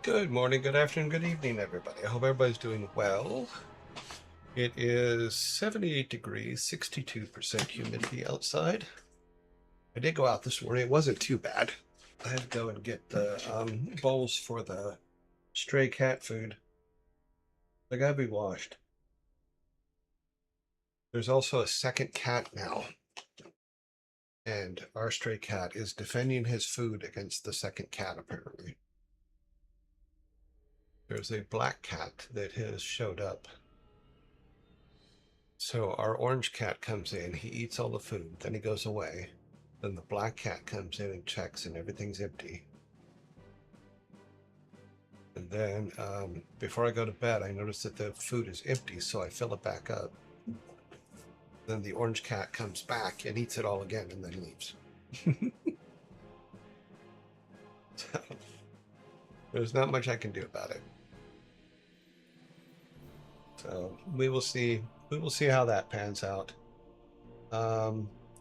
Good morning, good afternoon, good evening, everybody. I hope everybody's doing well. It is 78 degrees, 62% humidity outside. I did go out this morning. It wasn't too bad. I had to go and get the bowls for the stray cat food. They gotta be washed. There's also a second cat now, and our stray cat is defending his food against the second cat, apparently. There's a black cat that has showed up. So our orange cat comes in, he eats all the food, then he goes away. Then the black cat comes in and checks, and everything's empty. And then before I go to bed, I notice that the food is empty, so I fill it back up. Then the orange cat comes back and eats it all again and then leaves. So there's not much I can do about it. So we will see. We will see how that pans out.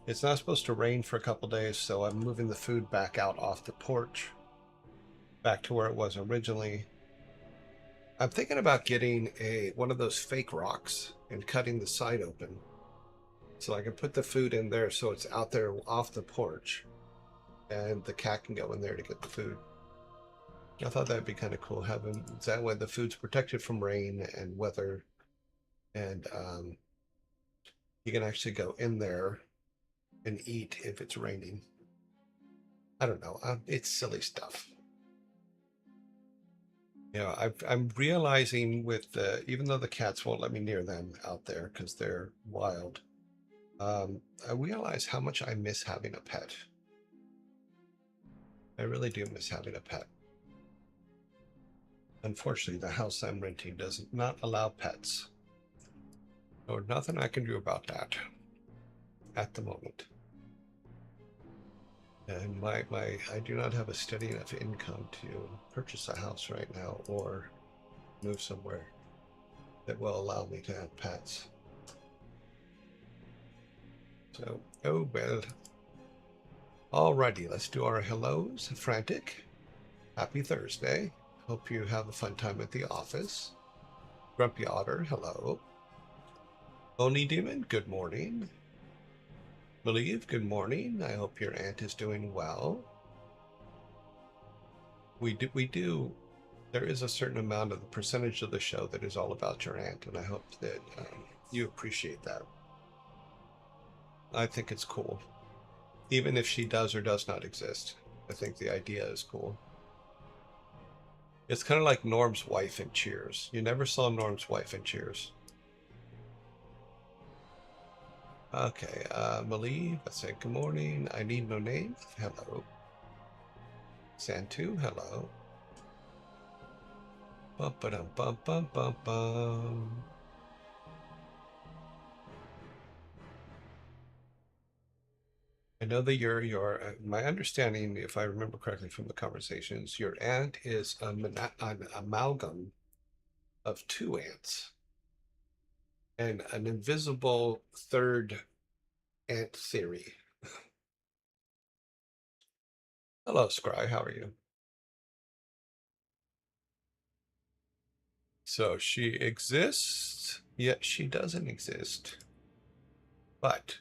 It's not supposed to rain for a couple days, so I'm moving the food back out off the porch, back to where it was originally. I'm thinking about getting one of those fake rocks and cutting the side open, so I can put the food in there so it's out there off the porch, and the cat can go in there to get the food. I thought that'd be kind of cool, having that way the food's protected from rain and weather, and you can actually go in there and eat if it's raining. I don't know. It's silly stuff. You know, I'm realizing with even though the cats won't let me near them out there because they're wild, I realize how much I miss having a pet. I really do miss having a pet. Unfortunately, the house I'm renting does not allow pets. So nothing I can do about that at the moment. And I do not have a steady enough income to purchase a house right now or move somewhere that will allow me to have pets. So, oh well. Alrighty, let's do our hellos. Frantic, happy Thursday. Hope you have a fun time at the office. Grumpy Otter, hello. Oni Demon, good morning. Believe, good morning. I hope your aunt is doing well. We do. There is a certain amount of the percentage of the show that is all about your aunt, and I hope that you appreciate that. I think it's cool. Even if she does or does not exist, I think the idea is cool. It's kind of like Norm's wife in Cheers. You never saw Norm's wife in Cheers. Okay, Mali, let's say good morning. I need no name. Hello. Santu, hello. Bum ba dum bum bum bum bum. I know that my understanding, if I remember correctly from the conversations, your aunt is an amalgam of two ants and an invisible third ant theory. Hello, Scry, how are you? So she exists, yet she doesn't exist. But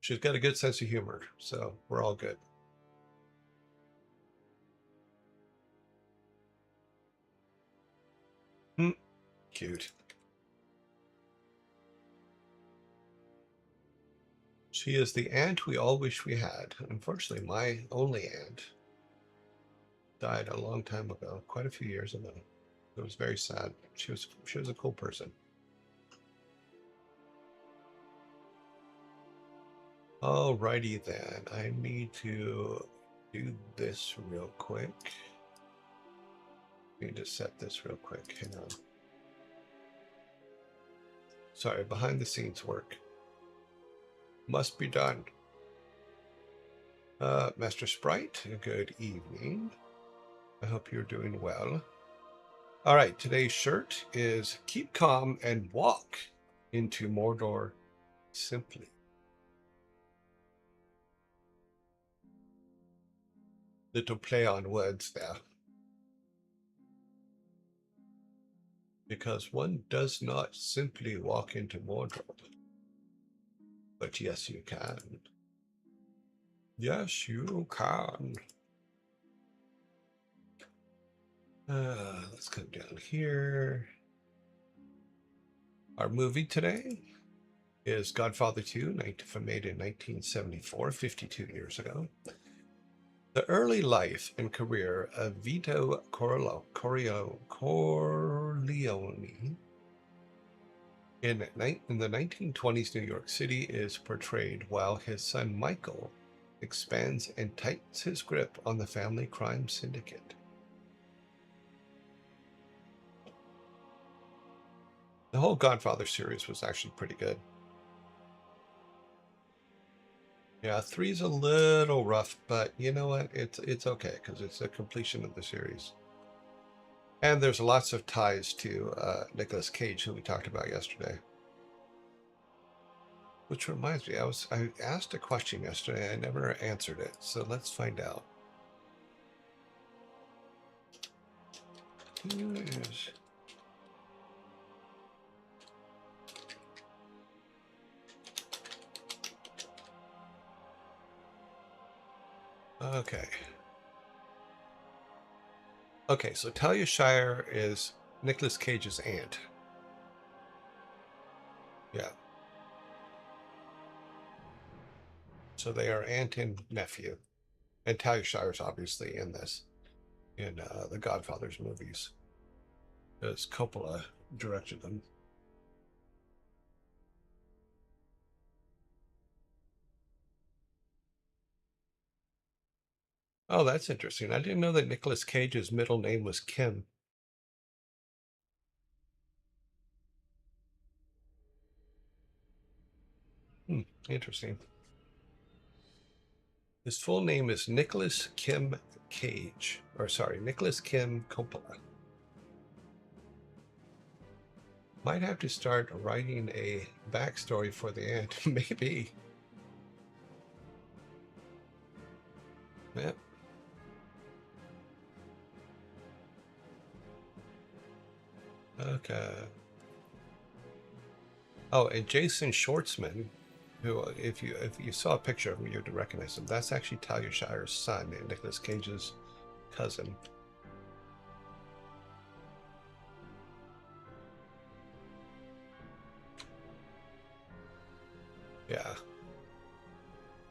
she's got a good sense of humor, so we're all good. Cute. She is the aunt we all wish we had. Unfortunately, my only aunt died a long time ago, quite a few years ago. It was very sad. She was a cool person. Alrighty then. I need to do this real quick. I need to set this real quick. Hang on. Sorry, behind the scenes work. Must be done. Master Sprite, good evening. I hope you're doing well. All right, today's shirt is keep calm and walk into Mordor simply. Little play on words there. because one does not simply walk into wardrobe. But yes, you can. Yes, you can. Let's come down here. Our movie today is Godfather 2, made in 1974, 52 years ago. The early life and career of Vito Corleone in the 1920s New York City is portrayed while his son Michael expands and tightens his grip on the family crime syndicate. The whole Godfather series was actually pretty good. Yeah, 3's a little rough, but you know what? It's okay because it's a completion of the series. And there's lots of ties to Nicolas Cage, who we talked about yesterday. Which reminds me, I asked a question yesterday. I never answered it, so let's find out. Yes. Okay. Okay, so Talia Shire is Nicolas Cage's aunt. Yeah. So they are aunt and nephew. And Talia Shire is obviously in this, in the Godfather's movies, because Coppola directed them. Oh, that's interesting. I didn't know that Nicolas Cage's middle name was Kim. Interesting. His full name is Nicholas Kim Cage, or sorry, Nicholas Kim Coppola. Might have to start writing a backstory for the aunt, maybe. Yep. Okay. Oh, and Jason Schwartzman, who, if you saw a picture of him, you'd recognize him. That's actually Talia Shire's son and Nicolas Cage's cousin. Yeah,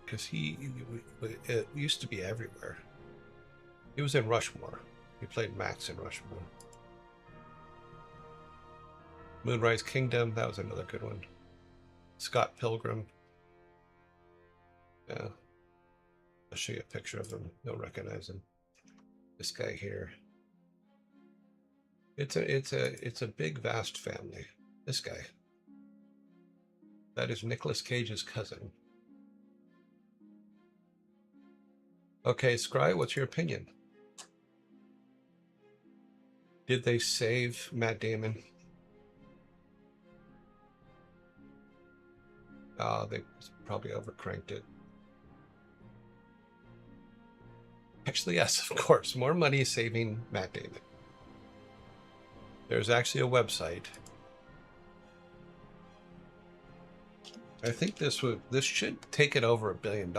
because it used to be everywhere. He was in Rushmore. He played Max in Rushmore. Moonrise Kingdom, that was another good one. Scott Pilgrim. Yeah. I'll show you a picture of him. You'll recognize him. This guy here. It's a big, vast family. This guy. That is Nicolas Cage's cousin. Okay, Scry, what's your opinion? Did they save Matt Damon? They probably overcranked it. Actually, yes, of course. More money saving Matt Damon. There's actually a website. I think this should take it over $1 billion.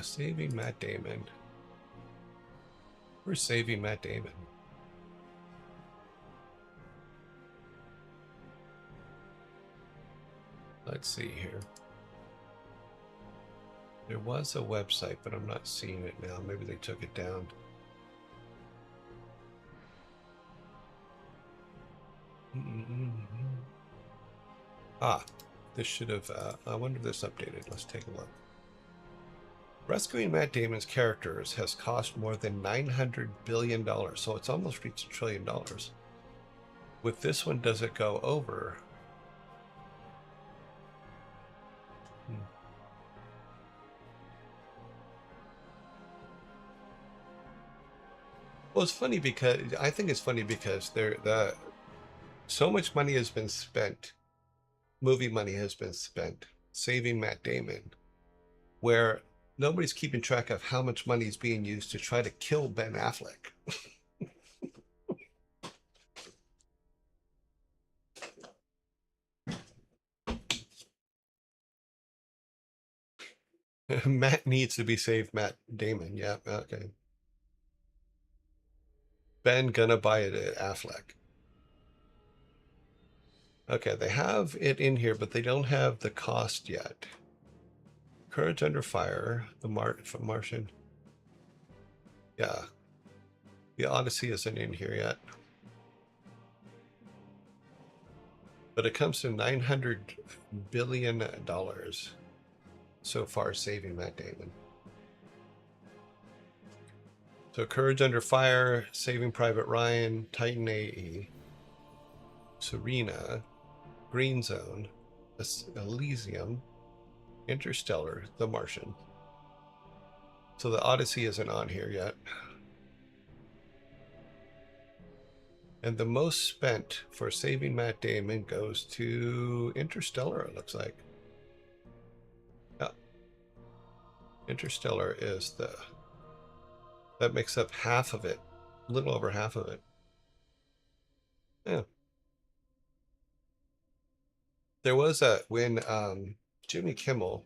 Saving Matt Damon. We're saving Matt Damon. Let's see here. There was a website, but I'm not seeing it now. Maybe they took it down. Ah, this should have, I wonder if this updated. Let's take a look. Rescuing Matt Damon's characters has cost more than $900 billion, so it's almost reached $1 trillion. With this one, does it go over? Well, it's funny because I think it's funny because so much money has been spent, movie money has been spent saving Matt Damon, where Nobody's keeping track of how much money is being used to try to kill Ben Affleck. Matt needs to be saved. Matt Damon. Yeah. Okay. Ben gonna buy it at Affleck. Okay, they have it in here, but they don't have the cost yet. Courage Under Fire, the Martian. Yeah, the Odyssey isn't in here yet. But it comes to $900 billion so far, saving Matt Damon. So Courage Under Fire, Saving Private Ryan, Titan AE, Serena, Green Zone, Elysium, Interstellar, The Martian. So the Odyssey isn't on here yet. And the most spent for saving Matt Damon goes to Interstellar, it looks like. Yeah. Interstellar is that makes up half of it, a little over half of it. Yeah. There was when Jimmy Kimmel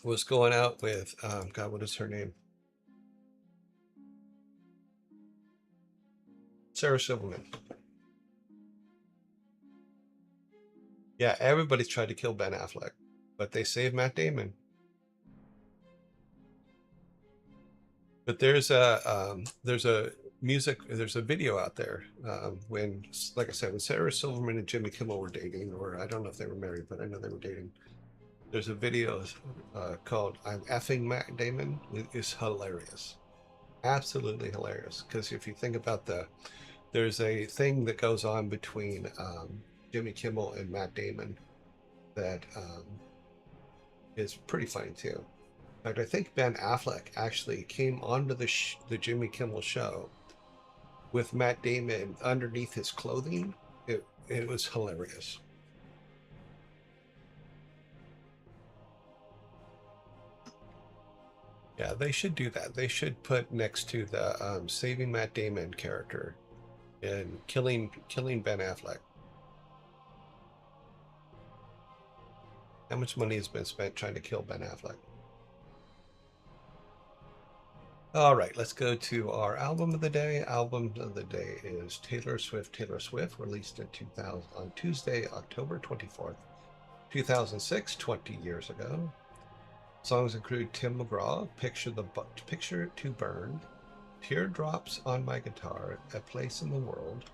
was going out with, God, what is her name? Sarah Silverman. Yeah, everybody's tried to kill Ben Affleck, but they saved Matt Damon. But there's a video out there when, like I said, when Sarah Silverman and Jimmy Kimmel were dating, or I don't know if they were married, but I know they were dating. There's a video called "I'm effing Matt Damon." It is hilarious, absolutely hilarious. Because if you think about there's a thing that goes on between Jimmy Kimmel and Matt Damon that is pretty funny too. In fact, I think Ben Affleck actually came onto the Jimmy Kimmel show with Matt Damon underneath his clothing. It was hilarious. Yeah, they should do that. They should put next to the saving Matt Damon character and killing Ben Affleck. How much money has been spent trying to kill Ben Affleck? All right, let's go to our album of the day. Album of the day is Taylor Swift, released in 2000 on Tuesday, October 24th, 2006, 20 years ago. Songs include Tim McGraw, Picture to Burn, Teardrops on My Guitar, A Place in the World,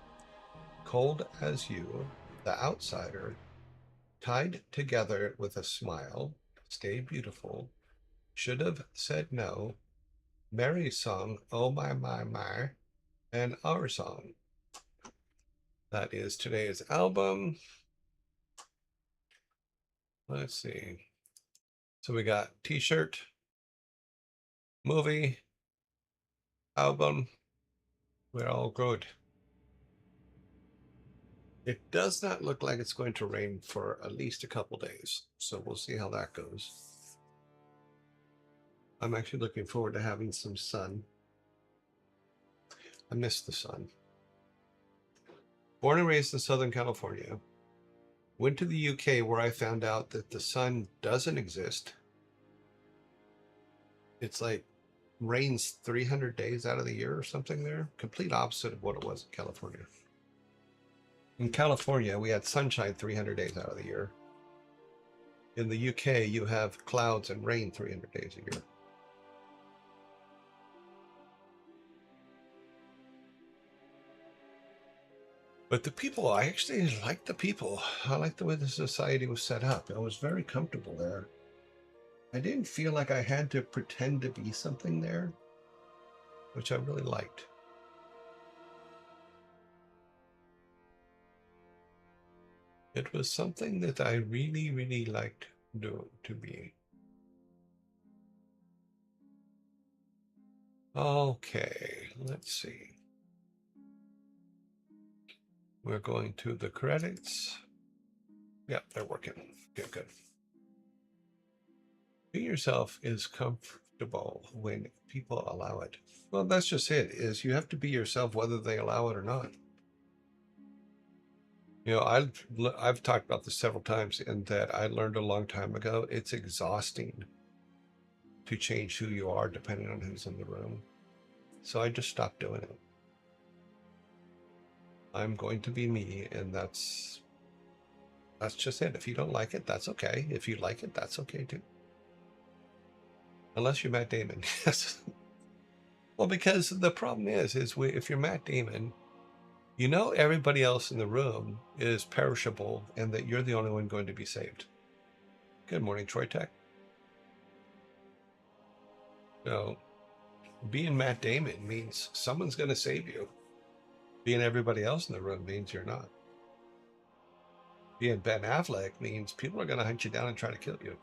Cold as You, The Outsider, Tied Together with a Smile, Stay Beautiful, Should Have Said No, Mary's Song, Oh My, and Our Song. That is today's album. Let's see. So we got t-shirt, movie, album. We're all good. It does not look like it's going to rain for at least a couple days. So we'll see how that goes. I'm actually looking forward to having some sun. I miss the sun. Born and raised in Southern California. Went to the UK where I found out that the sun doesn't exist. It's like rains 300 days out of the year or something there. Complete opposite of what it was in California. In California, we had sunshine 300 days out of the year. In the UK, you have clouds and rain 300 days a year. But the people, I actually like the people. I like the way the society was set up. I was very comfortable there. I didn't feel like I had to pretend to be something there, which I really liked. It was something that I really, really liked to be. Okay, let's see. We're going to the credits. Yep, they're working. Good, good. Be yourself is comfortable when people allow it. Well, that's just it, is you have to be yourself whether they allow it or not. You know, I've talked about this several times, in that I learned a long time ago, it's exhausting to change who you are depending on who's in the room. So I just stopped doing it. I'm going to be me, and that's just it. If you don't like it, that's okay. If you like it, that's okay too. Unless you're Matt Damon. Yes. Well, because the problem is if you're Matt Damon, you know everybody else in the room is perishable and that you're the only one going to be saved. Good morning, Troy Tech. So being Matt Damon means someone's going to save you. Being everybody else in the room means you're not. Being Ben Affleck means people are going to hunt you down and try to kill you.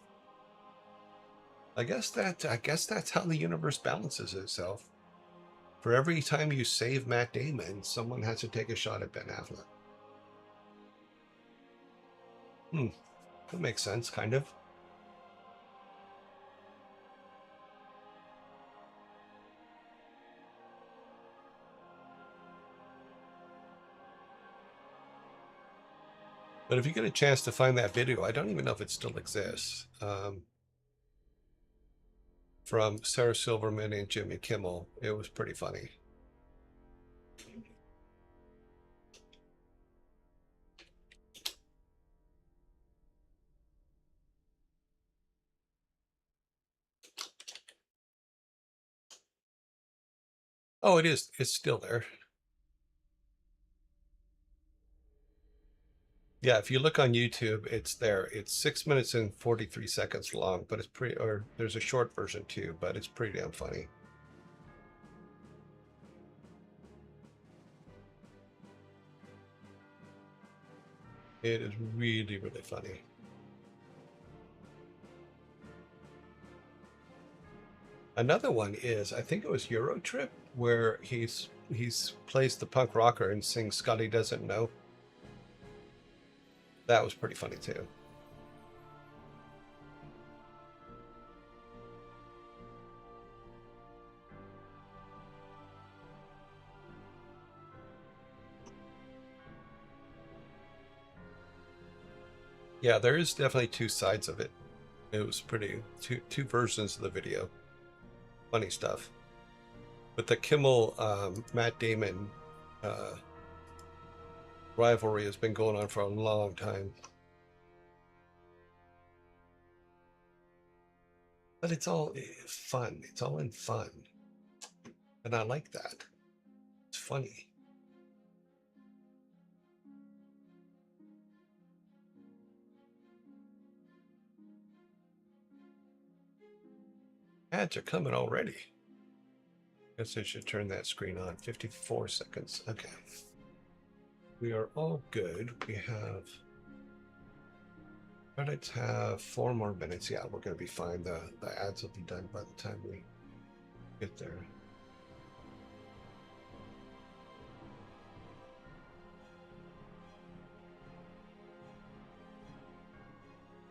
I guess that's how the universe balances itself. For every time you save Matt Damon, someone has to take a shot at Ben Affleck. That makes sense, kind of. But if you get a chance to find that video, I don't even know if it still exists, from Sarah Silverman and Jimmy Kimmel. It was pretty funny. Oh, it is. It's still there. Yeah, if you look on YouTube, it's there. It's 6 minutes and 43 seconds long, but it's pretty, or there's a short version too, but it's pretty damn funny. It is really, really funny. Another one is, I think it was Euro Trip, where he's plays the punk rocker and sings Scotty Doesn't Know. That was pretty funny too. Yeah, there is definitely two sides of it. It was pretty two versions of the video. Funny stuff. But the Kimmel Matt Damon rivalry has been going on for a long time. But it's all fun. It's all in fun. And I like that. It's funny. Ads are coming already. Guess I should turn that screen on. 54 seconds. Okay. We are all good. We have credits have 4 more minutes. Yeah, we're going to be fine. The ads will be done by the time we get there.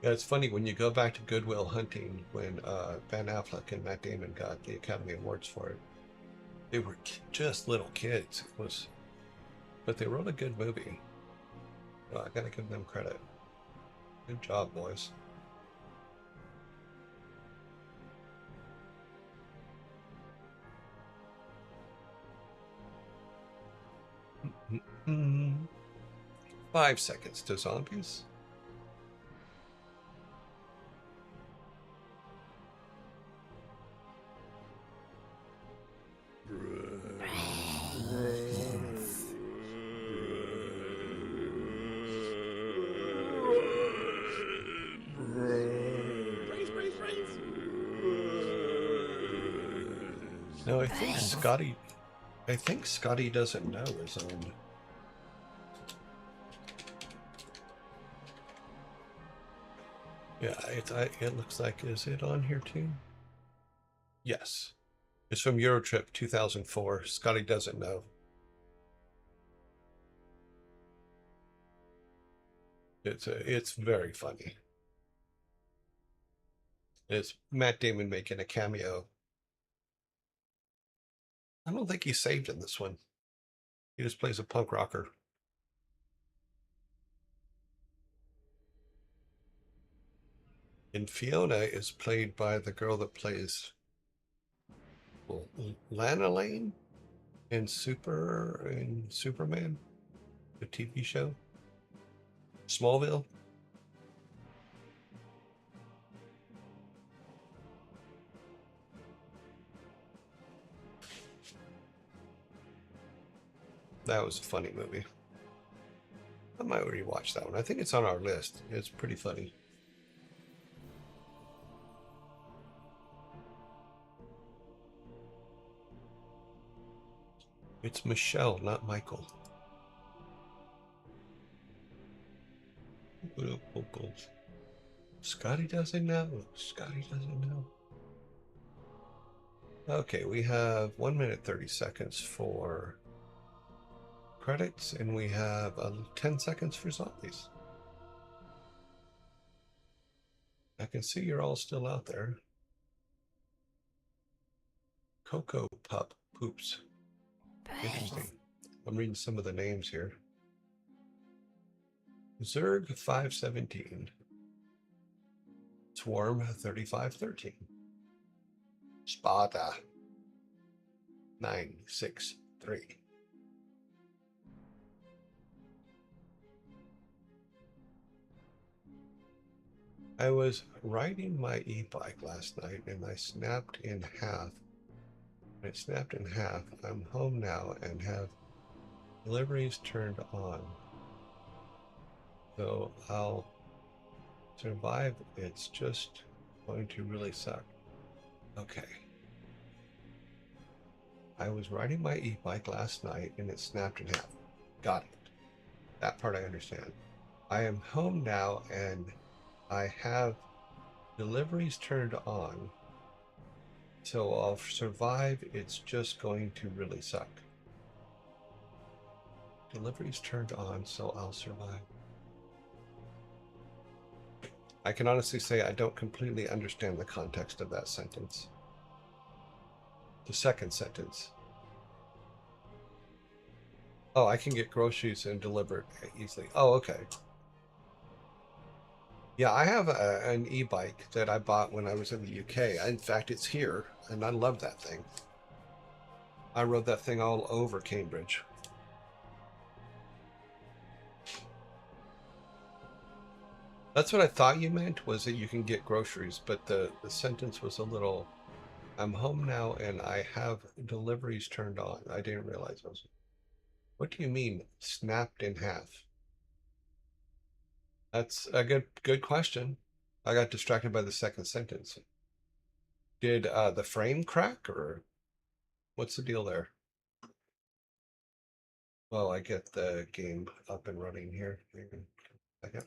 Yeah, it's funny when you go back to Good Will Hunting, when Ben Affleck and Matt Damon got the Academy Awards for it. They were just little kids. It was, but they wrote a good movie. Well, I gotta give them credit. Good job, boys. Mm-hmm. 5 seconds to zombies. No, I think Scotty doesn't know his own. Yeah, it looks like, is it on here too? Yes. It's from Eurotrip 2004. Scotty Doesn't Know. It's very funny. It's Matt Damon making a cameo. I don't think he's saved in this one. He just plays a punk rocker. And Fiona is played by the girl that plays Lana Lane in Superman, the TV show. Smallville. That was a funny movie. I might rewatch that one. I think it's on our list. It's pretty funny. It's Michelle, not Michael. Scotty doesn't know. Scotty doesn't know. Okay, we have 1 minute 30 seconds for credits, and we have 10 seconds for zombies. I can see you're all still out there. Cocoa Pup Poops. Interesting. I'm reading some of the names here. Zerg 517. Swarm 3513. Spada 963. I was riding my e-bike last night and I snapped in half. It snapped in half. I'm home now and have deliveries turned on. So I'll survive. It's just going to really suck. Okay. I was riding my e-bike last night and it snapped in half. Got it. That part I understand. I am home now and I have deliveries turned on. So I'll survive. It's just going to really suck. Deliveries turned on, so I'll survive. I can honestly say I don't completely understand the context of that sentence. The second sentence. Oh, I can get groceries and deliver it easily. Oh, okay. Yeah, I have an e-bike that I bought when I was in the UK. In fact, it's here, and I love that thing. I rode that thing all over Cambridge. That's what I thought you meant, was that you can get groceries, but the sentence was a little... I'm home now and I have deliveries turned on. I didn't realize those. What do you mean, snapped in half? That's a good question. I got distracted by the second sentence. Did the frame crack, or what's the deal there? Well, I get the game up and running here. Second.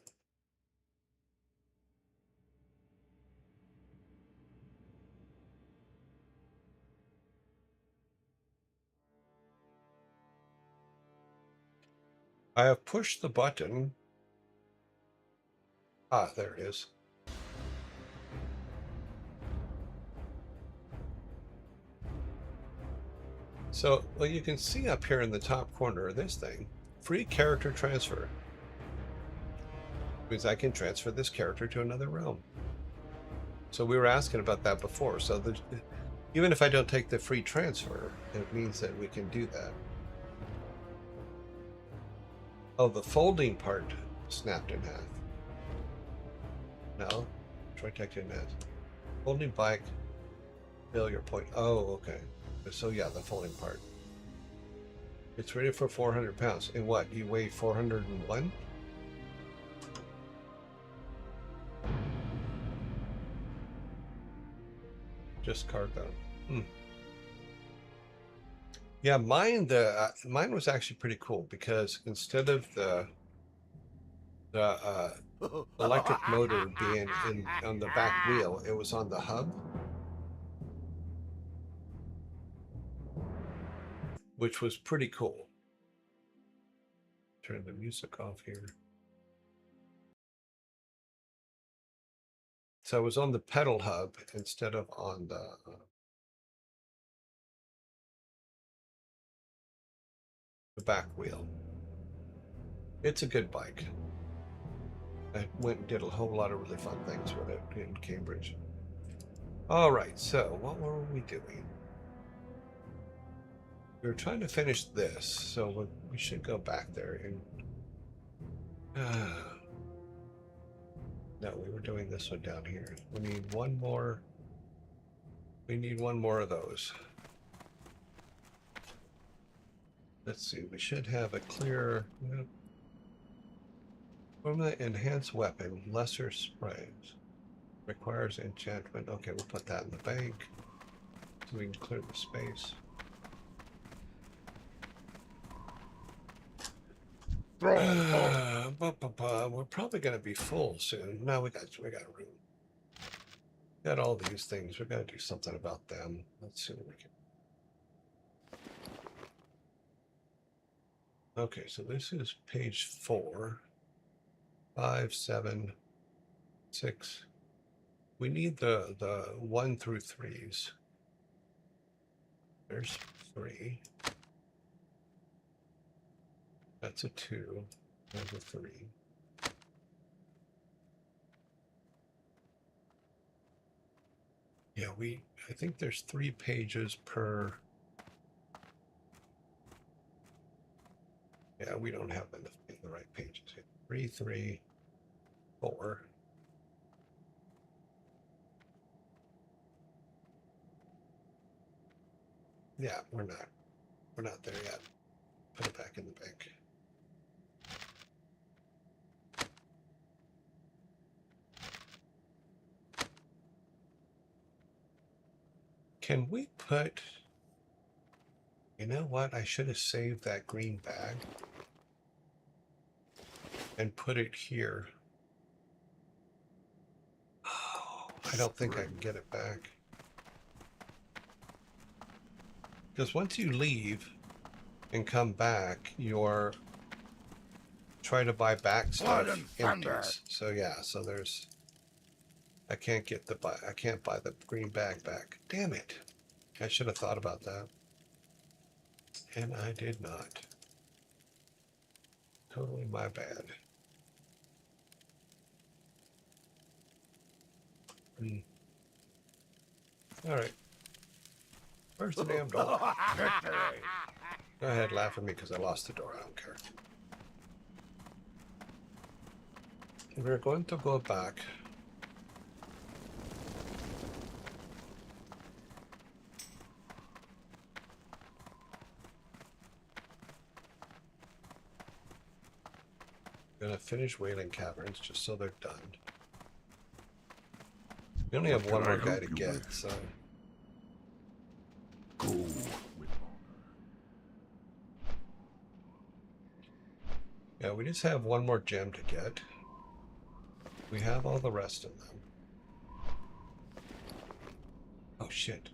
I have pushed the button. Ah, there it is. So, well, you can see up here in the top corner of this thing, free character transfer. Means I can transfer this character to another realm. So we were asking about that before. So even if I don't take the free transfer, it means that we can do that. Oh, the folding part snapped in half. No, try taking that. Folding bike, failure point. Oh, okay. So yeah, the folding part. It's rated for 400 pounds. And what? You weigh 401? Just cargo. Yeah, mine was actually pretty cool because instead of the electric motor being on the back wheel, it was on the hub, which was pretty cool. Turn the music off here. So I was on the pedal hub instead of on the back wheel. It's a good bike. I went and did a whole lot of really fun things with it in Cambridge. All right, so what were we doing? We were trying to finish this, so we should go back there and... no, we were doing this one down here. We need one more. We need one more of those. Let's see, we should have a clear... Formula enhanced weapon, lesser sprays. Requires enchantment. Okay, we'll put that in the bank so we can clear the space. We're probably going to be full soon. No, we got room. Got all these things. We're going to do something about them. Let's see what we can. Okay, so this is page 4, 5, 7, 6. We need the 1 through 3s. There's 3. That's a 2. There's a 3. Yeah, I think there's 3 pages per. Yeah, we don't have enough in the right pages here. 3, 3, 4. Yeah, we're not there yet. Put it back in the bank. Can we put... You know what? I should have saved that green bag and put it here. Oh, I don't think I can get it back. Because once you leave and come back, you're trying to buy back stuff empties. So yeah, so there's... I can't buy the green bag back. Damn it. I should have thought about that. And I did not. Totally my bad. All right. Where's the damn door? Go ahead, laugh at me because I lost the door. I don't care. We're going to go back. Gonna finish Wailing Caverns just so they're done. We only have one more guy to get, so. Go with Yeah, we just have one more gem to get. We have all the rest of them. Oh shit.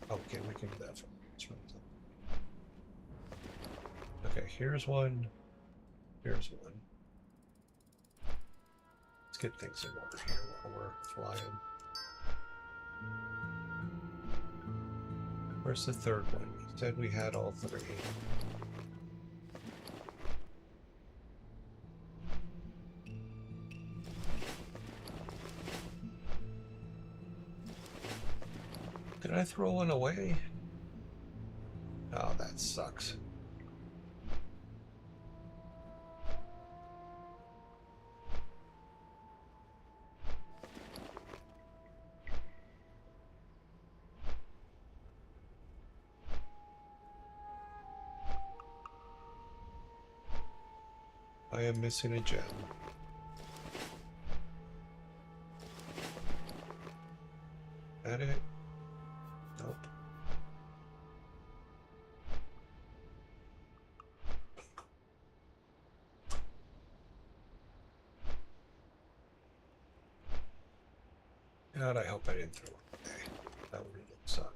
Okay, we can do that. Okay, here's one. Here's one. Let's get things in order here while we're flying. Where's the third one? You said we had all 3. Did I throw one away? Oh, that sucks. I am missing a gem. That it? Nope. God, I hope I didn't throw it away. That would really suck.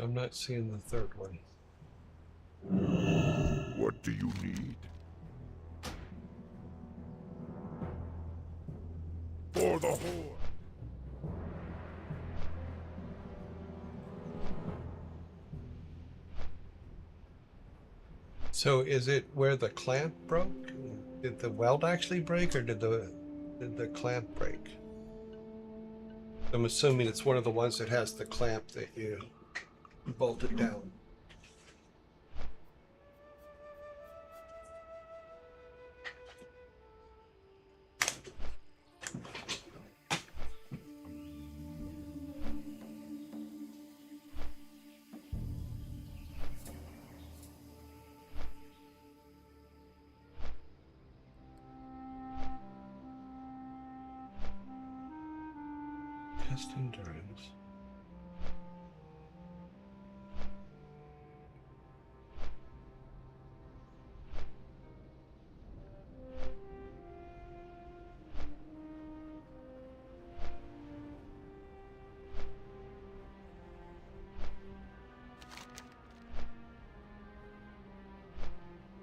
I'm not seeing the third one. What do you need? For the Horde! So is it where the clamp broke? Did the weld actually break, or did the clamp break? I'm assuming it's one of the ones that has the clamp that you bolted down. Test endurance.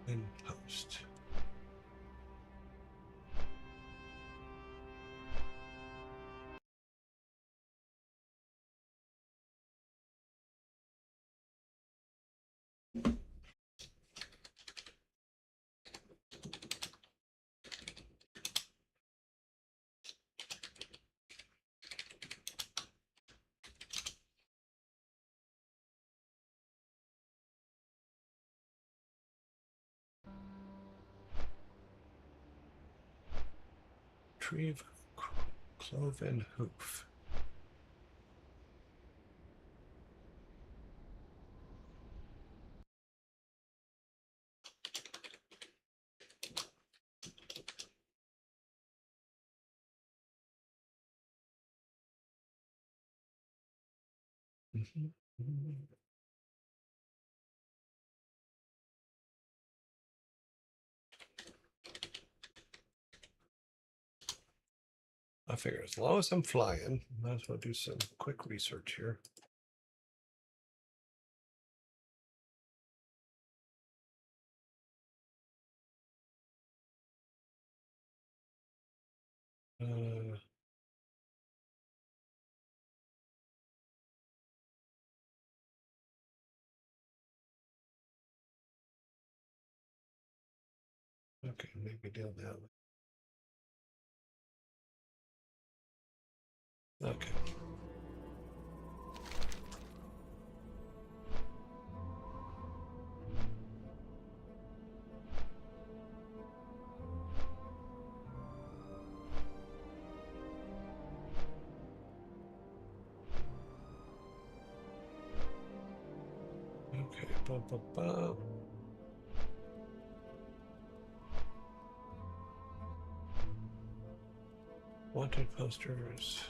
In post. Retrieve cloven hoof. I figure as long as I'm flying, might as well do some quick research here. Okay, maybe down that way. Okay. Okay, bum, bum, bum. Wanted posters.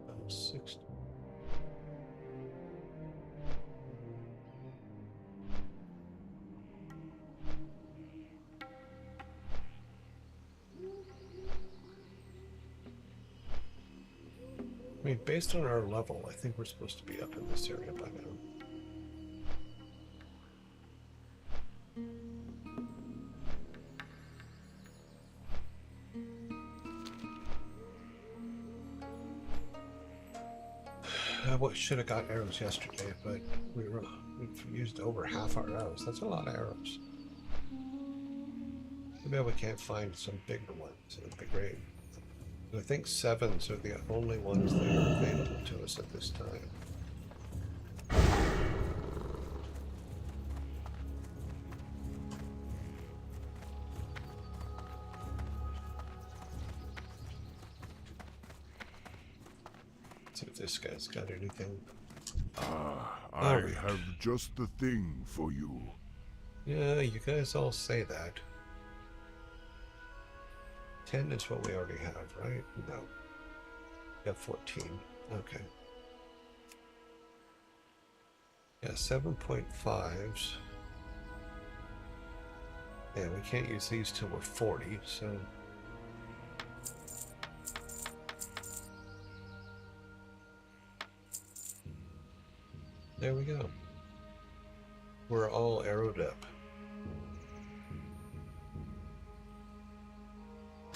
Oh, 60. I mean, based on our level, I think we're supposed to be up in this area by now. I should have got arrows yesterday, but we've used over half our arrows. That's a lot of arrows. Maybe we can't find some bigger ones. It'd be great. I think 7s are the only ones that are available to us at this time. See if this guy's got anything. I have just the thing for you. Yeah, you guys all say that. 10 is what we already have, right? No. We have 14. Okay. Yeah, 7.5s. Yeah, we can't use these till we're 40, so... There we go. We're all arrowed up.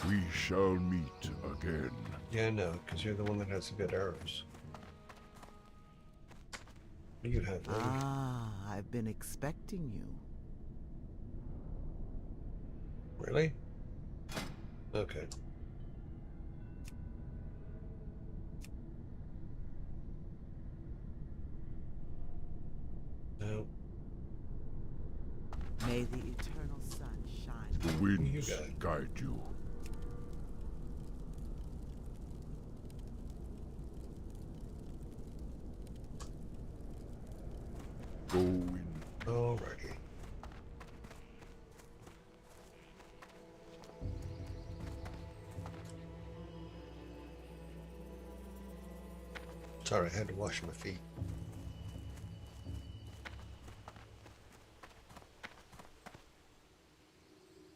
We shall meet again. Yeah, no, because you're the one that has the good arrows. What do you have, lady? Ah, I've been expecting you. Really? Okay. No. May the eternal sun shine. The You winds got? guide you. Go in. Alrighty. Sorry, I had to wash my feet.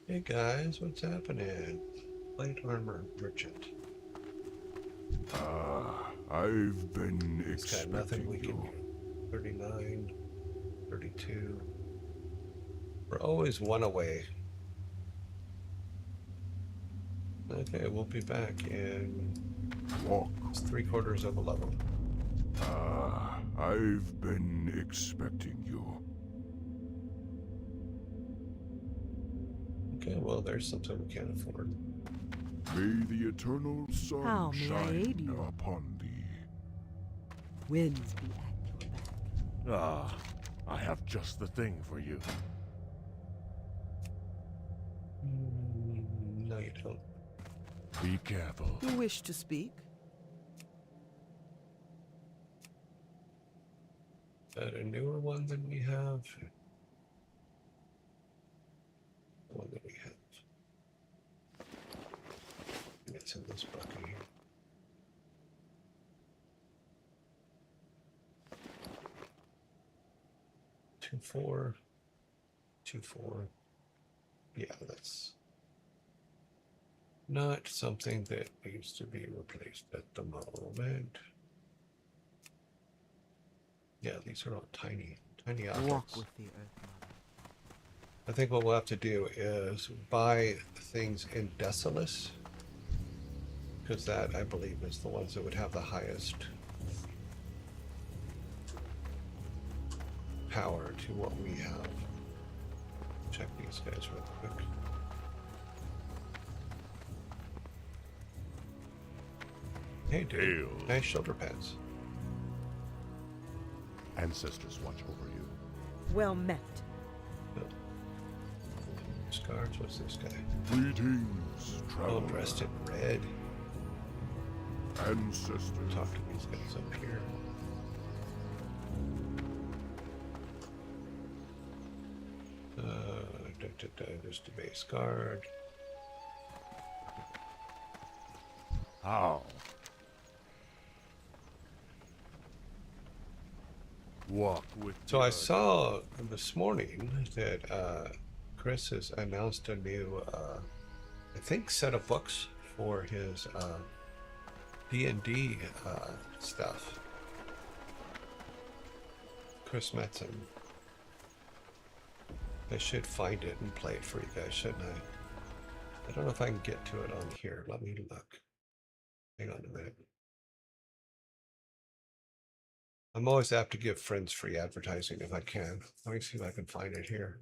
Hey guys, what's happening? Plate armor merchant. I've been He's got nothing expecting we can you. do. 39, 32. We're always one away. Okay, we'll be back in Walk. it's 3/4 of a level. I've been expecting you. Okay, well, there's something we can't afford. May the eternal sun How may I aid shine you? upon thee. Winds be at your back. Ah, I have just the thing for you. No, you don't. Be careful. You wish to speak? Is that a newer one than we have? The one that we have. It's in this bucket here. Two, 4. 2, 4. Yeah, that's not something that needs to be replaced at the moment. Yeah, these are all tiny, tiny Walk objects. with the earth mother. I think what we'll have to do is buy things in Decimus, because that, I believe, is the ones that would have the highest power to what we have. Check these guys real quick. Hey, dude. Hail. Nice shoulder pads. Ancestors watch over you. Well met. Scars, what's this guy? Greetings, All traveler. dressed in red. Ancestors. Talk to these guys up here. Just a base guard. How? Walk with So the I earth. saw this morning that Chris has announced a new, I think, set of books for his D&D stuff. Chris Metzen. I should find it and play it for you guys, shouldn't I? I don't know if I can get to it on here. Let me look. Hang on a minute. I'm always apt to give friends free advertising if I can. Let me see if I can find it here.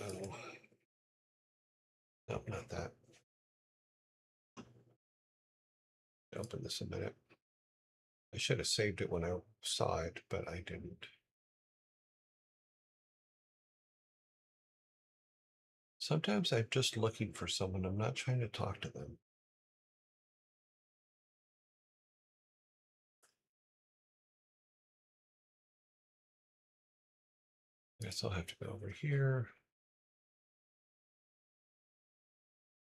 Oh. Nope, not that. Open this a minute. I should have saved it when I saw it, but I didn't. Sometimes I'm just looking for someone. I'm not trying to talk to them. I guess I'll have to go over here.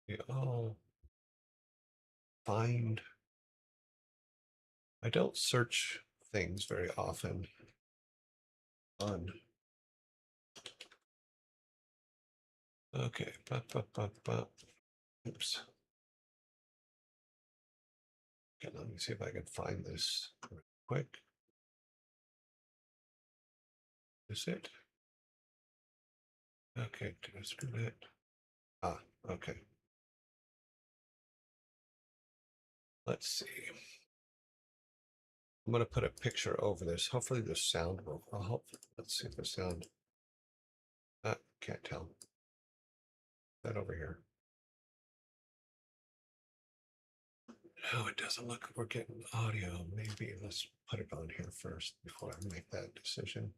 We all find I don't search things very often. Fun. Okay. Oops. Okay, let me see if I can find this real quick. Is it? Okay, screw that. Ah, okay. Let's see. I'm going to put a picture over this. Hopefully the sound will help. Let's see if the sound. Can't tell. That over here. No, it doesn't look like we're getting audio. Maybe let's put it on here first before I make that decision.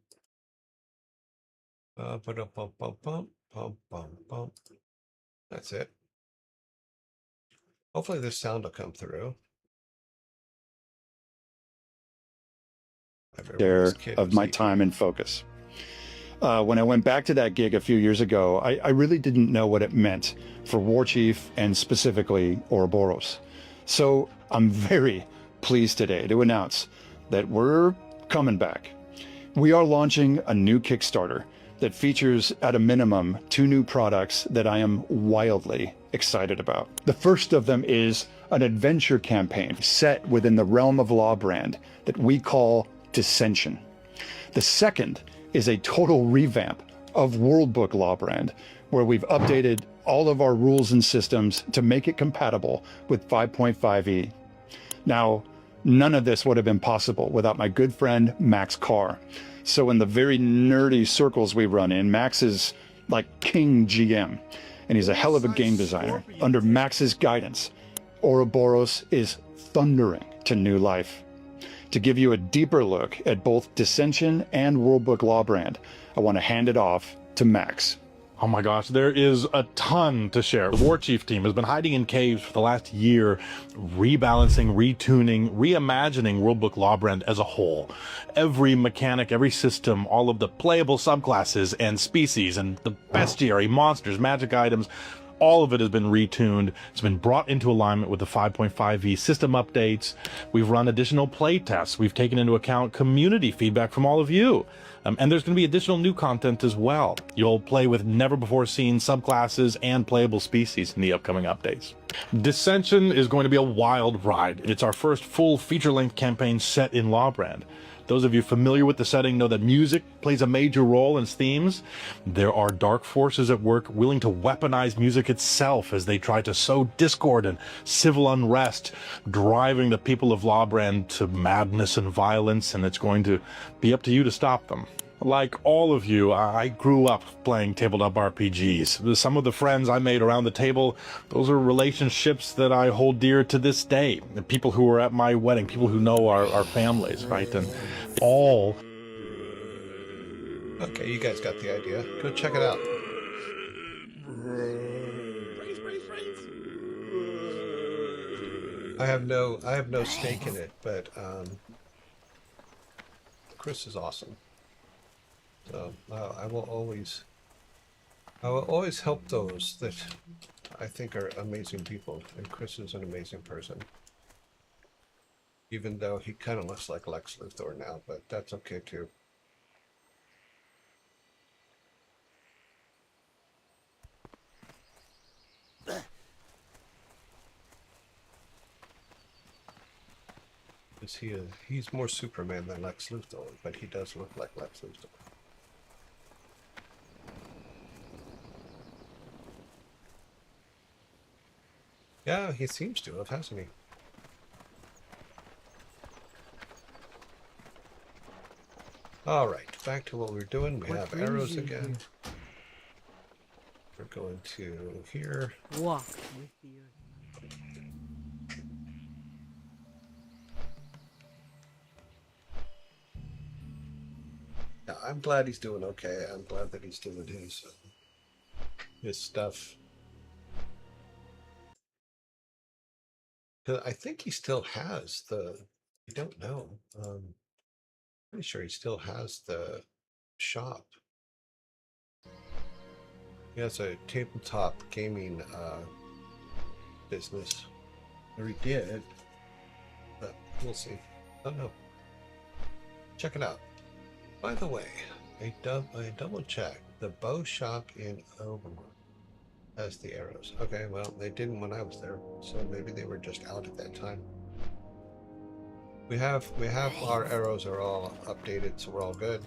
That's it. Hopefully this sound will come through. Share of my time and focus. When I went back to that gig a few years ago, I really didn't know what it meant for War Chief and specifically Ouroboros. So I'm very pleased today to announce that we're coming back. We are launching a new Kickstarter that features at a minimum 2 new products that I am wildly excited about. The first of them is an adventure campaign set within the Realm of Law brand that we call Dissension. The second is a total revamp of Worldbook Law brand, where we've updated all of our rules and systems to make it compatible with 5.5e. Now, none of this would have been possible without my good friend Max Carr. So in the very nerdy circles we run in, Max is like king GM, and he's a hell of a game designer. Under Max's guidance, Ouroboros is thundering to new life. To give you a deeper look at both Dissension and Worldbook Law brand, I want to hand it off to Max. Oh my gosh, there is a ton to share. The War Chief team has been hiding in caves for the last year, rebalancing, retuning, reimagining Worldbook Law brand as a whole. Every mechanic, every system, all of the playable subclasses and species, and the bestiary, monsters, magic items, all of it has been retuned. It's been brought into alignment with the 5.5e system updates. We've run additional play tests. We've taken into account community feedback from all of you. And there's going to be additional new content as well. You'll play with never-before-seen subclasses and playable species in the upcoming updates. Dissension is going to be a wild ride. It's our first full feature-length campaign set in Lawbrand. Those of you familiar with the setting know that music plays a major role in its themes. There are dark forces at work willing to weaponize music itself as they try to sow discord and civil unrest, driving the people of Lawbrand to madness and violence, and it's going to be up to you to stop them. Like all of you, I grew up playing tabletop RPGs. Some of the friends I made around the table, those are relationships that I hold dear to this day. The people who were at my wedding, people who know our families, right? And all... Okay, you guys got the idea. Go check it out. I have no stake in it, but Chris is awesome. So I will always help those that I think are amazing people, and Chris is an amazing person. Even though he kind of looks like Lex Luthor now, but that's okay too. He's more Superman than Lex Luthor, but he does look like Lex Luthor. Yeah, he seems to have, hasn't he? All right, back to what we're doing. We have arrows again. We're going to here. Walk with the earth. Yeah, I'm glad he's doing okay. I'm glad that he's doing his stuff. I think he still has I don't know. Pretty sure he still has the shop. He has a tabletop gaming business. Or he did, but we'll see. Oh no. Check it out. By the way, I double checked. The bow shop in Overworld has the arrows. Okay, well, they didn't when I was there, so maybe they were just out at that time. We have our arrows are all updated, so we're all good.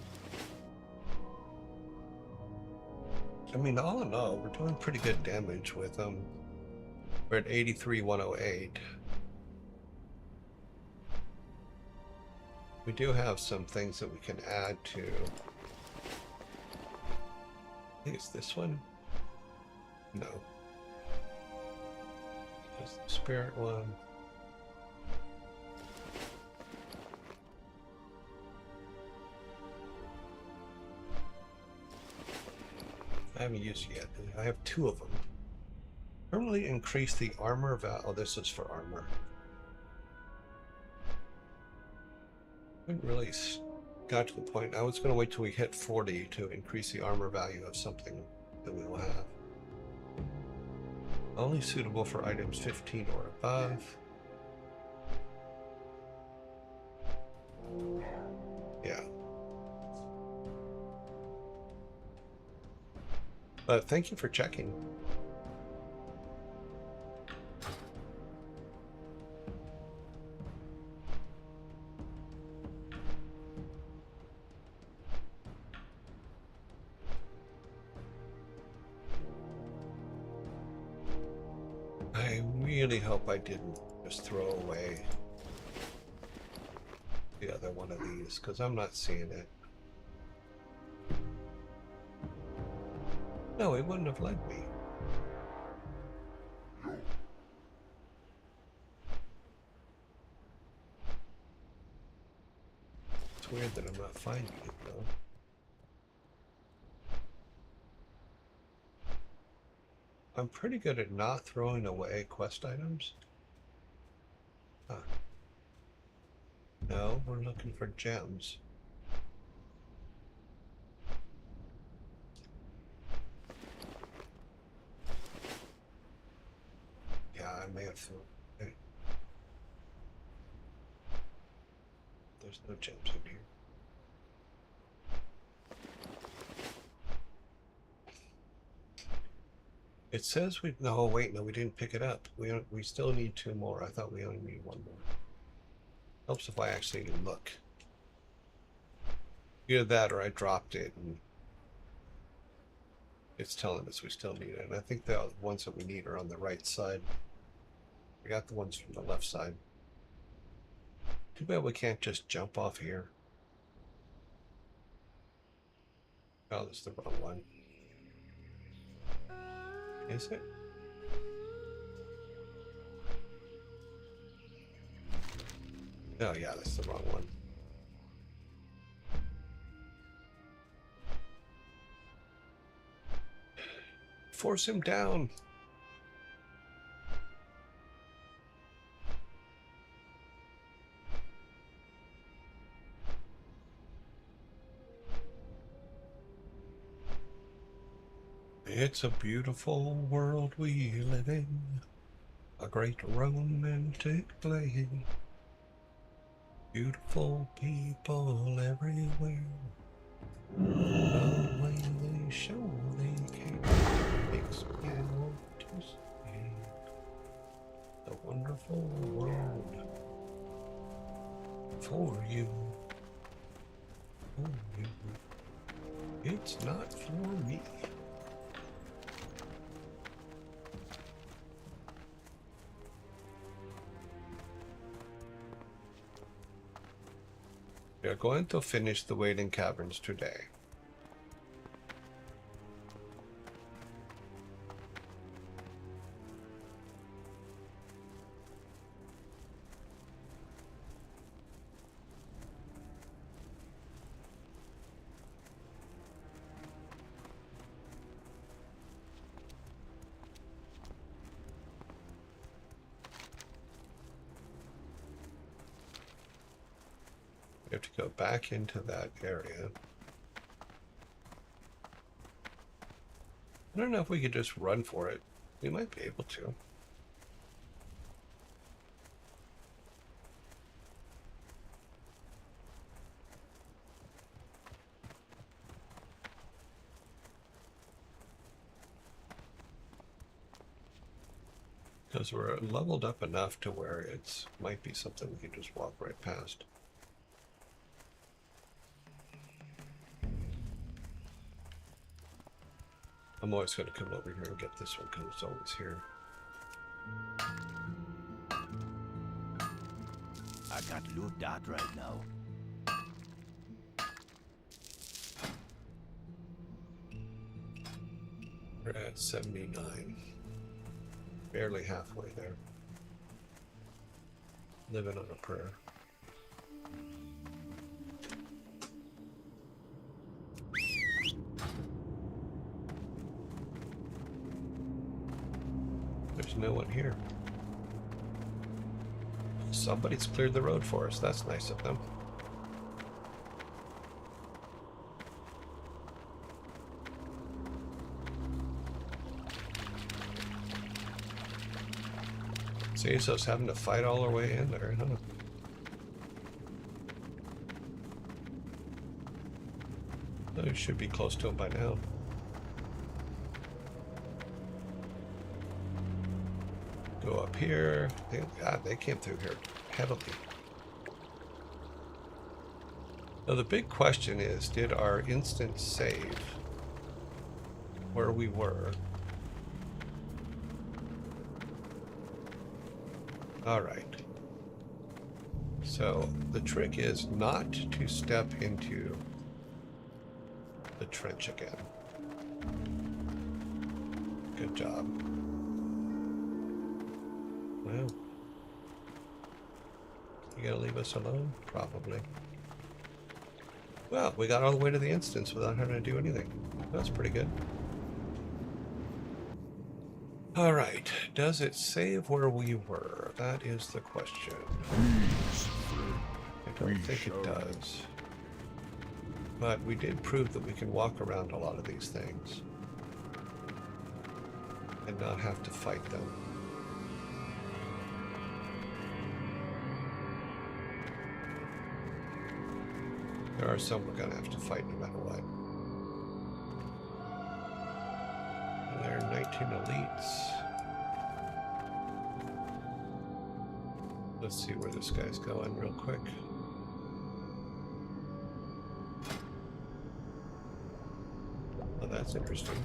I mean, all in all, we're doing pretty good damage with them. We're at 83,108. We do have some things that we can add to. I think it's this one. No. It's the spirit one. I haven't used it yet. I have 2 of them. Permanently increase the armor value. Oh, this is for armor. I haven't really got to the point. I was going to wait till we hit 40 to increase the armor value of something that we will have. Only suitable for items 15 or above. Yeah. But thank you for checking. I really hope I didn't just throw away the other one of these, because I'm not seeing it. No, it wouldn't have led me. It's weird that I'm not finding it, though. I'm pretty good at not throwing away quest items. Huh. No, we're looking for gems. Yeah, I may have thrown. Hey. There's no gems in here. It says we. No, wait, no, we didn't pick it up. We still need 2 more. I thought we only need 1 more. Helps if I actually look. Either that or I dropped it and it's telling us we still need it. And I think the ones that we need are on the right side. We got the ones from the left side. Too bad we can't just jump off here. Oh, that's the wrong one. Is it? Oh yeah, that's the wrong one. Force him down. It's a beautiful world we live in, a great romantic place. Beautiful people everywhere. The way they show they care makes me want to stay. The wonderful world for you. For you. It's not for me. We are going to finish the Wailing Caverns today. We have to go back into that area. I don't know if we could just run for it. We might be able to. Because we're leveled up enough to where it's might be something we can just walk right past. I'm always going to come over here and get this one because it's always here. I can't loot that right now. We're at 79. Barely halfway there. Living on a prayer. There's no one here. Somebody's cleared the road for us. That's nice of them. Saves us having to fight all our way in there, huh? We should be close to him by now. Go up here. God, they came through here heavily. Now the big question is, did our instance save where we were? All right. So the trick is not to step into the trench again. Good job. Well, you gonna leave us alone? Probably. Well, we got all the way to the instance without having to do anything. That's pretty good. All right, does it save where we were? That is the question. I don't think it does. But we did prove that we can walk around a lot of these things and not have to fight them. There are some we're gonna have to fight no matter what. There are 19 elites. Let's see where this guy's going real quick. Oh, that's interesting.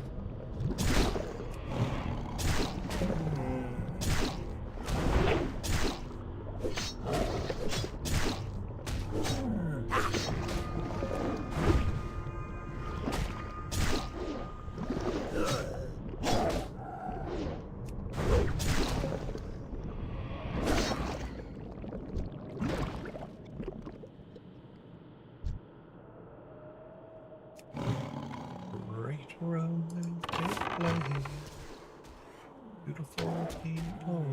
Beautiful people.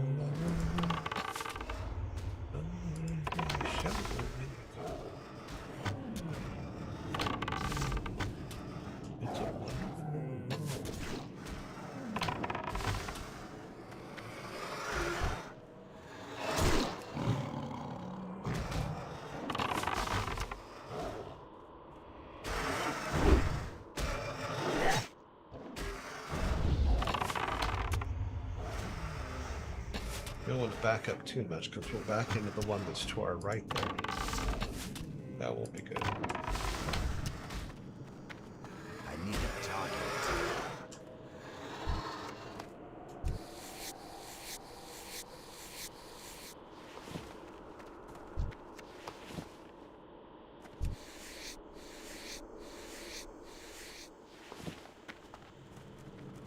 It's a wonderful world. You don't want to back up too much because we'll back into the one that's to our right there. That won't be good. I need a target.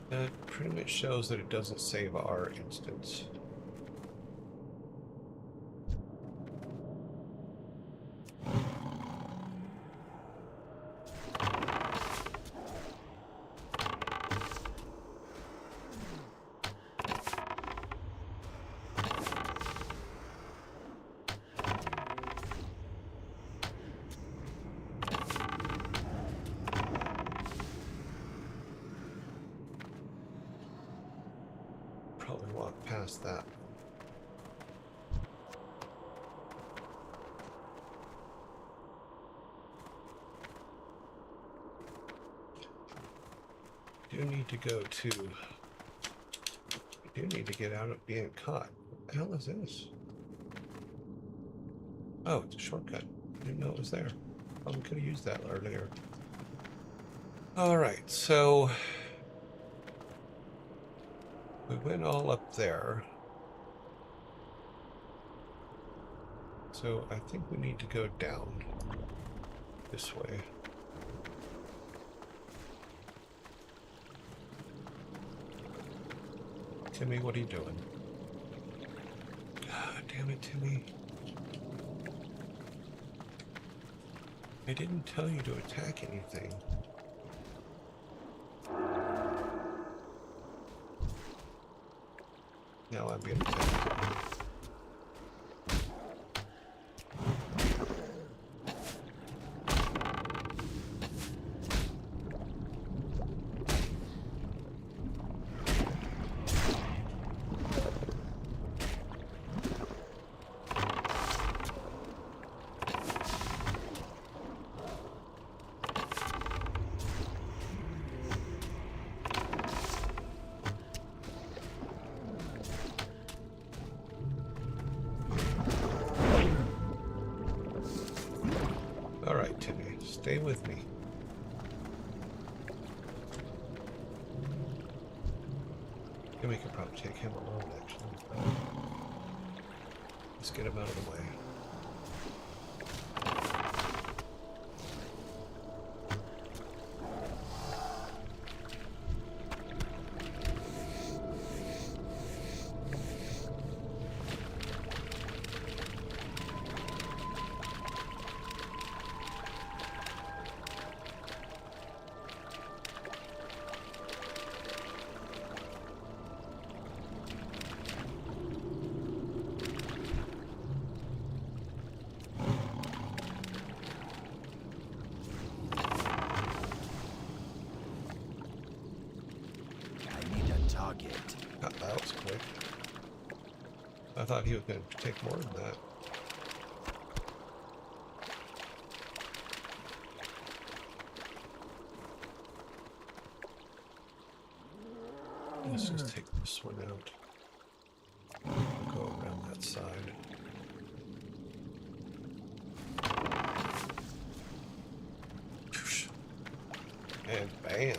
That pretty much shows that it doesn't save our instance. Probably walk past that. Do need to go to You do need to get out of being caught. What the hell is this? Oh, it's a shortcut. I didn't know it was there. Probably could have used that earlier. Alright, so we went all up there. So I think we need to go down this way. Timmy, what are you doing? God damn it, Timmy. I didn't tell you to attack anything. Now I'm being attacked. Alright, Timmy, stay with me. Timmy could probably take him alone, actually. Let's get him out of the way. Target. God, that was quick. I thought he was going to take more than that. Let's just take this one out. Go around that side. And bam.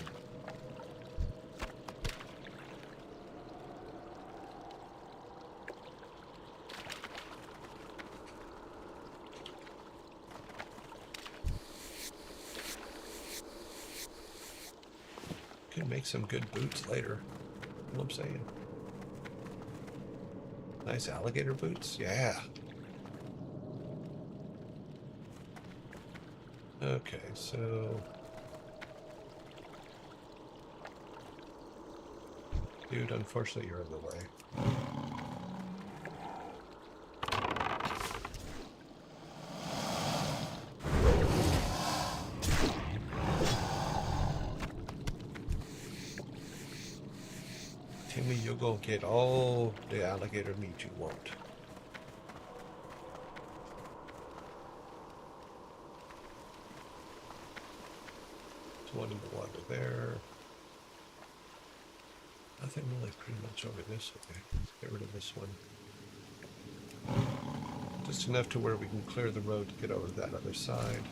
Could make some good boots later. What I'm saying. Nice alligator boots? Yeah. Okay, so... Dude, unfortunately you're in the way. Timmy, you'll go get all the alligator meat you want. There's one in the water there. Nothing really pretty much over this way. Let's get rid of this one. Just enough to where we can clear the road to get over to that other side.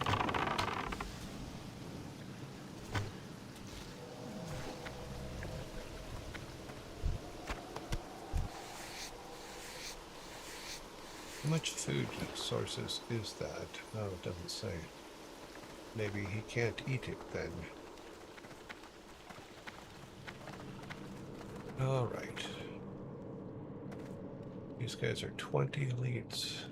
How much food sources is that? Oh, it doesn't say. Maybe he can't eat it then. Alright. These guys are 20 elites.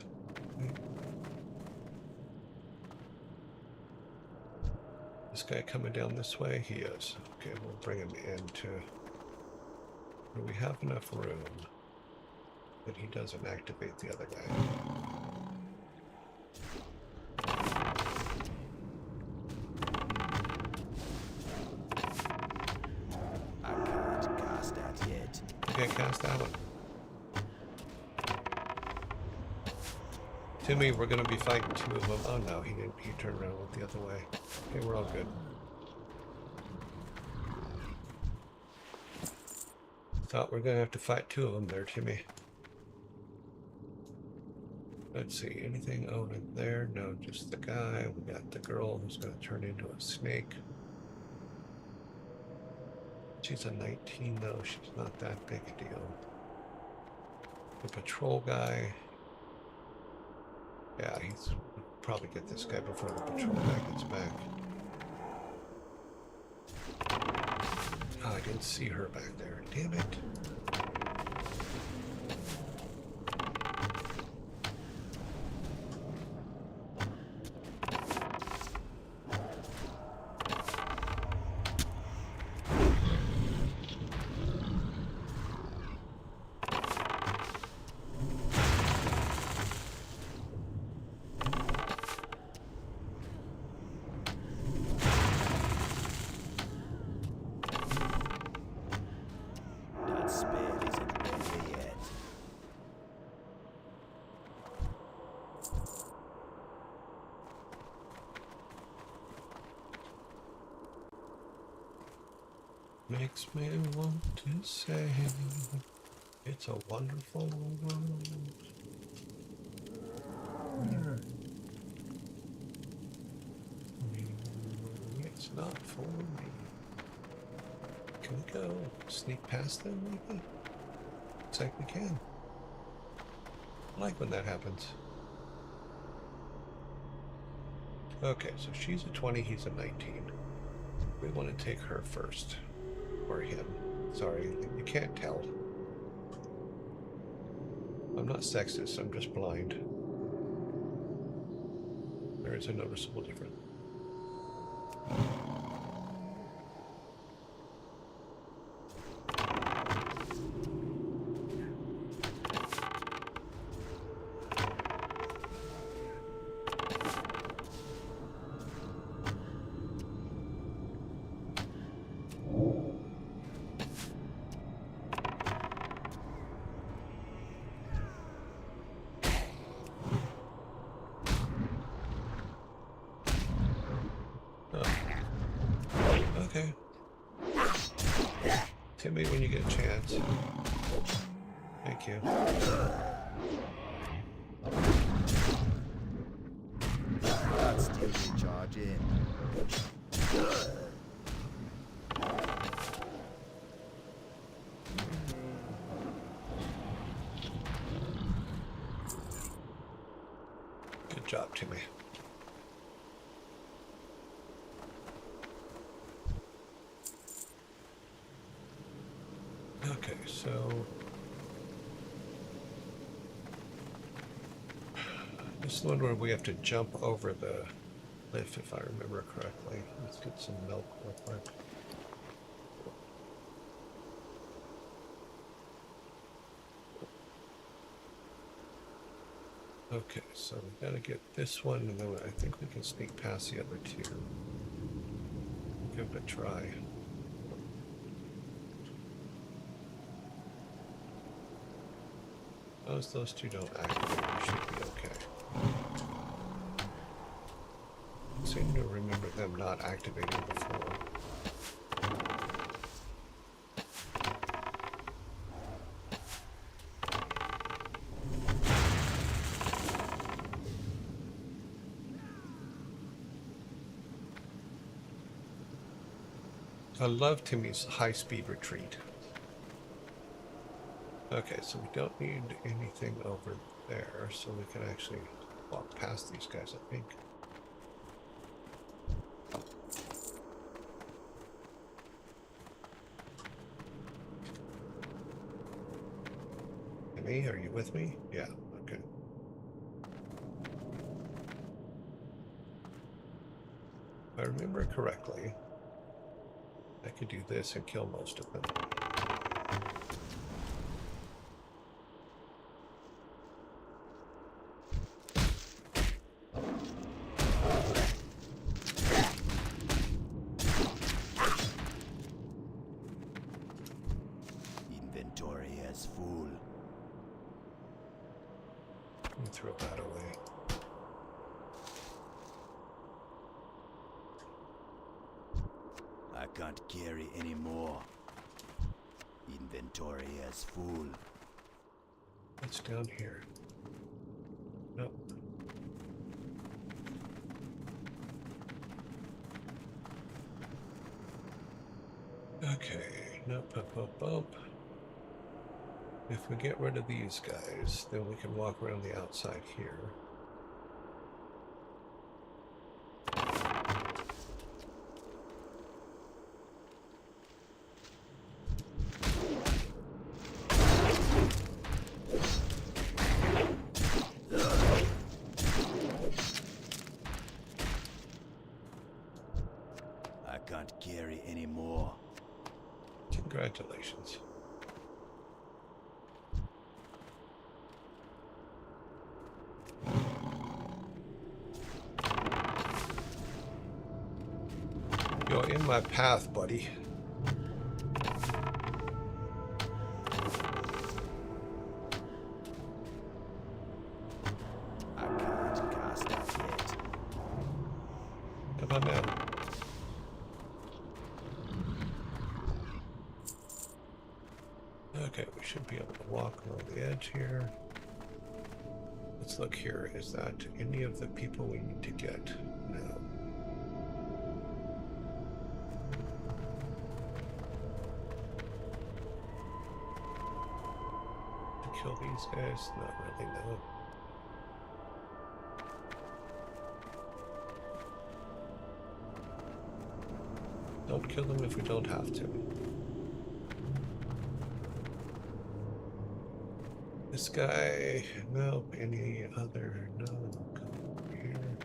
This guy coming down this way? He is. Okay, we'll bring him into where we have enough room that he doesn't activate the other guy. I can't cast that yet. You can't cast that one. Timmy, we're gonna be fighting two of them. Oh no, he didn't. He turned around and went the other way. Okay, we're all good. Oh, we're gonna have to fight two of them there, Timmy. Let's see, anything over there? No, just the guy. We got the girl who's gonna turn into a snake. She's a 19 though, she's not that big a deal. The patrol guy. Yeah, he's we'll probably get this guy before the patrol guy gets back. Oh, I didn't see her back there. Damn it. That spell isn't ready yet. Makes me want to say it's a wonderful world. It's not for me. Can we go sneak past them maybe? Looks like we can. I like when that happens. Okay, so she's a 20, he's a 19. We want to take her first. Or him. Sorry, you can't tell. I'm not sexist, I'm just blind. There is a noticeable difference. Okay. Timmy, when you get a chance. Thank you. That's still be charging. Good job, Timmy. Okay, so this is one where we have to jump over the cliff, if I remember correctly. Let's get some milk real quick. Okay, so we gotta get this one, and then I think we can sneak past the other two. Give it a try. Those two don't activate, we should be okay. I seem to remember them not activating before. I love Timmy's high-speed retreat. Okay, so we don't need anything over there, so we can actually walk past these guys, I think. Timmy, are you with me? Yeah, okay. If I remember correctly, I could do this and kill most of them. Inventory is full. Let me throw that away. I can't carry any more. Inventory. inventory as full. What's down here? Nope. Okay, nope, nope. If we get rid of these guys, then we can walk around the outside here. I can't carry anymore. Congratulations. You're in my path, buddy. I can't cast that yet. Come on now. Okay, we should be able to walk along the edge here. Let's look here. Is that any of the people we need to get? No. To kill these guys? Not really, no. Don't kill them if we don't have to. This guy, nope. Any other, no. Come over here.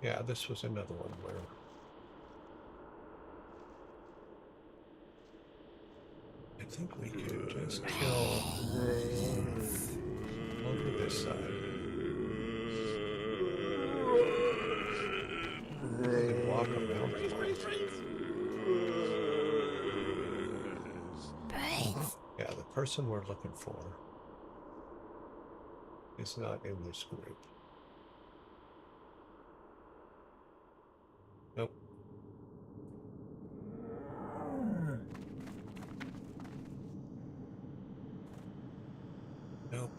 Yeah, this was another one where I think we could just kill over this side. Really walk around. Yeah, the person we're looking for is not in this group. Nope. Nope.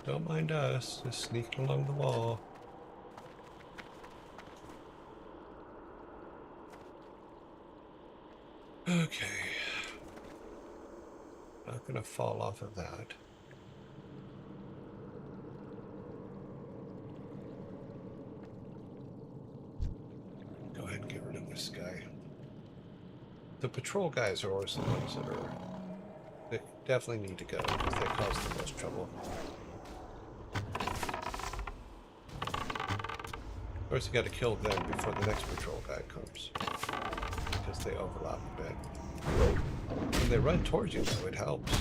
Don't mind us, just sneaking along the wall. Okay. Not gonna fall off of that. Go ahead and get rid of this guy. The patrol guys are always the ones that are... They definitely need to go because they cause the most trouble. Of course, you got to kill them before the next patrol guy comes, because they overlap a bit. When they run towards you, though, it helps.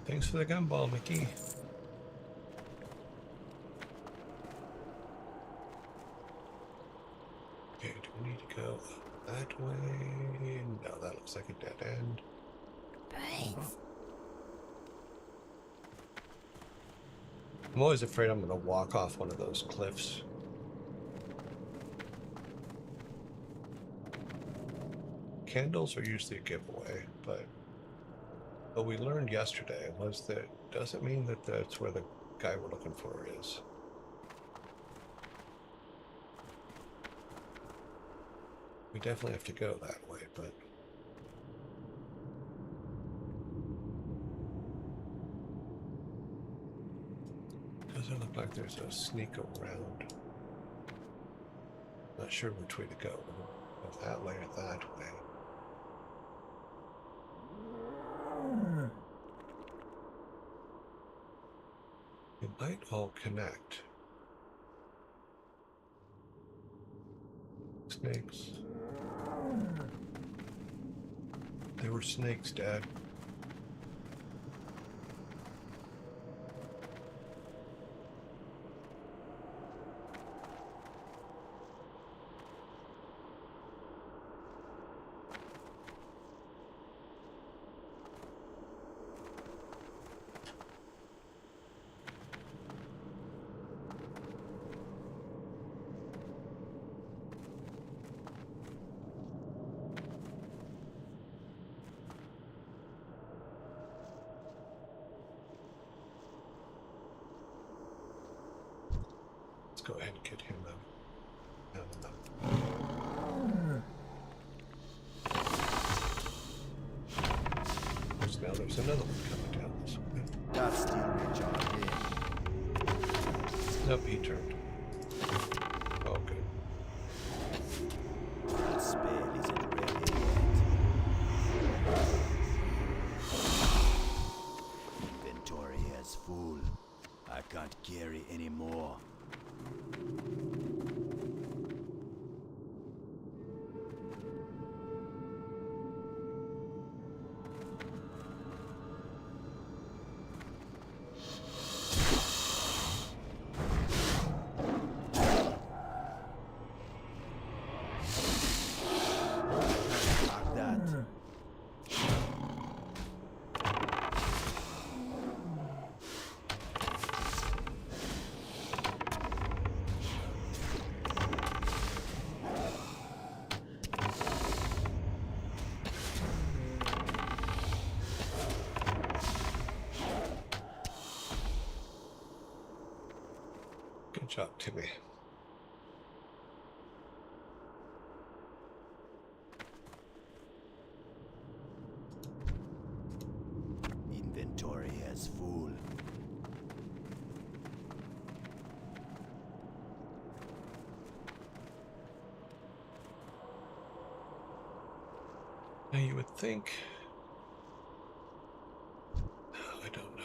Thanks for the gumball, Mickey. Okay, do we need to go that way? No, that looks like a dead end. I'm always afraid I'm going to walk off one of those cliffs. Candles are usually a giveaway, but what we learned yesterday was that doesn't mean that that's where the guy we're looking for is. We definitely have to go that way, but doesn't look like there's a sneak around. Not sure which way to go. If that way or that way. Might all connect. Snakes. They were snakes, Dad. Let's go ahead and get him out. There's another one coming down this way. That's still rich on Nope, he turned. Okay. That spell isn't ready yet. Inventory is full. I can't carry anymore. Like that. Good job, Timmy. Inventory is full. Now you would think. I don't know.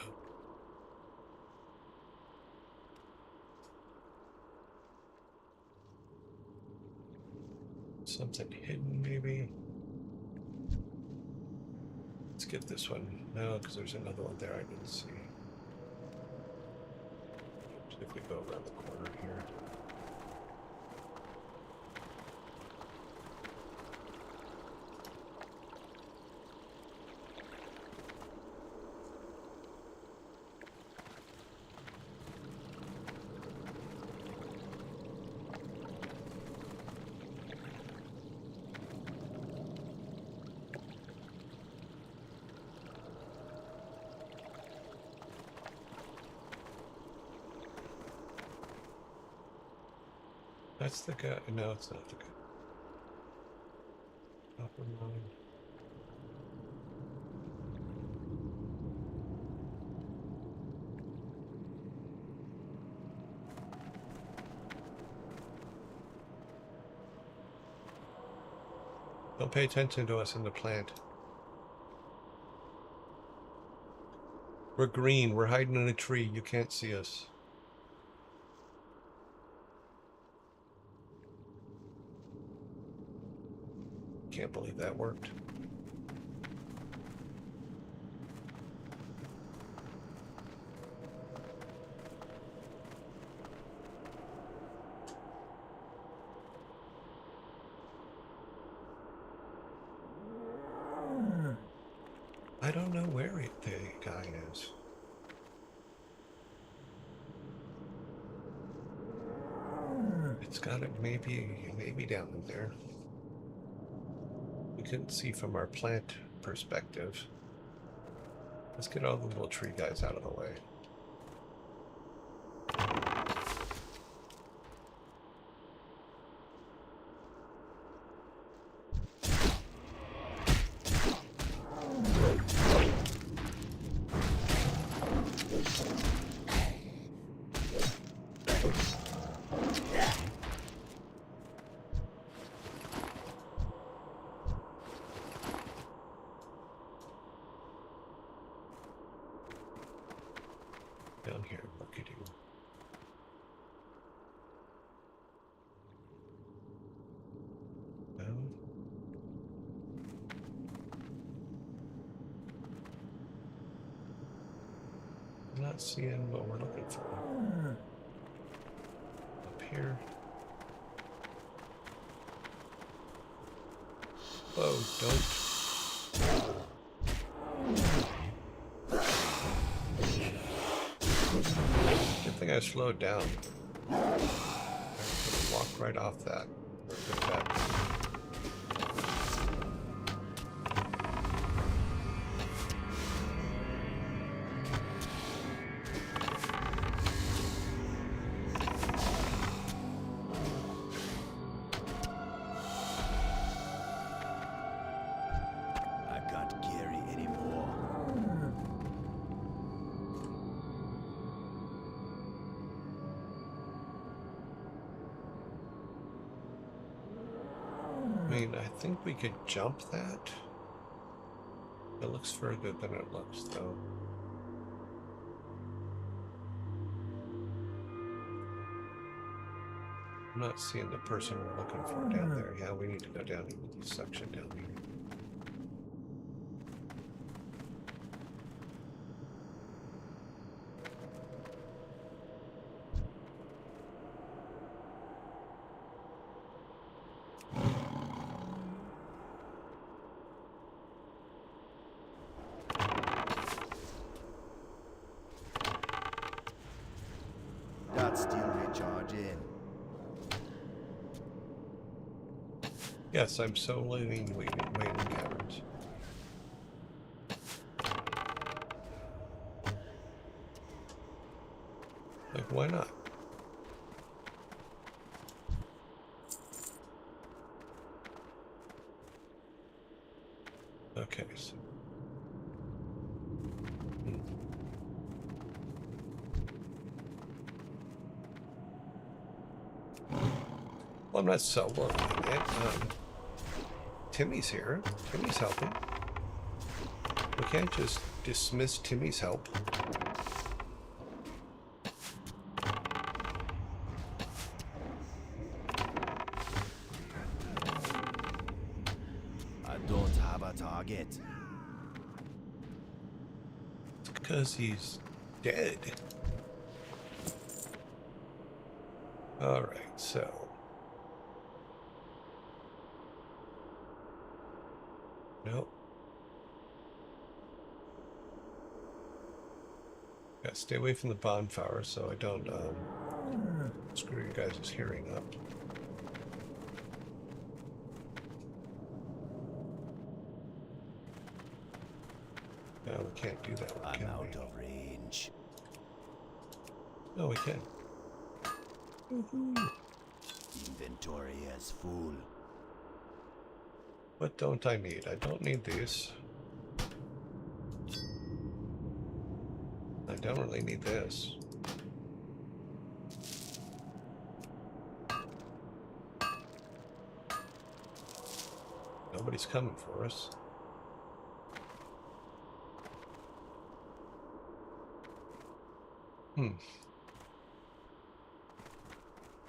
Something hidden, maybe. Let's get this one. No, because there's another one there I didn't see. If we go around the corner here. That's the guy. No, it's not the guy. Upper line. Don't pay attention to us in the plant. We're green. We're hiding in a tree. You can't see us. Can't believe that worked. I don't know where the guy is. It's got it maybe down in there. We couldn't see from our plant perspective. Let's get all the little tree guys out of the way. Down here, marketing. not seeing what we're looking for. Up here. Whoa, don't. Good thing I slowed down. I could walk right off that. Look at that. I can't carry anymore. I mean, I think we could jump that. It looks further than it looks, though. I'm not seeing the person we're looking for down there. Yeah, we need to go down into the section down here. That's still recharging. Yes, I'm so waiting caverns. Like, why not? Okay, so. Well, I'm not soloing it. Timmy's here. Timmy's helping. We can't just dismiss Timmy's help. I don't have a target. It's because he's dead. Alright, so. Nope. Gotta stay away from the bonfire so I don't screw you guys' hearing up. No, we can't do that one, I'm can out we? of range. No, we can. Inventory is full. What don't I need? I don't need these. I don't really need this. Nobody's coming for us.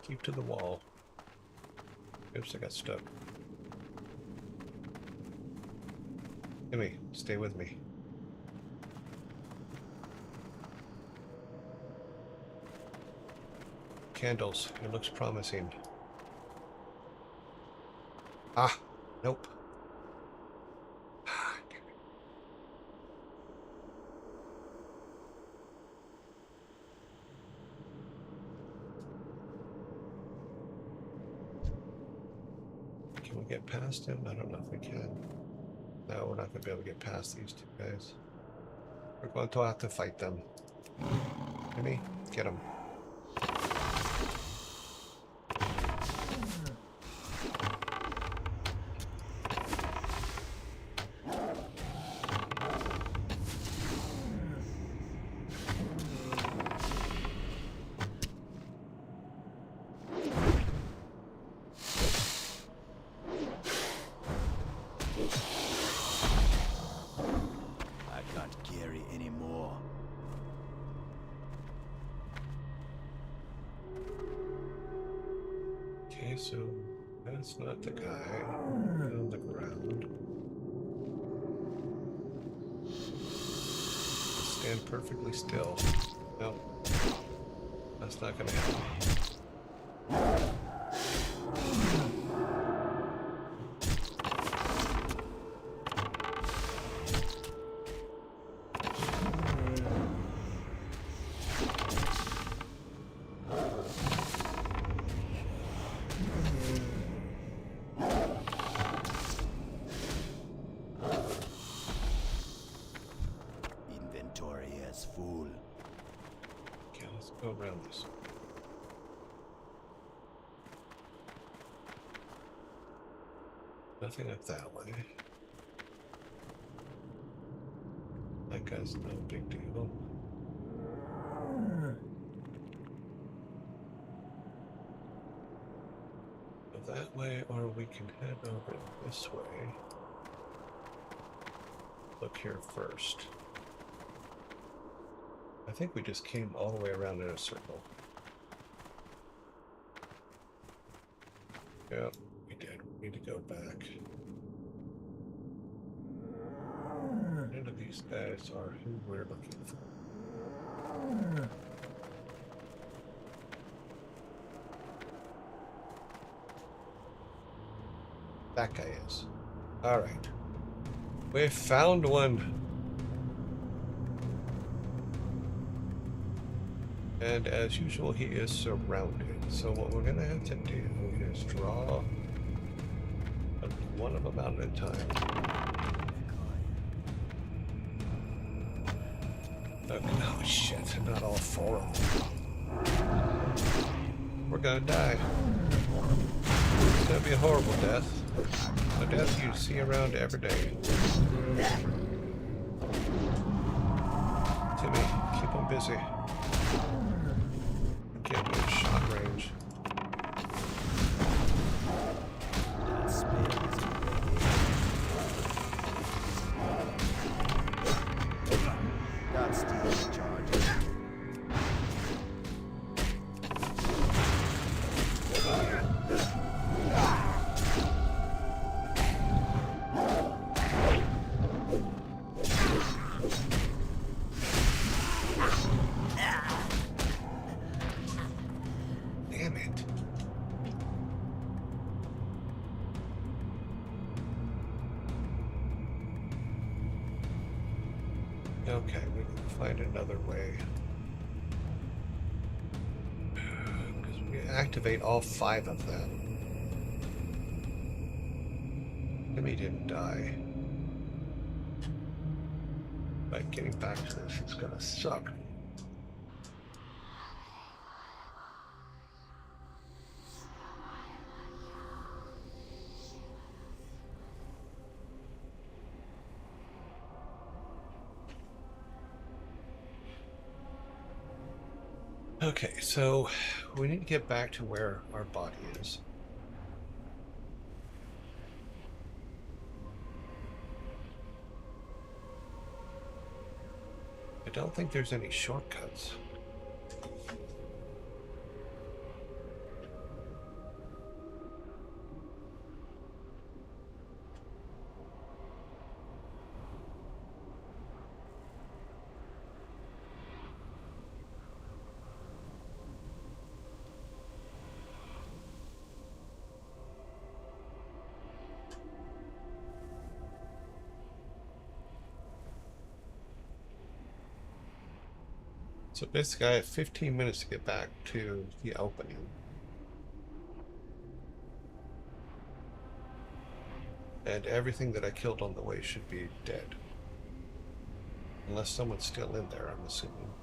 Keep to the wall. Oops, I got stuck. Timmy, stay with me. Candles, it looks promising. Ah, nope. Can we get past him? I don't know if we can. No, we're not going to be able to get past these two guys. We're going to have to fight them. Jimmy, get them. I can't carry anymore. Okay, so that's not the guy on the ground. Stand perfectly still. No, that's not gonna happen. Inventory is full. Okay, let's go around this. Nothing up that way. That guy's no big deal. Go that way, or we can head over this way. Look here first. I think we just came all the way around in a circle. Yep, we did. We need to go back. None of these guys are who we're looking for. That guy is. Alright. We found one. And as usual, he is surrounded. So what we're gonna have to do is draw one of them out at a time. Okay. Oh shit, not all four of them. We're gonna die. It's gonna be a horrible death. A death you see around every day. Timmy, keep him busy. Get him in shot range. That spear is ready. That steel charges. Damn it. Okay, we can find another way. Because we activate all 5 of them. Timmy didn't die. But getting back to this is gonna suck. Okay, so we need to get back to where our body is. I don't think there's any shortcuts. So basically I have 15 minutes to get back to the opening. And everything that I killed on the way should be dead. Unless someone's still in there, I'm assuming.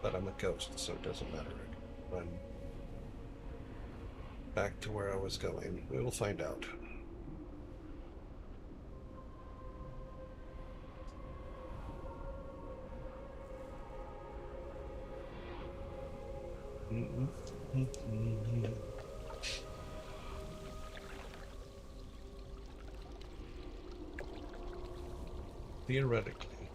But I'm a ghost, so it doesn't matter. I can run back to where I was going. We will find out. Theoretically,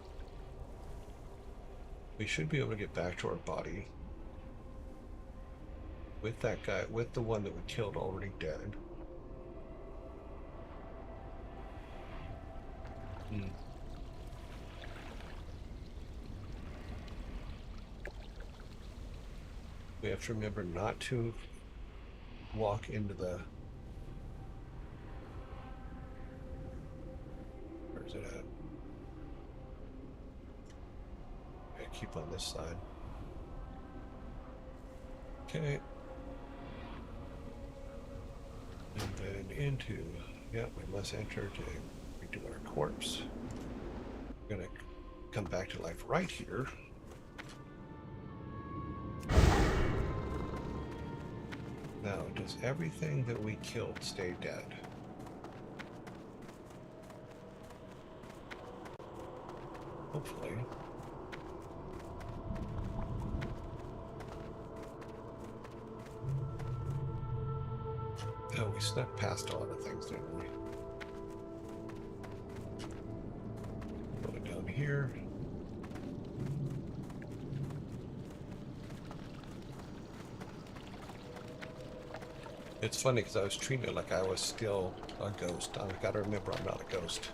we should be able to get back to our body with that guy, with the one that we killed already dead. We have to remember not to walk into the... Where's it at? Okay, keep on this side. Okay. And then into... Yeah, we must enter to redo our corpse. We're gonna come back to life right here. Now, does everything that we killed stay dead? Hopefully. Oh, we snuck past a lot of things, didn't we? Going down here. It's funny because I was treating it like I was still a ghost. I've got to remember I'm not a ghost.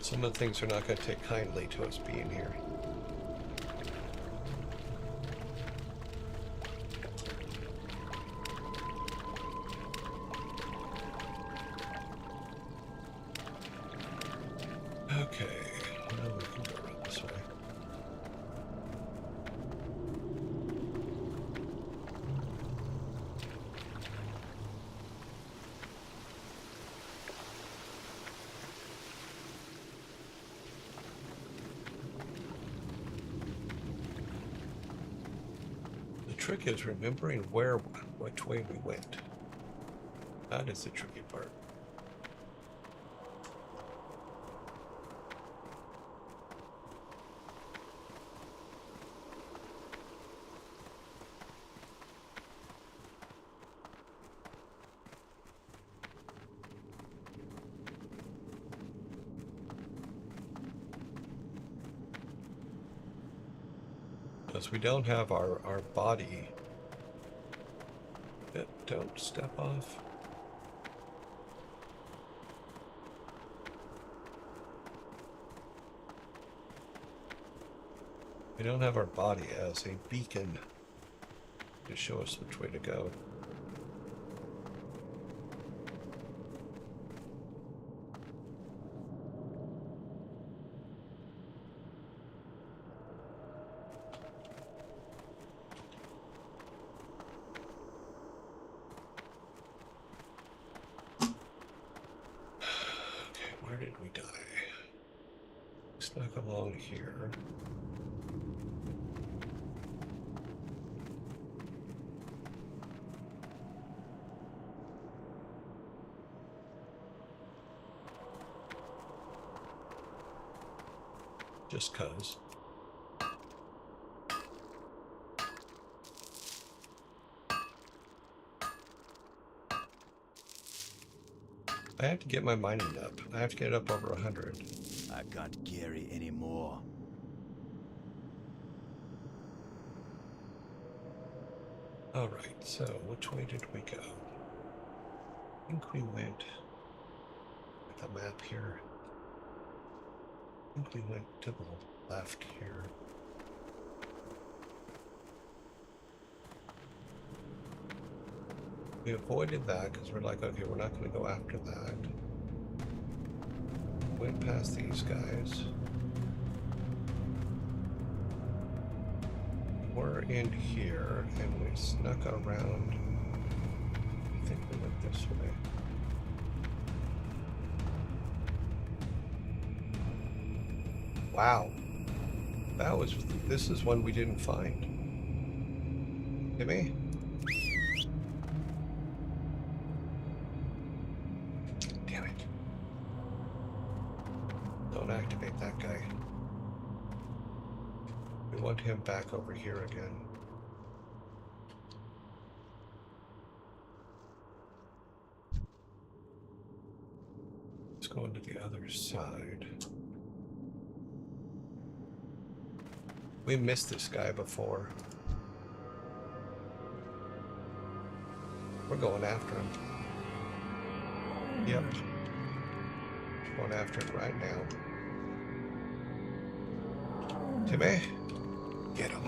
Some of the things are not going to take kindly to us being here. Okay, now we can go around this way. The trick is remembering which way we went. That is the tricky part. Because we don't have our body. Don't step off. We don't have our body as a beacon to show us which way to go. Where did we die? Snuck along here. Just 'cause. I have to get my mining up. I have to get it up over 100. I can't carry anymore. Alright, so which way did we go? I think we went with the map here. I think we went to the left here. We avoided that because we're like, okay, we're not going to go after that. Went past these guys. We're in here and we snuck around. I think we went this way. Wow. This is one we didn't find. Timmy? Damn it. Don't activate that guy. We want him back over here again. Let's go into the other side. We missed this guy before. We're going after him. Yep. Going after him right now. Timmy, get him.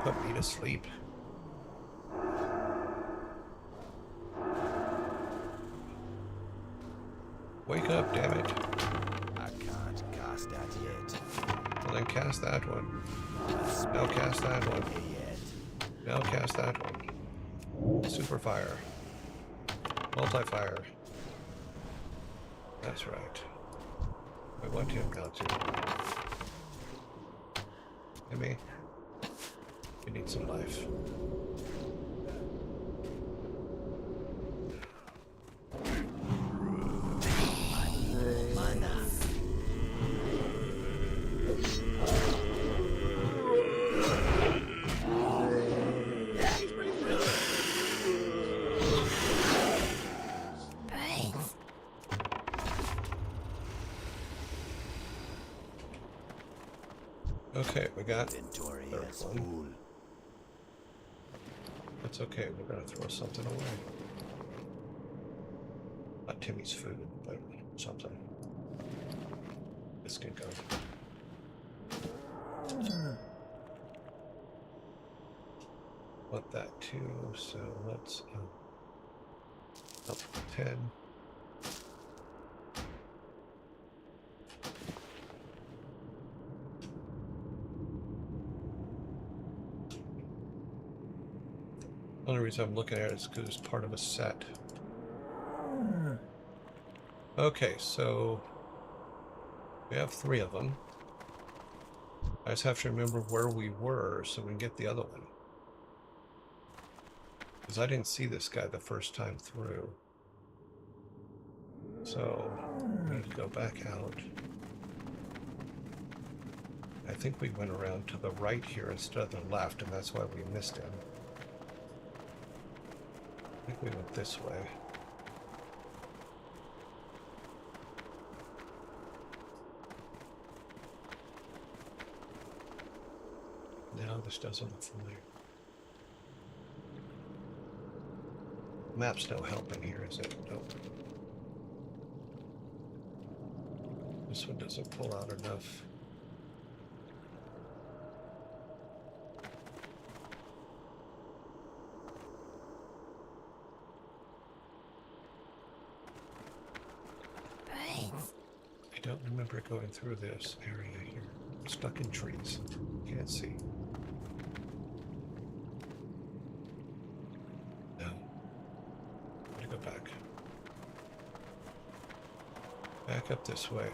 Put me to sleep. Wake up, damn it. I can't cast that yet. Well, then cast that one. Now cast that one. Yet. Now cast that one. Super fire. Multi-fire. That's right. I want him now too. Gimme. You need some life. Okay, we got Inventory third is one. full. That's okay, we're gonna throw something away. Not Timmy's food, but something. This can go. Want that too, so let's up 10. Only reason I'm looking at it is because it's part of a set. Okay, so we have 3 of them. I just have to remember where we were so we can get the other one. Because I didn't see this guy the first time through. So we need to go back out. I think we went around to the right here instead of the left, and that's why we missed him. I think we went this way. No, this doesn't look familiar. Map's no help in here, is it? Nope. This one doesn't pull out enough. I don't remember going through this area here. I'm stuck in trees. Can't see. No. I'm gonna go back. Back up this way.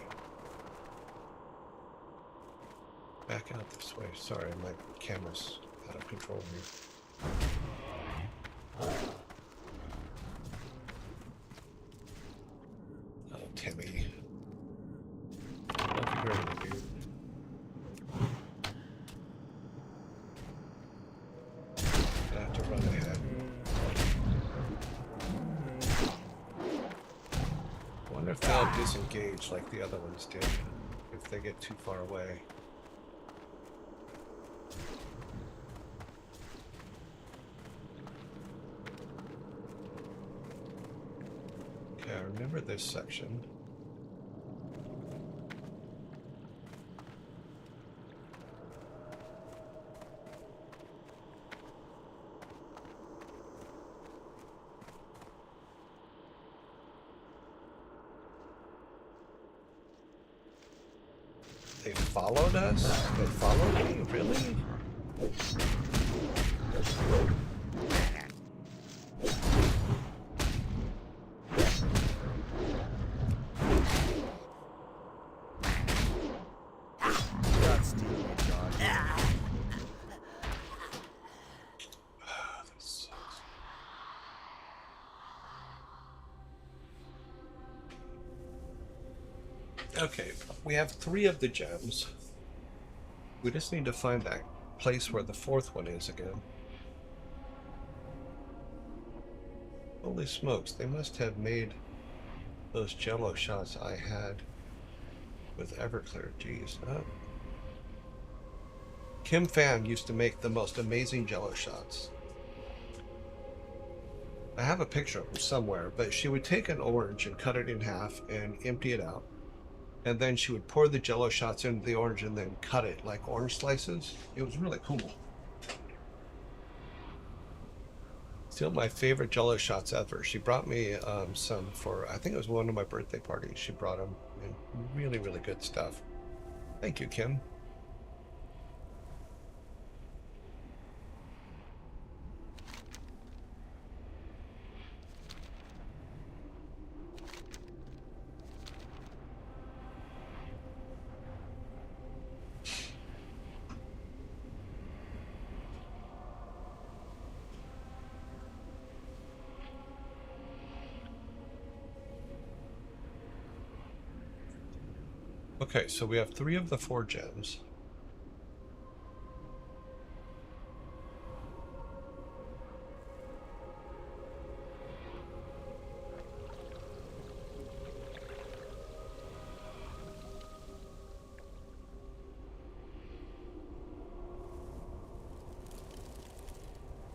Back out this way. Sorry, my camera's out of control here. Oh, Timmy. Don't be great, dude. I have to run ahead. I wonder if they'll disengage like the other ones did, if they get too far away. Okay, I remember this section. They followed us? They followed me? Really? God steal me, John. This sucks. Okay, we have 3 of the gems. We just need to find that place where the 4th one is again. Holy smokes, they must have made those jello shots I had with Everclear. Jeez. Oh. Kim Pham used to make the most amazing jello shots. I have a picture of them somewhere, but she would take an orange and cut it in half and empty it out. And then she would pour the jello shots into the orange and then cut it like orange slices. It was really cool. Still my favorite Jello shots ever. She brought me some for, I think it was one of my birthday parties. She brought them, and really, really good stuff. Thank you, Kim. Okay, so we have 3 of the 4 gems.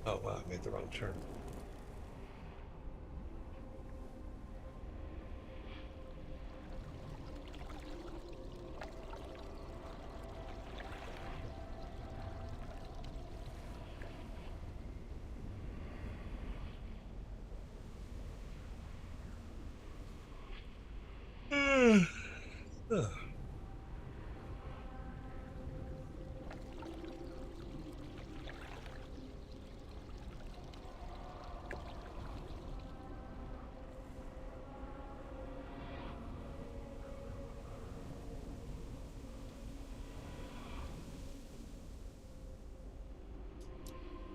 Oh wow, I made the wrong turn. Ugh.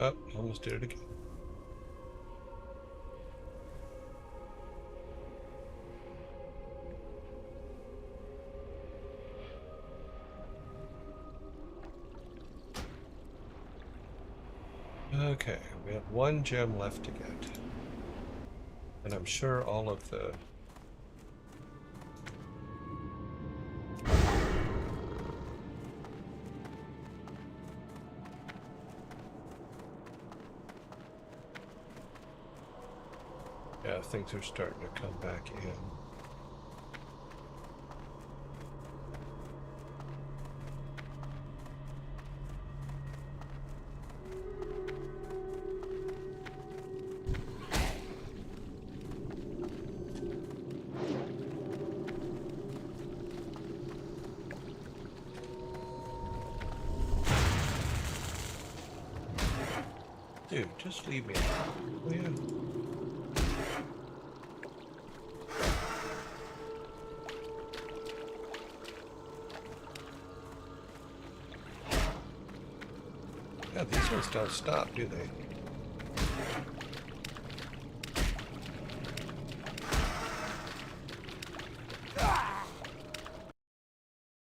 Oh, almost did it again. Okay, we have 1 gem left to get. And I'm sure all of the... Yeah, things are starting to come back in. Dude, just leave me alone, will you? Yeah, these ones don't stop, do they?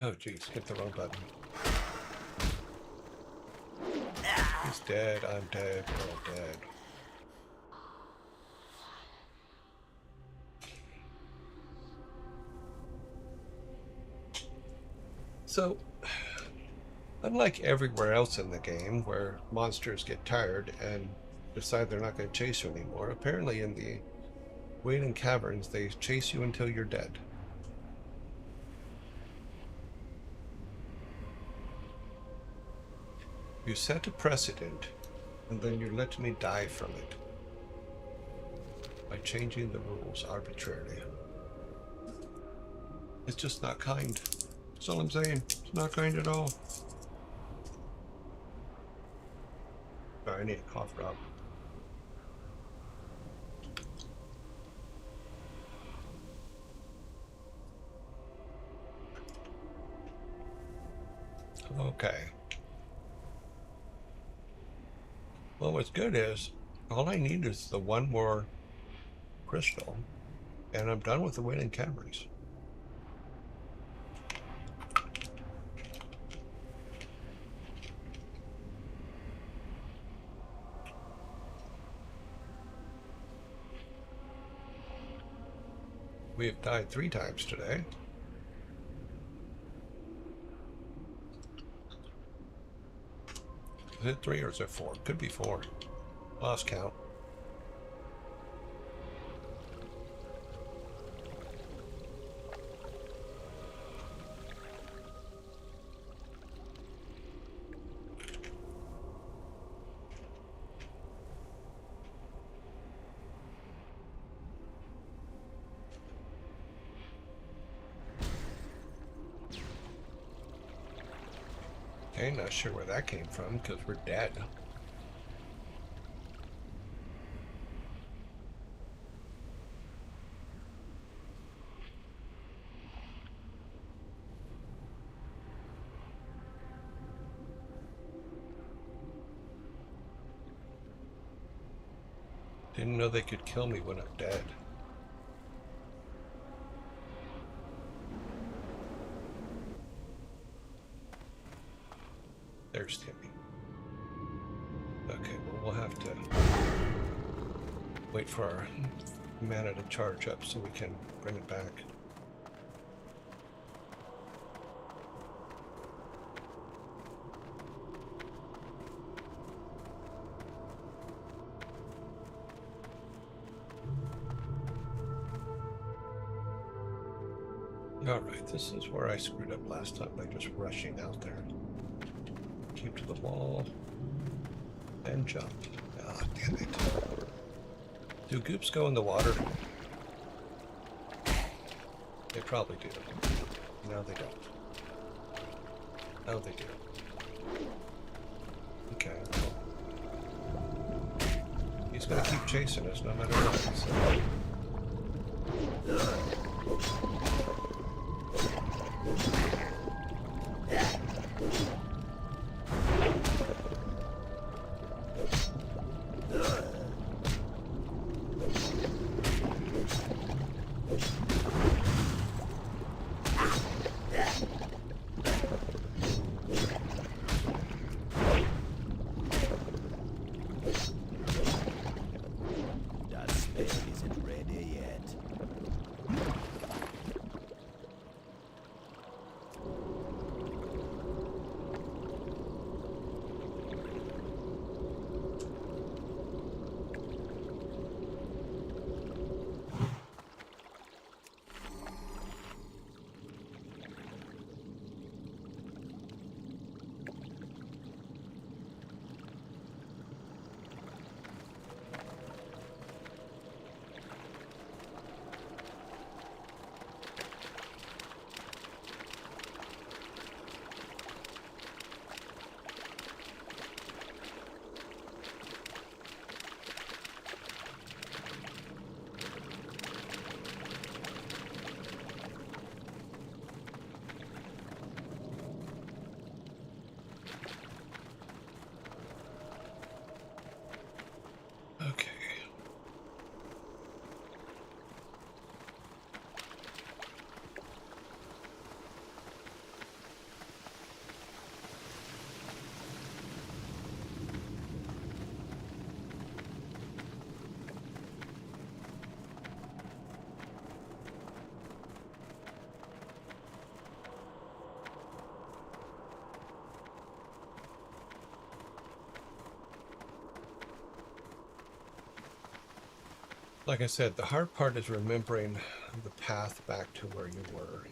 Oh, geez, hit the wrong button. He's dead, I'm dead, we're all dead. So, unlike everywhere else in the game where monsters get tired and decide they're not going to chase you anymore, apparently in the Wailing Caverns they chase you until you're dead. You set a precedent, and then you let me die from it by changing the rules arbitrarily. It's just not kind. That's all I'm saying. It's not kind at all. Sorry, I need a cough drop. Okay. Well, what's good is all I need is the 1 more crystal, and I'm done with the Wailing Caverns. We have died 3 times today. Is it 3 or is it 4? Could be 4. Lost count. Okay, not sure where that came from because we're dead. Didn't know they could kill me when I'm dead. There's Timmy. Okay, well, we'll have to wait for our mana to charge up so we can bring it back. Alright, this is where I screwed up last time by just rushing out there. Keep to the wall. And jump. Ah, damn it. Do goops go in the water? They probably do. No, they don't. No, they do. Okay. Well, he's gonna keep chasing us no matter what. So. That spell isn't ready yet. Okay. Like I said, the hard part is remembering the path back to where you were.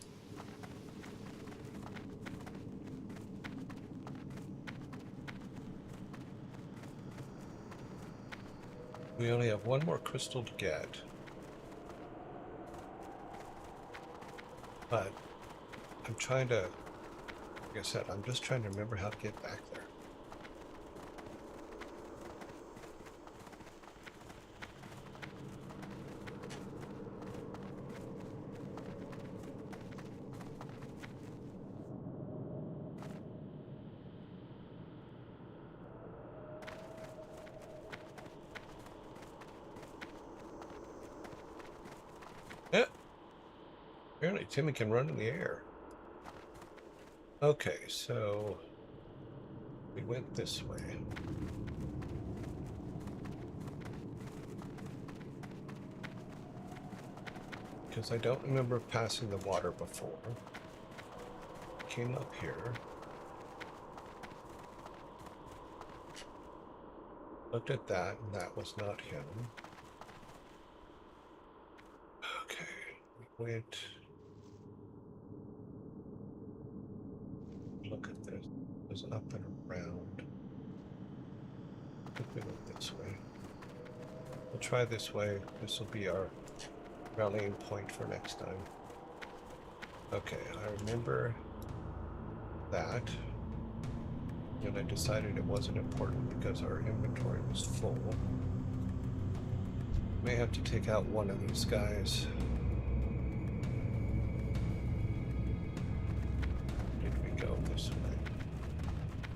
We only have one more crystal to get. But I'm trying to, like I said, I'm just trying to remember how to get back there. Yeah. Apparently Timmy can run in the air. Okay, so we went this way. Because I don't remember passing the water before. Came up here. Looked at that, and that was not him. Okay, we went. Look at this. It was up and around. I think we went this way. We'll try this way. This will be our rallying point for next time. Okay, I remember that. and I decided it wasn't important because our inventory was full. May have to take out one of these guys. Did we go this way?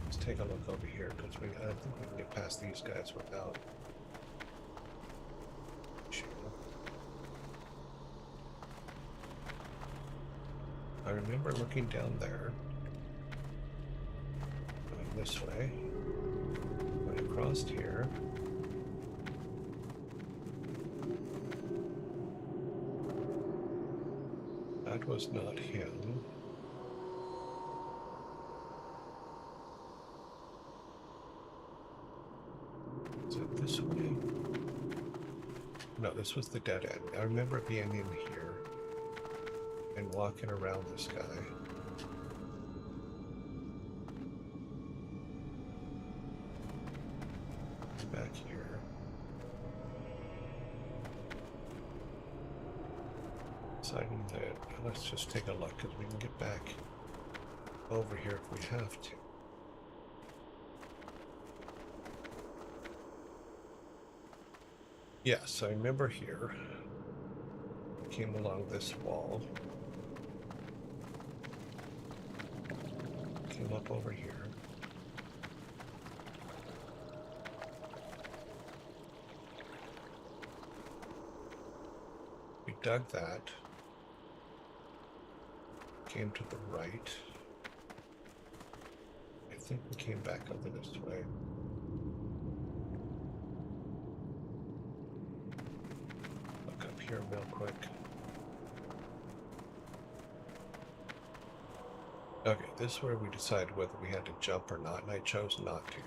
Let's take a look over here because I think we can get past these guys without. I remember looking down there. Going this way. Going across here. That was not him. Is it this way? No, this was the dead end. I remember being in here and walking around this guy. Back here. Deciding that let's just take a look because we can get back over here if we have to. Yes, I remember here. Came along this wall. Came up over here. We dug that. Came to the right. I think we came back over this way. Look up here real quick. Okay, this is where we decided whether we had to jump or not, and I chose not to.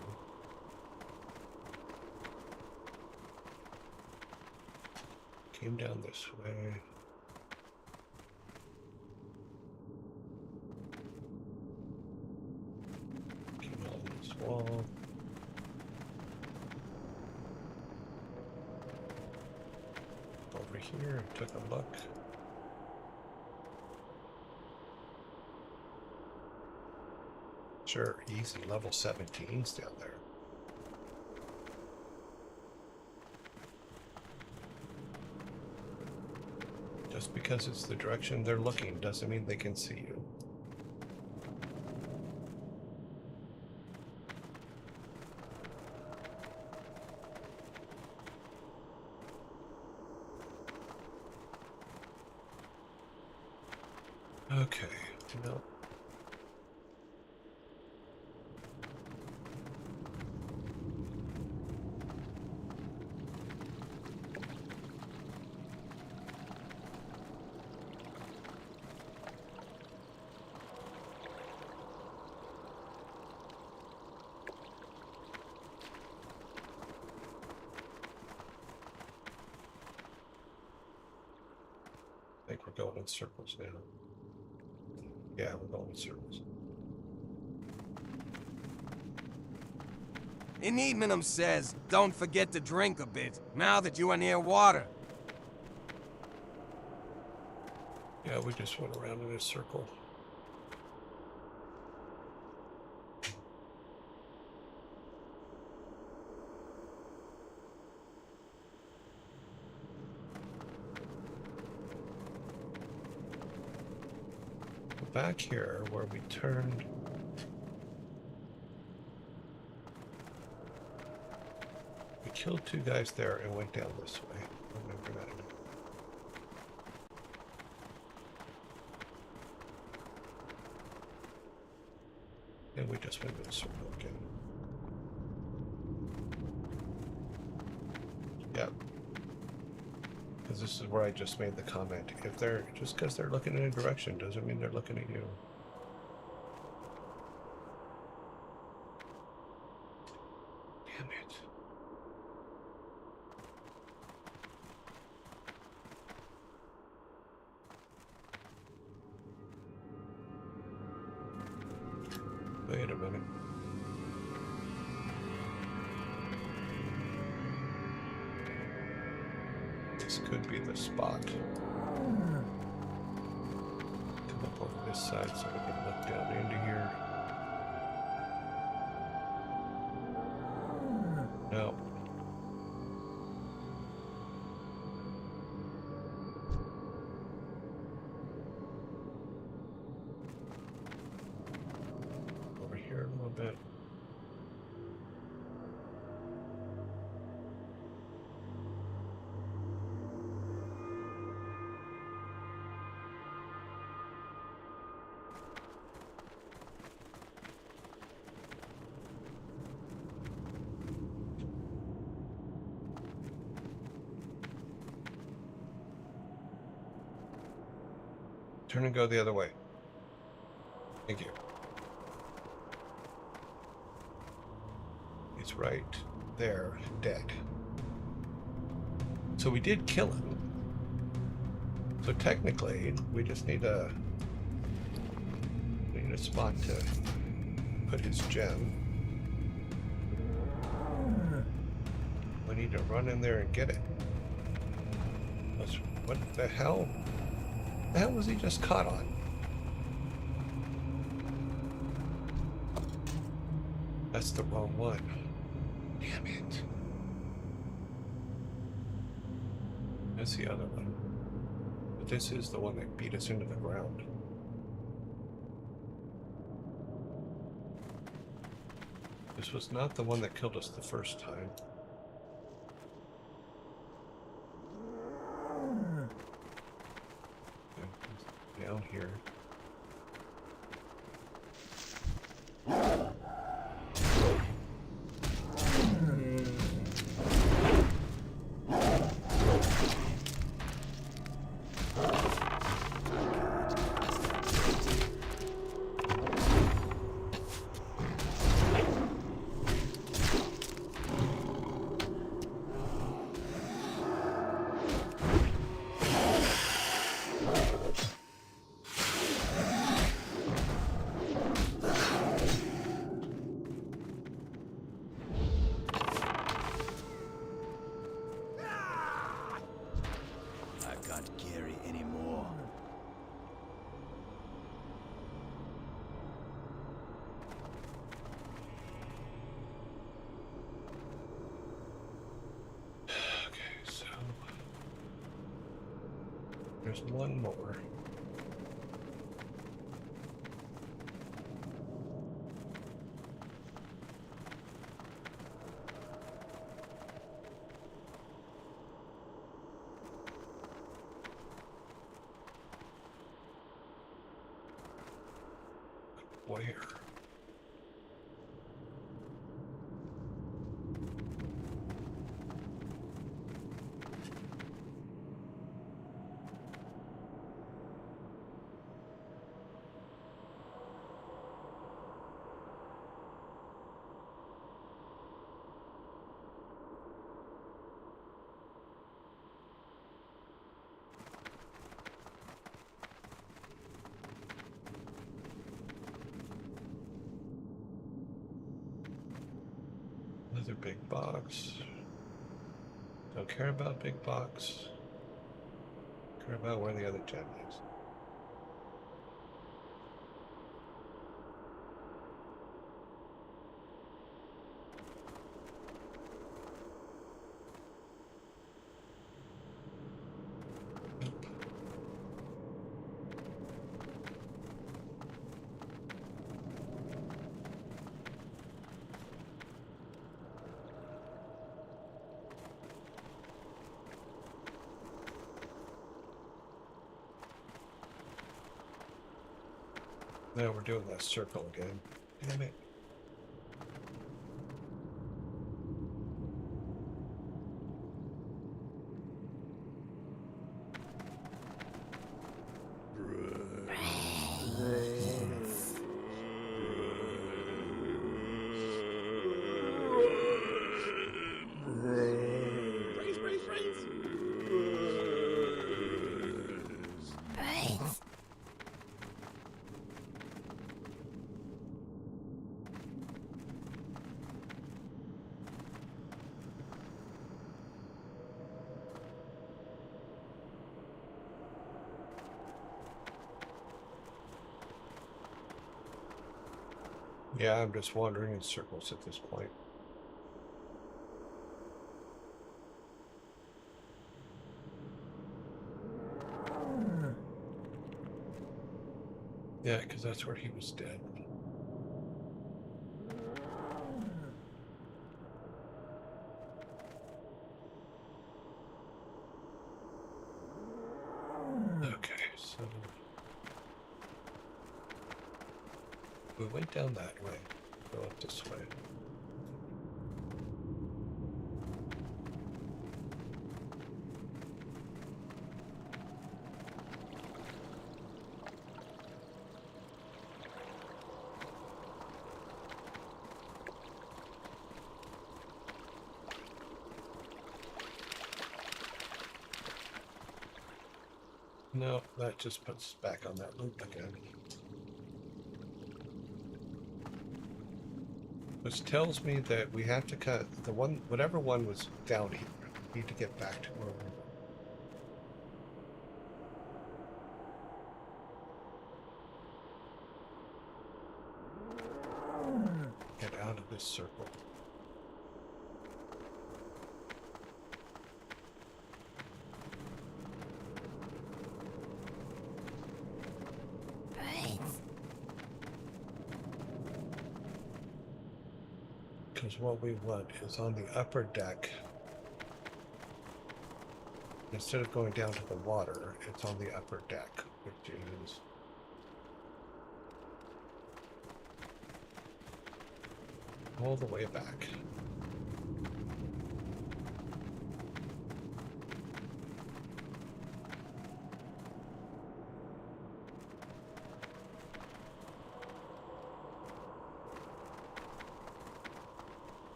Came down this way. Came along this wall. Over here, took a look. Sure, easy level 17s down there. Just because it's the direction they're looking doesn't mean they can see you. Okay, no. I think we're going in circles now. Yeah, we're going in circles. In Eatmanum says, don't forget to drink a bit, now that you are near water. Yeah, we just went around in a circle. Back here where we turned. We killed two guys there and went down this way. I remember that. And we just went in a circle again. Yep. Because this is where I just made the comment. If they're just because they're looking in a direction doesn't mean they're looking at you. Damn it. Wait a minute. This could be the spot. Come up over this side so we can look down into here. turn and go the other way. Thank you. He's right there, dead. So we did kill him. So technically, we just need a spot to put his gem. We need to run in there and get it. What the hell? The hell was he just caught on? That's the wrong one. Damn it. That's the other one. But this is the one that beat us into the ground. This was not the one that killed us the first time. Down here. There's one more. Where? Another big box. Don't care about big box. Care about where the other gem is. Now we're doing that circle again. Damn it. Yeah, I'm just wandering in circles at this point. Yeah, because that's where he was dead. Okay, so we went down that way. Go up this way. No, that just puts us back on that loop again. Which tells me that we have to cut the one, whatever one was down here. We need to get back to where we were. Get out of this circle. Because what we want is on the upper deck. Instead of going down to the water, it's on the upper deck, which is all the way back.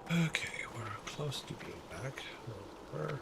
Okay, we're close to being back. We're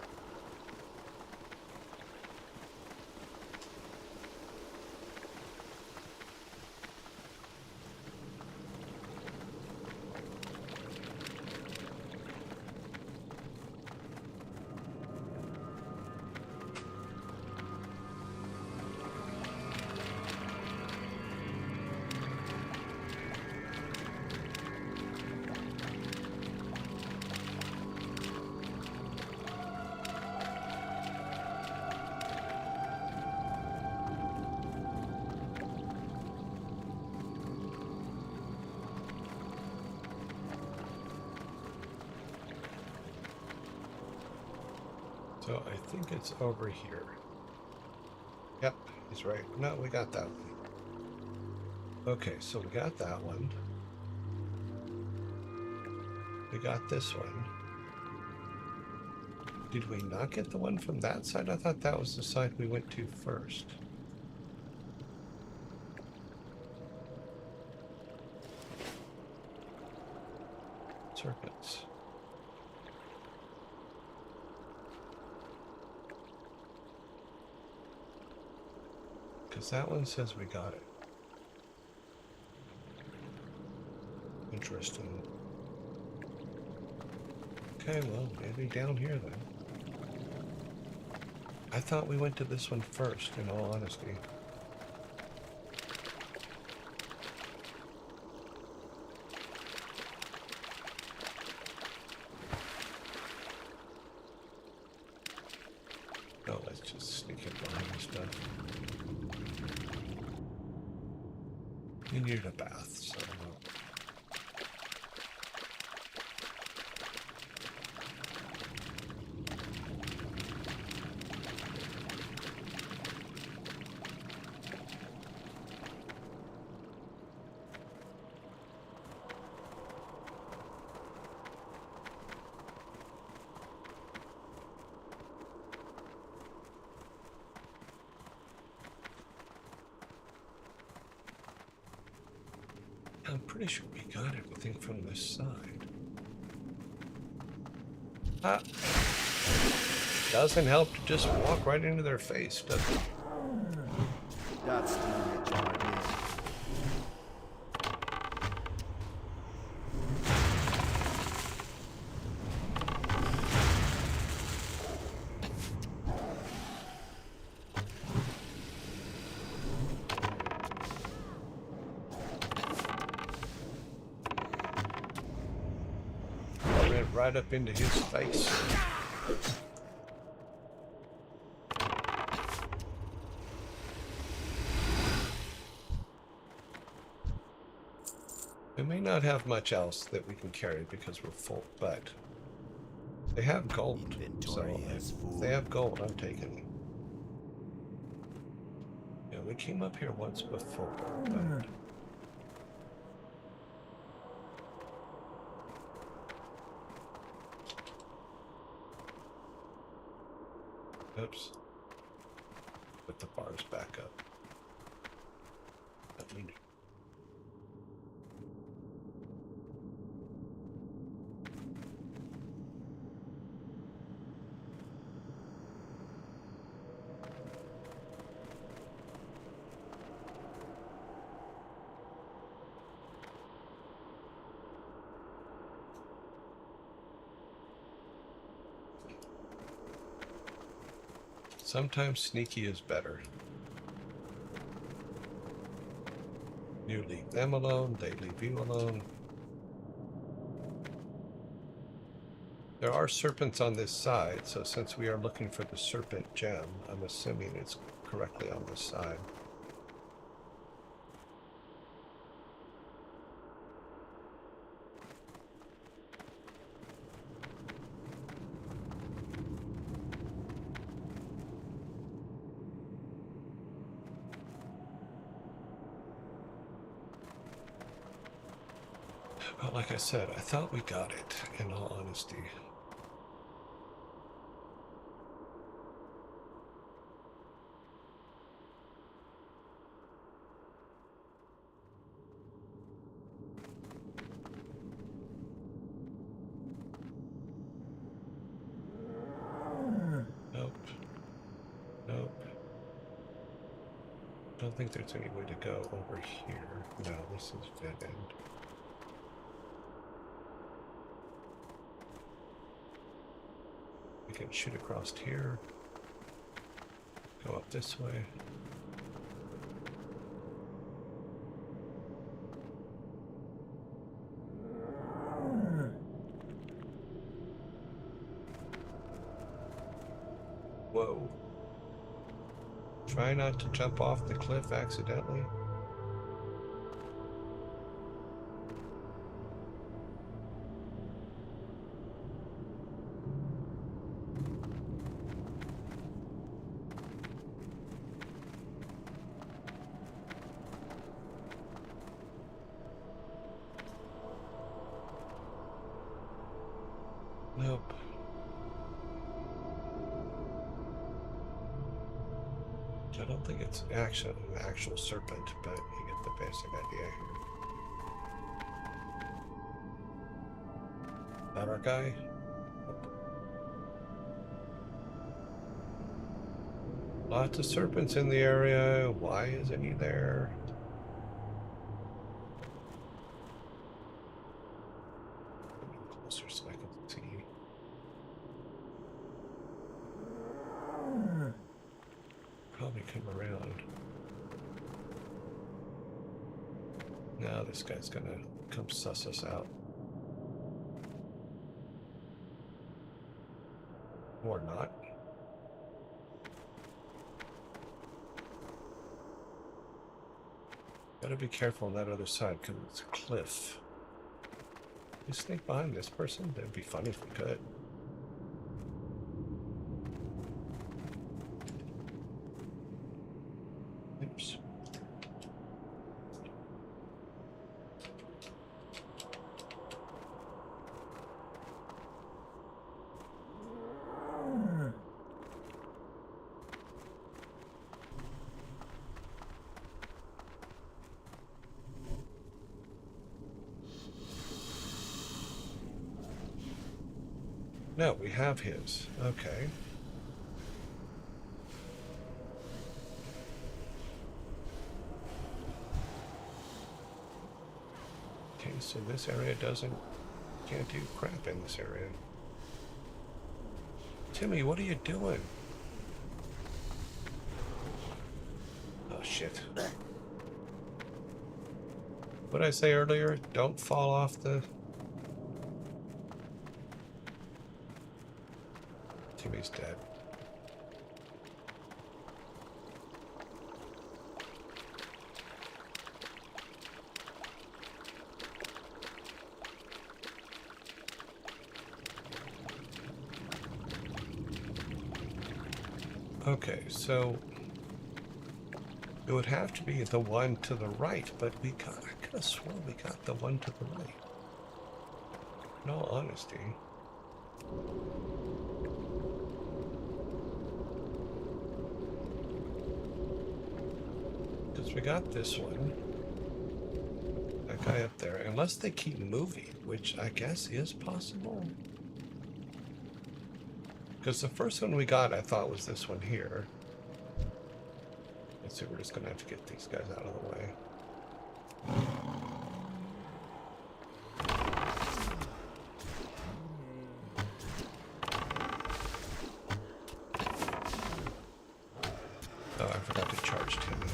so I think it's over here. Yep, he's right. No, we got that one. Okay, so we got that one. We got this one. Did we not get the one from that side? I thought that was the side we went to first. Serpents. Because that one says we got it. Interesting. Okay, well, maybe down here then. I thought we went to this one first, in all honesty. No, let's just sneak in behind this stuff. You needed a bath, so... I'm pretty sure we got everything from this side. Ah. Doesn't help to just walk right into their face, does it? That's the majority. Ran right up into his face. We may not have much else that we can carry because we're full, but they have gold. Inventory So is full. if they have gold, I'm taking it. Yeah, we came up here once before, but Oops. Put the bars back up. Sometimes sneaky is better. You leave them alone, they leave you alone. There are serpents on this side, so since we are looking for the serpent gem, I'm assuming it's correctly on this side. But like I said, I thought we got it, in all honesty. Nope. Nope. I don't think there's any way to go over here. No, this is dead end. We can shoot across here. Go up this way. Whoa. Try not to jump off the cliff accidentally. Nope. I don't think it's an actual serpent, but you get the basic idea here. That our guy? Lots of serpents in the area. Why isn't he there? Closer so I can see. Probably come around. Now this guy's gonna come suss us out. Or not. Gotta be careful on that other side because it's a cliff. You sneak behind this person? That'd be funny if we could. Oops. No, we have his. Okay. Okay, so this area can't do crap in this area. Timmy, what are you doing? Oh, shit. What did I say earlier? Don't fall off the... Timmy's dead. Okay, so it would have to be the one to the right, but I could have sworn we got the one to the right. In all honesty. Because we got this one. That guy up there. Unless they keep moving, which I guess is possible. Because the first one we got, I thought was this one here. Let's see, we're just going to have to get these guys out of the way. Oh, I forgot to charge Timmy up.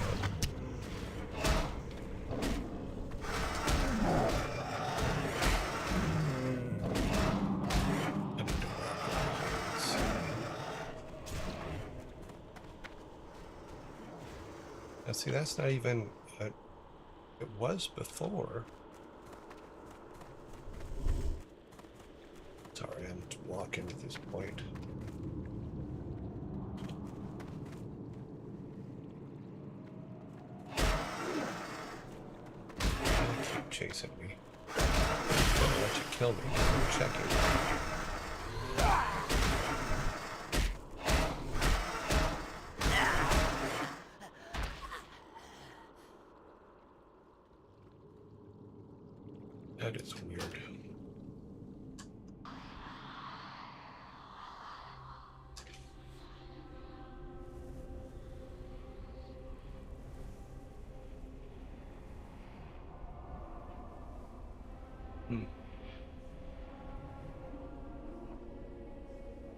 Now, see, that's not even... it was before. Sorry, I'm walking at this point. Keep chasing me. Don't let you kill me. I'm checking. That is weird.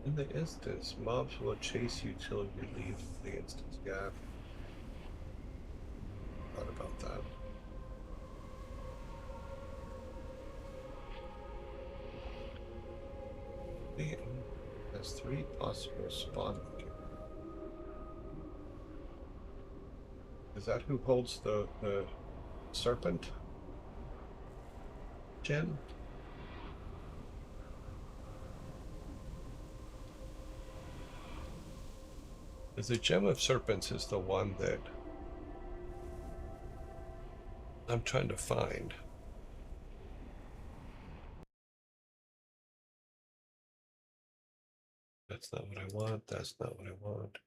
In the instance, mobs will chase you till you leave the instance. Yeah. Thought about that. Has 3 possible spawn locations. Is that who holds the serpent gem? Because the gem of serpents is the one that I'm trying to find. That's not what I want. That's not what I want.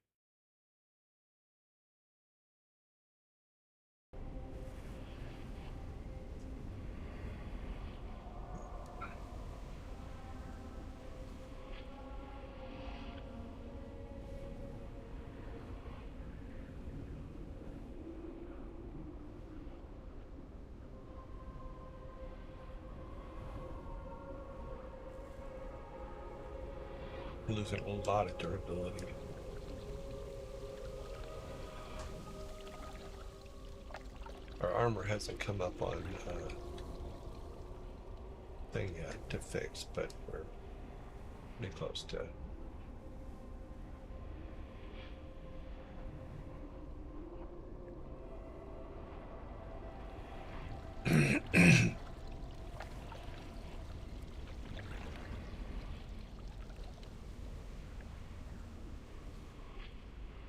Losing a lot of durability. Our armor hasn't come up on thing yet to fix, but we're pretty close to.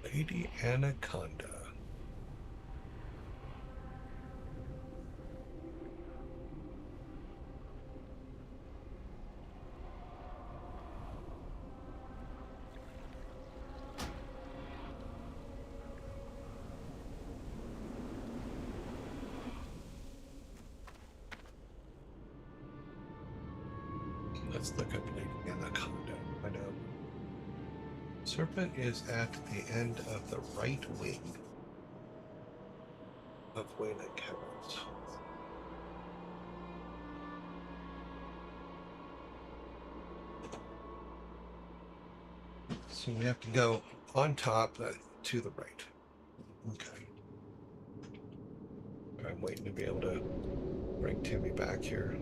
Lady Anaconda. Let's look up Lady Anaconda. I know. Serpent is at the end of the right wing of Wayland Caverns. So we have to go on top to the right. Okay. I'm waiting to be able to bring Timmy back here.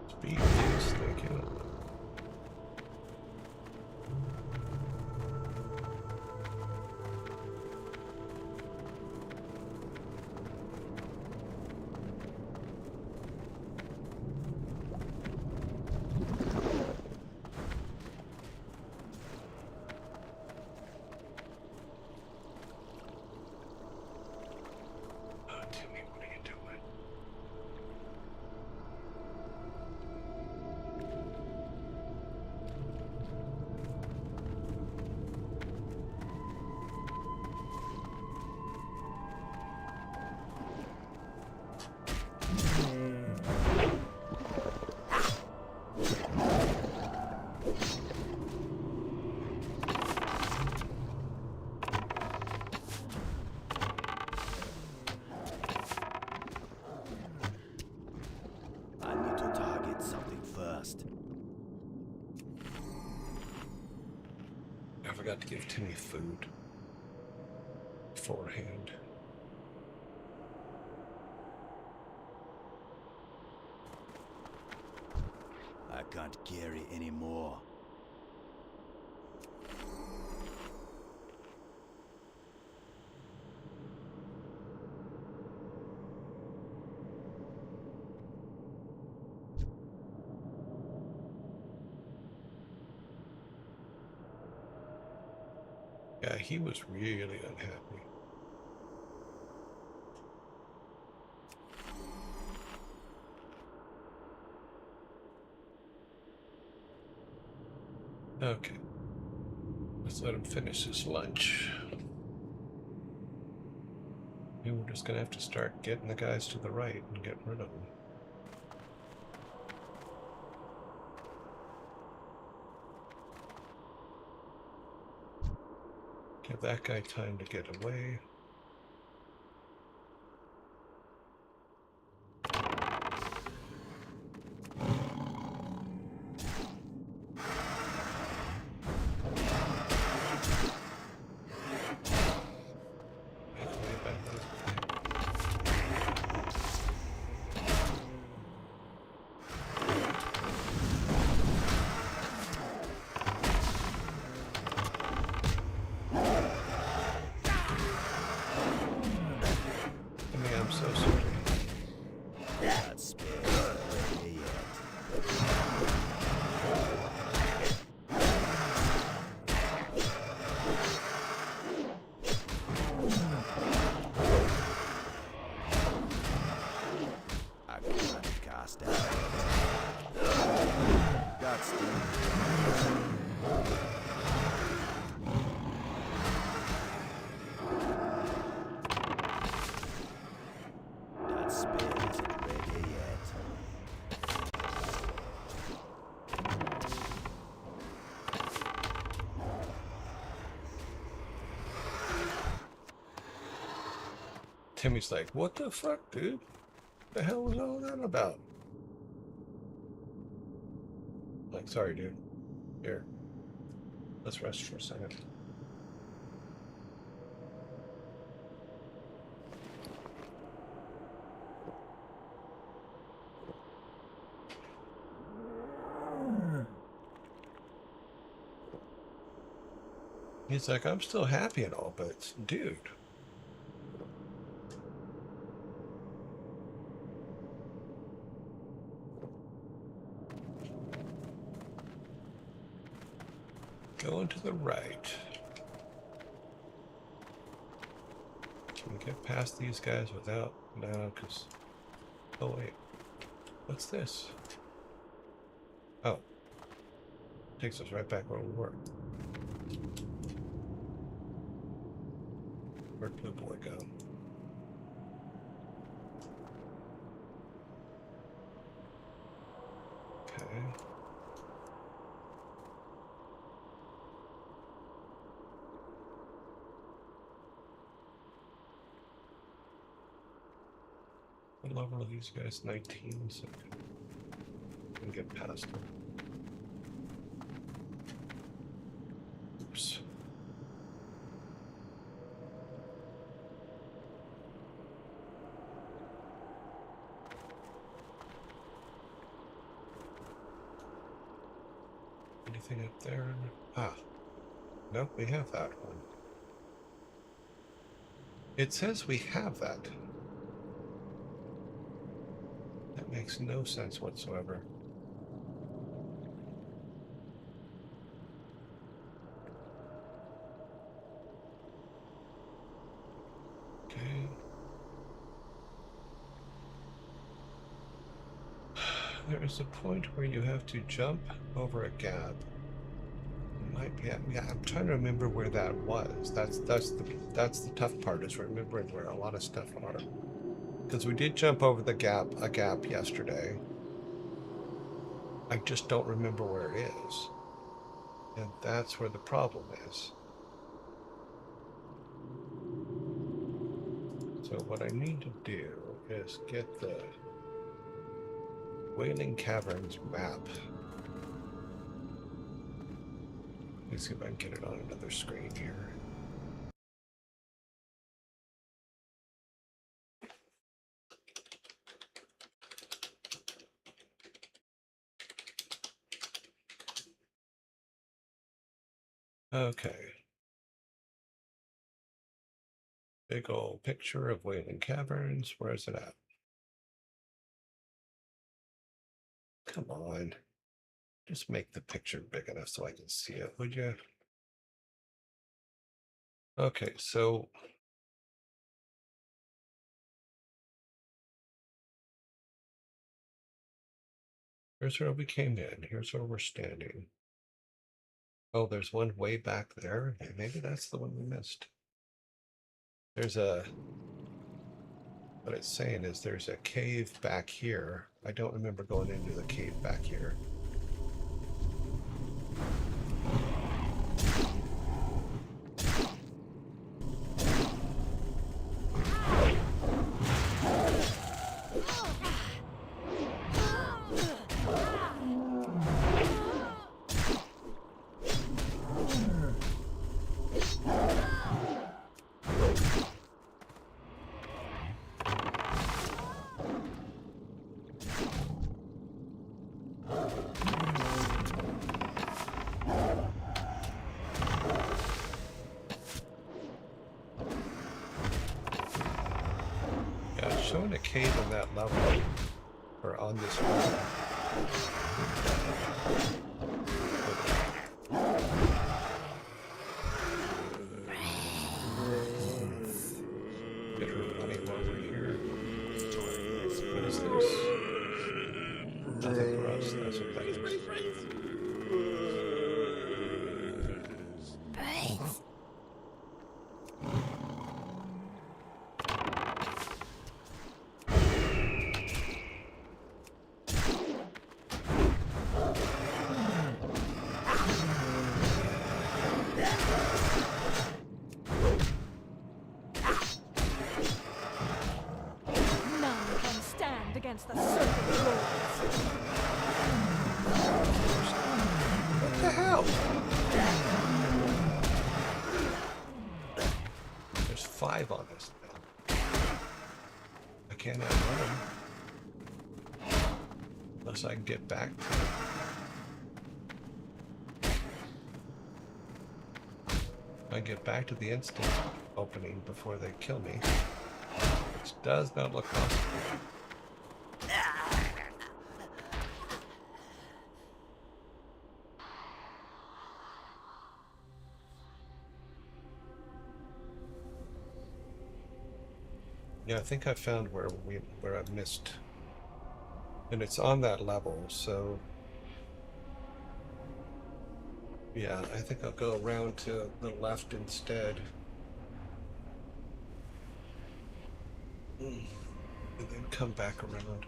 Speed, please. Thank you. forgot to give Timmy food beforehand. I can't carry anymore. Yeah, he was really unhappy. Okay. Let's let him finish his lunch. Maybe we're just gonna have to start getting the guys to the right and getting rid of them. Give that guy time to get away. Make way back this way. I mean, I'm so sorry. That spear isn't ready yet. I can't cast out. Got steam. That spear isn't ready yet. Timmy's like, what the fuck, dude? The hell was all that about? Like, sorry, dude. Here. Let's rest for a second. He's like, I'm still happy and all, but dude. Going to the right. Can we get past these guys without... No, because... Oh, wait. What's this? Oh. Takes us right back where we were. Where'd Blue Boy go? Okay. What level are these guys? 19, so we can get past them. Oops. Anything up there? Ah. Nope, we have that one. It says we have that. That makes no sense whatsoever. Okay. There is a point where you have to jump over a gap. Might be. Yeah, I'm trying to remember where that was. That's the tough part, is remembering where a lot of stuff are. Because we did jump over a gap yesterday. I just don't remember where it is. And that's where the problem is. So what I need to do is get the Wailing Caverns map Let's see if I can get it on another screen here. Okay. Big old picture of Wailing Caverns. Where is it at? Come on. Just make the picture big enough so I can see it, would you? Okay, so here's where we came in. Here's where we're standing. Oh, there's one way back there. Maybe that's the one we missed. There's a... What it's saying is there's a cave back here. I don't remember going into the cave back here. Yeah, it's showing a cave on that level, or on this level. Get her running over here. What is this? Nothing for us. That's what that is. None can stand against the serpent lords. What the hell? There's 5 on this now. I can't outrun them. Unless I can get back to it. I get back to the instant opening before they kill me. Which does not look possible. Yeah, I think I found where I missed. And it's on that level, so yeah, I think I'll go around to the left instead. And then come back around.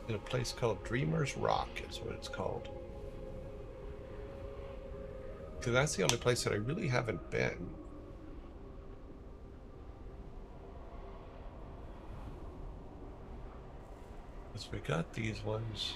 In a place called Dreamer's Rock is what it's called. Because that's the only place that I really haven't been. Because we got these ones.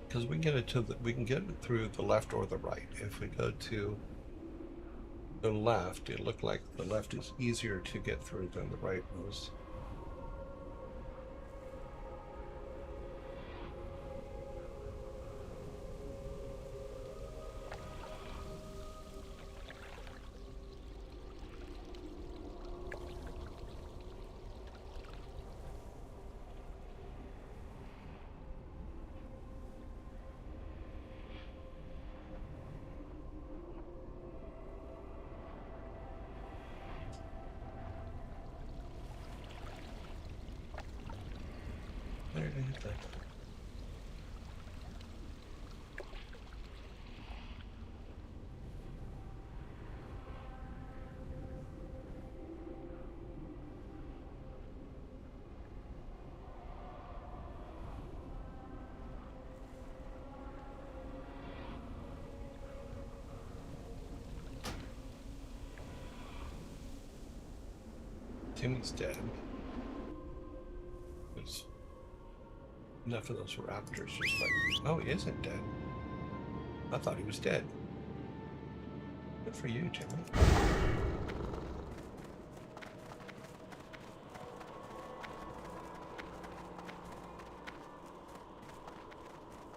Because we can get it to we can get it through the left or the right. If we go to the left, it looked like the left is easier to get through than the right was. Where did I hit that? Timmy's dead. There's enough of those raptors just like... Oh, he isn't dead. I thought he was dead. Good for you, Timmy.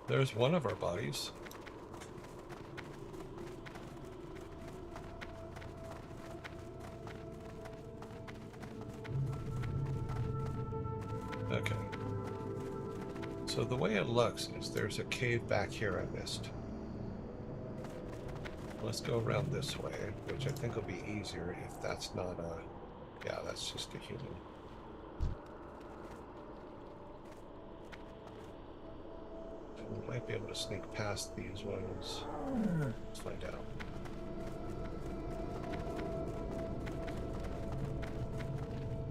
There's one of our bodies. Okay. So the way it looks is there's a cave back here I missed. Let's go around this way, which I think will be easier if that's not a... Yeah, that's just a human. We might be able to sneak past these ones. Let's find out.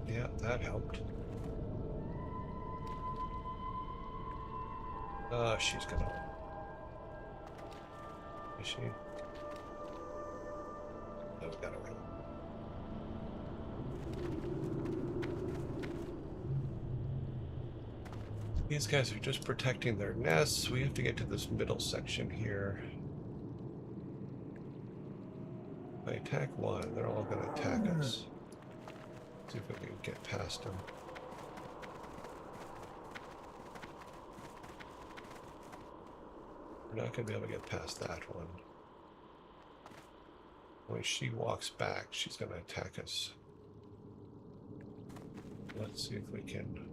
Yeah, that helped. She's gonna... Is she? No, we got her. These guys are just protecting their nests. We have to get to this middle section here. If I attack one, they're all going to attack us. See if we can get past them. We're not going to be able to get past that one. When she walks back, she's going to attack us. Let's see if we can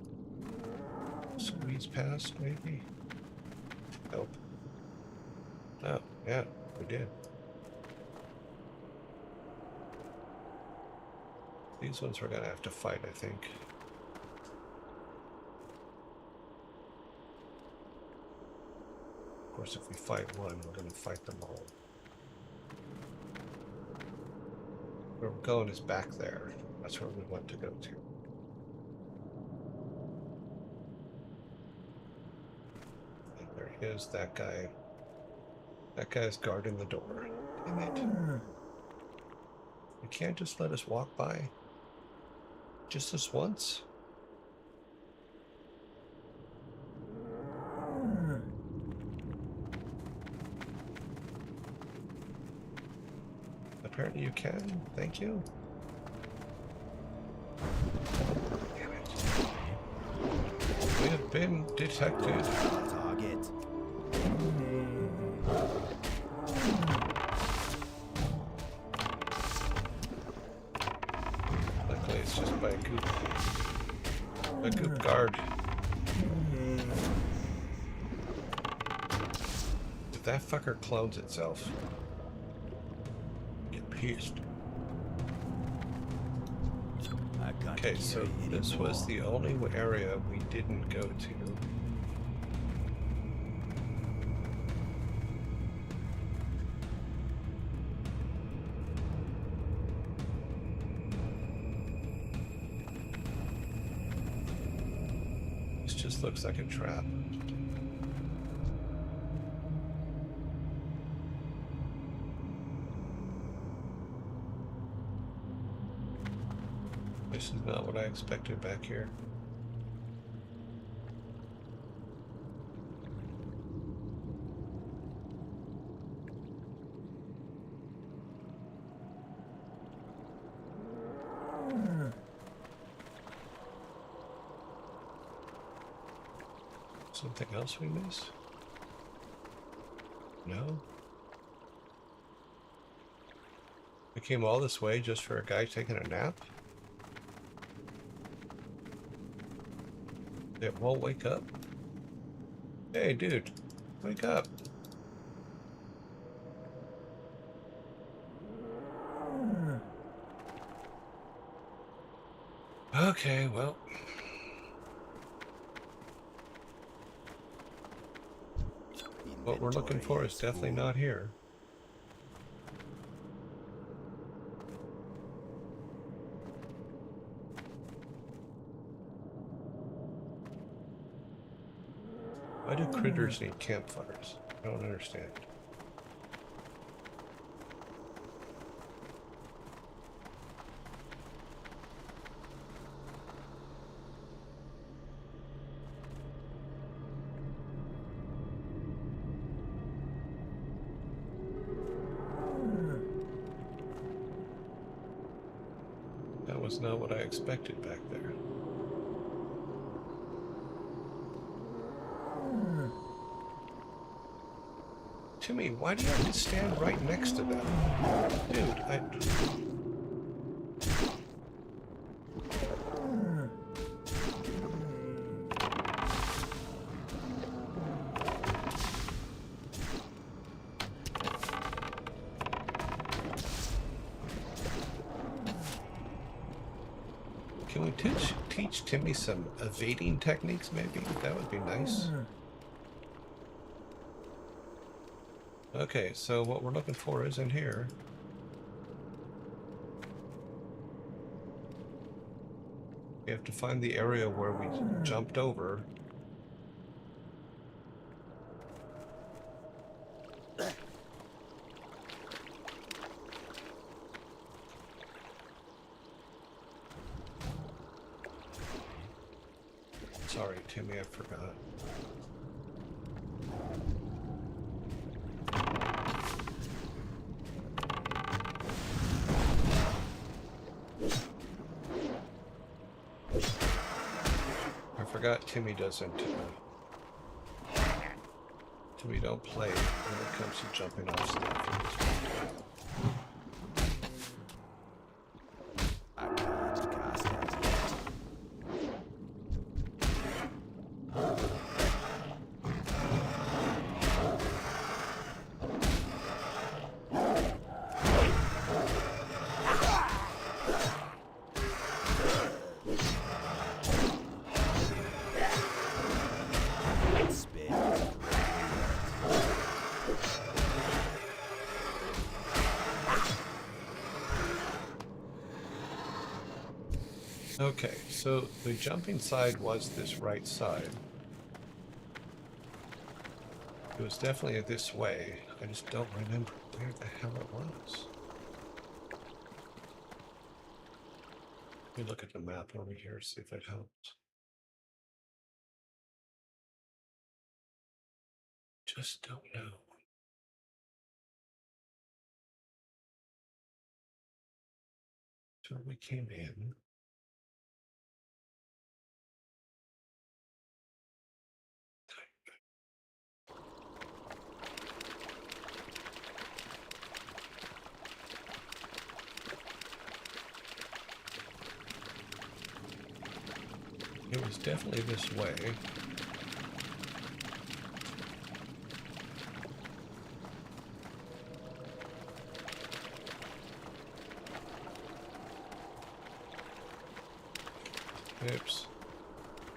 squeeze past, maybe? Nope. Oh, yeah, we did. These ones we're gonna have to fight, I think. Of course, if we fight one, we're gonna fight them all. Where we're going is back there. That's where we want to go to. And there is that guy. That guy's guarding the door. Damn it. You can't just let us walk by. Just this once? Apparently you can. Thank you. Damn it. We have been detected. Target. Luckily it's just by a goop guard. If that fucker clones itself, get pissed. Okay, so this was the only area we didn't go to. This just looks like a trap. This is not what I expected back here. Something else we missed? No? We came all this way just for a guy taking a nap? It won't wake up? Hey, dude, wake up. Okay, well. What we're looking for is definitely not here. Why do critters need campfires? I don't understand. not what I expected back there. Timmy, why do you have to stand right next to them? Dude, Can we teach Timmy some evading techniques, maybe? That would be nice. Okay, so what we're looking for is in here. We have to find the area where we jumped over. Sorry, Timmy, I forgot. I forgot Timmy doesn't. Timmy don't play when it comes to jumping off stuff. I can't cast out yet. Okay, so the jumping side was this right side. It was definitely this way. I just don't remember where the hell it was. Let me look at the map over here, see if it helps. Just don't know. So we came in. It was definitely this way. Oops.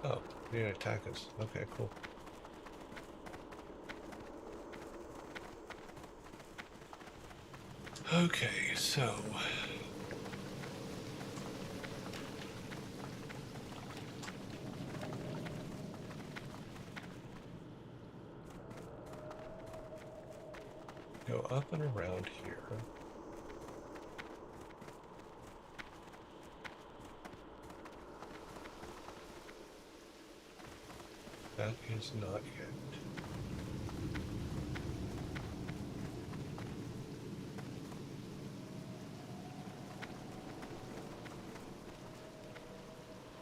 Oh, they didn't attack us. Okay, cool. Okay, so... go up and around here. That is not yet.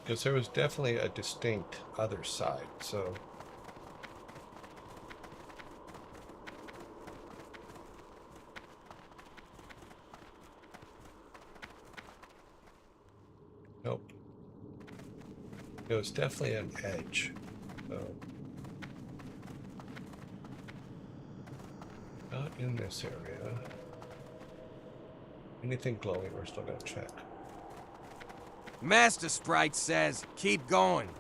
Because there was definitely a distinct other side, so... Nope. It was definitely an edge. So... not in this area. Anything glowing, we're still gonna check. Master Sprite says, keep going.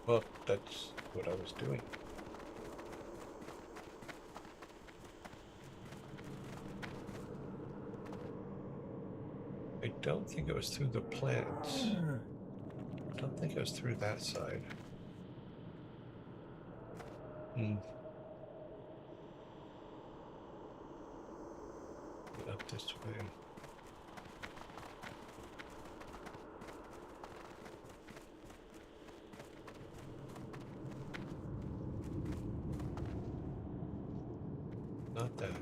Well, that's what I was doing. I don't think it was through the plants. I don't think it was through that side. Get up this way. Not that way.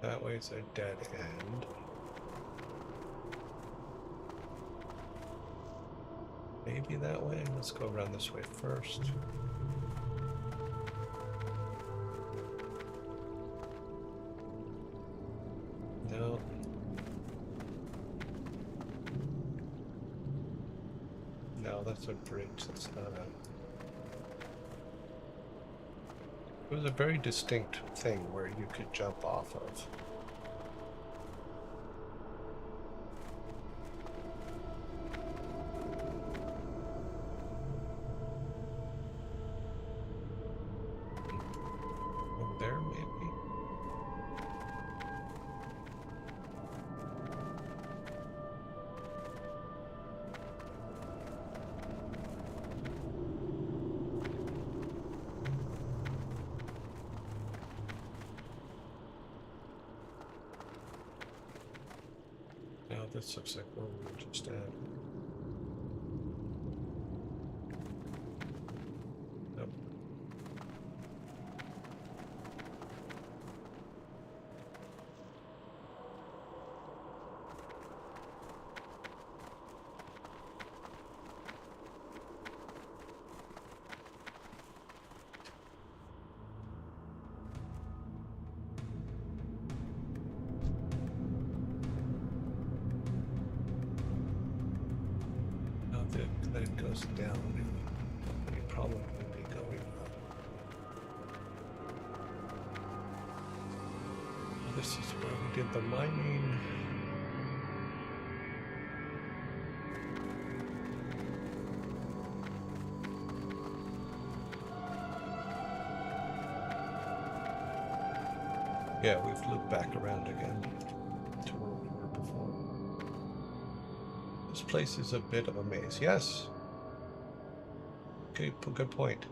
That way's a dead end. Maybe that way. Let's go around this way first. No. No, that's a bridge. That's not a... It was a very distinct thing where you could jump off of. Over there, maybe? Now this looks like where we were just at. Nope. Now that goes down. We probably will be going up. This is where we did the mining. Yeah, we've looped back around again to where we were before. This place is a bit of a maze. Yes. Okay, good point.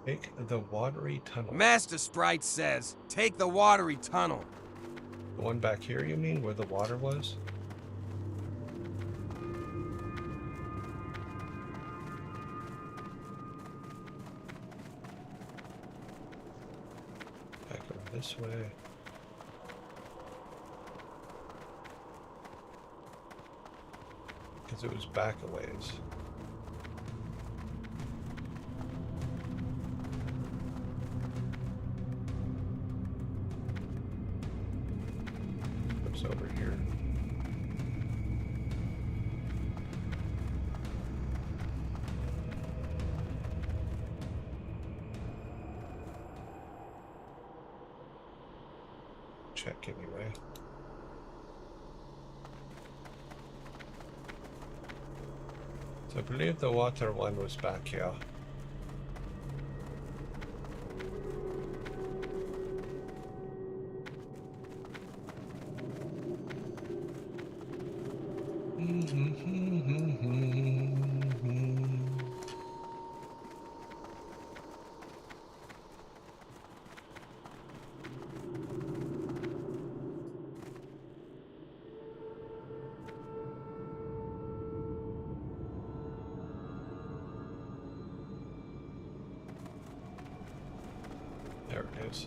Take the watery tunnel. Master Sprite says, take the watery tunnel. The one back here, you mean, where the water was? Back over this way. Because it was back a ways. What's over here? Check anyway. So I believe the water one was back here. There it is.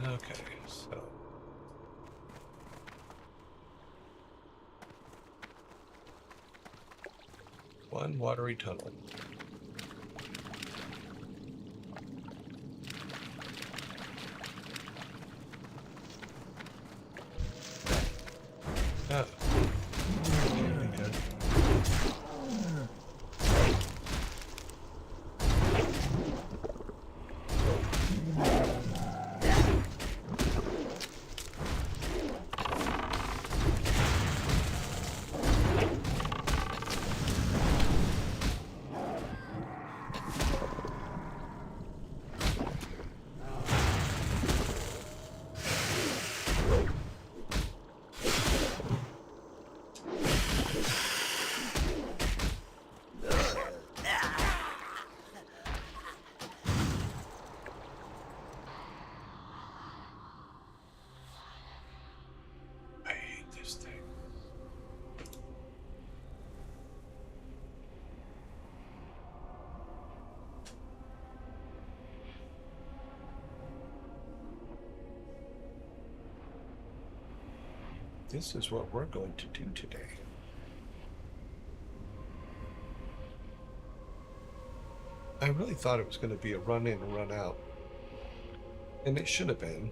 Okay, so one watery tunnel. Ah. Can't be good. this is what we're going to do today. I really thought it was going to be a run in and run out. And it should have been.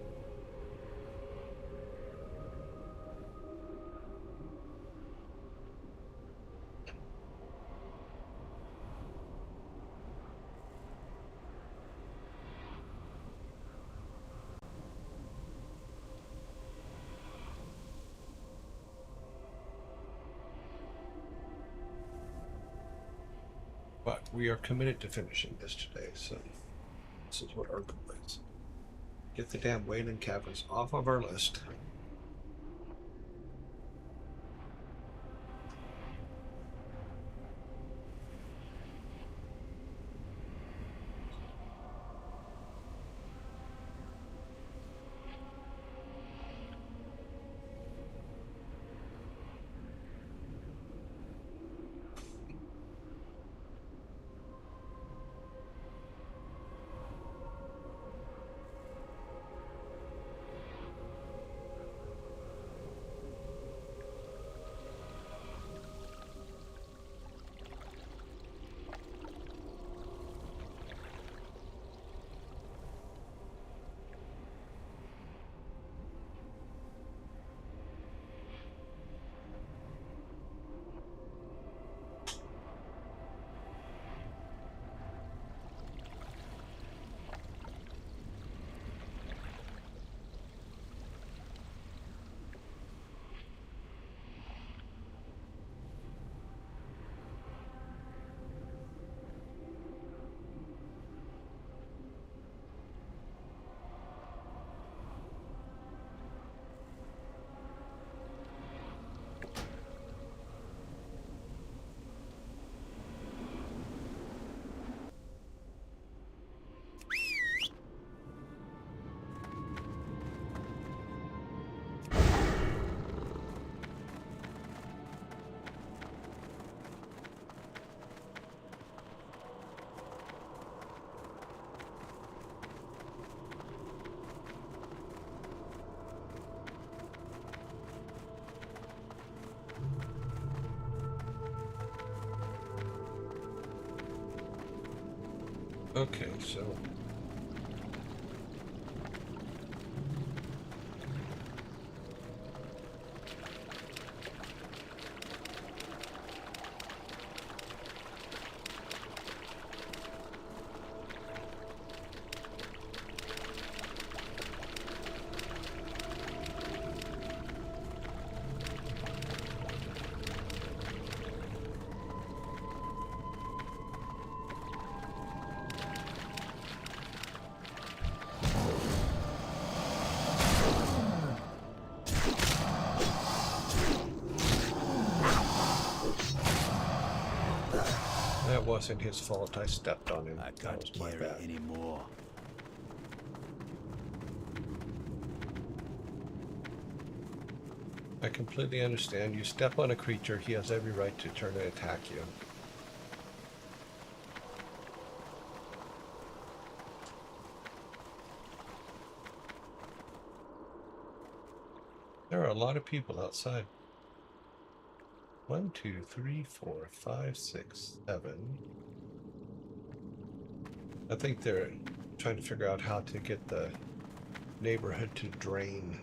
But we are committed to finishing this today, so this is what our goal is. Get the damn Wailing Caverns off of our list. Okay, so that wasn't his fault. I stepped on him. I That can't was my carry bad. anymore. I completely understand. You step on a creature, he has every right to turn and attack you. There are a lot of people outside. 1, 2, 3, 4, 5, 6, 7. I think they're trying to figure out how to get the neighborhood to drain.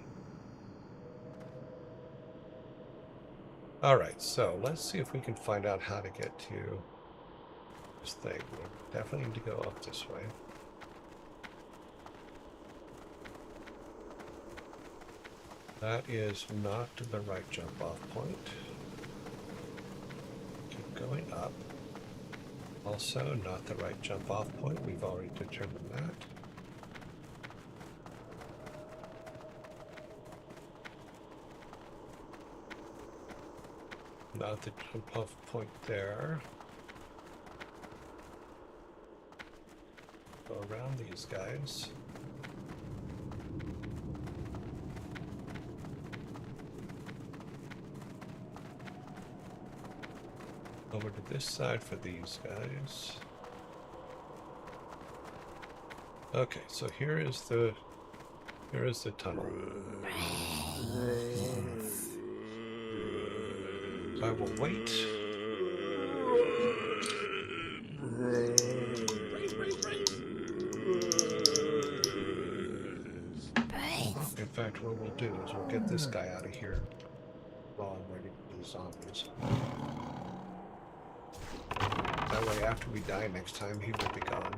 Alright, so let's see if we can find out how to get to this thing. We definitely need to go up this way. That is not the right jump off point. Keep going up. Also not the right jump off point. We've already determined that. Not the jump off point there. Go around these guys. Over to this side for these guys. Okay, so here is the tunnel. I will wait. In fact, what we'll do is we'll get this guy out of here while I'm ready for the zombies. That way, after we die next time, he will be gone.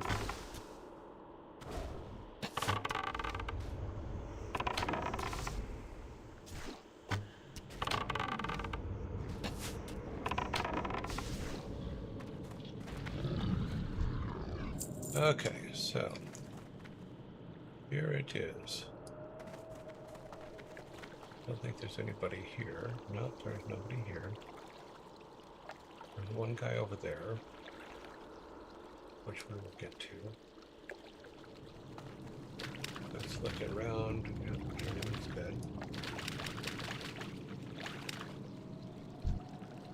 Okay, so here it is. Don't think there's anybody here. No, there's nobody here. There's one guy over there, which we will get to. Let's look around. Yep, everything's dead.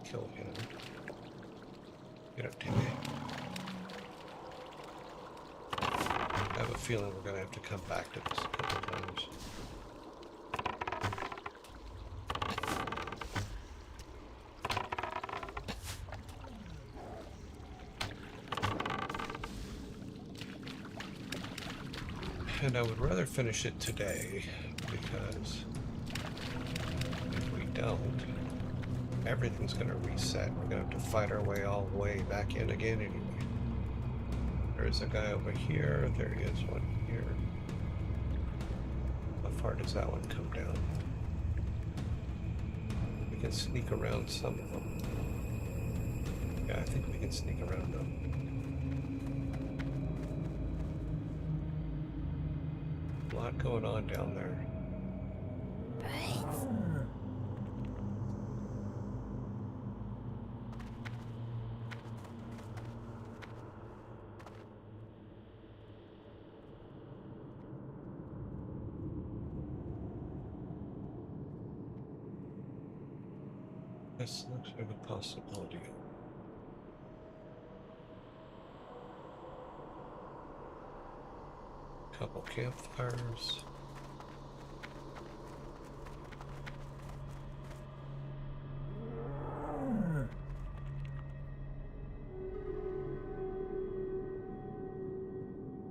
Kill him. Get up, Timmy. I have a feeling we're going to have to come back to this a couple of times. And I would rather finish it today, because if we don't, everything's going to reset. We're going to have to fight our way all the way back in again anyway. There's a guy over here. There is one here. How far does that one come down? We can sneak around some of them. Yeah, I think we can sneak around them. A lot going on down there. This looks like a possibility. Couple campfires.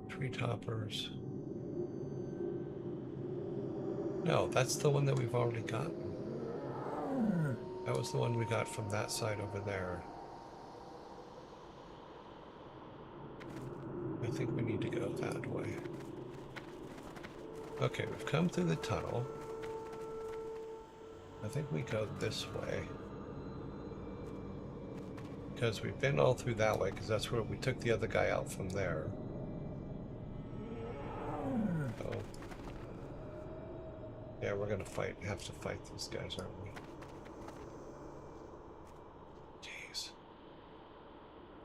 Tree toppers. No, that's the one that we've already gotten. That was the one we got from that side over there. I think we need to go that way. Okay, we've come through the tunnel. I think we go this way. Because we've been all through that way, because that's where we took the other guy out from there. Oh. Yeah, we're gonna have to fight these guys, aren't we? Jeez.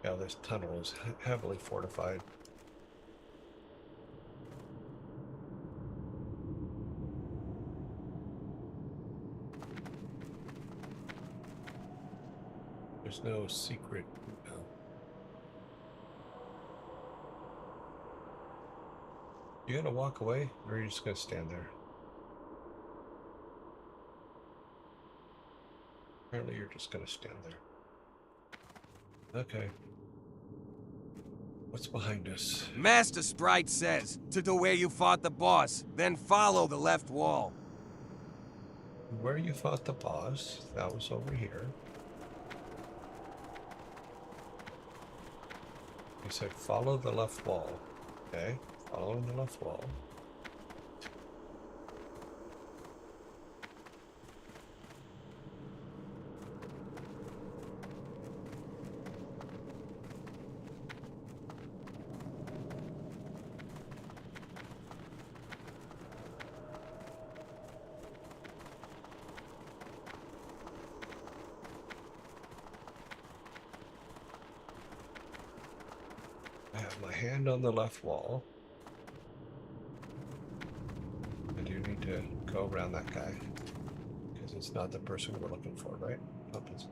Yeah, this tunnel is heavily fortified. There's no secret. No. You gonna walk away, or are you just gonna stand there? Apparently you're just gonna stand there. Okay. What's behind us? Master Sprite says to go where you fought the boss, then follow the left wall. Where you fought the boss, that was over here. He said follow the left wall. Okay, following the left wall. I have my hand on the left wall. I do need to go around that guy, because it's not the person we're looking for, right? Oh, it's...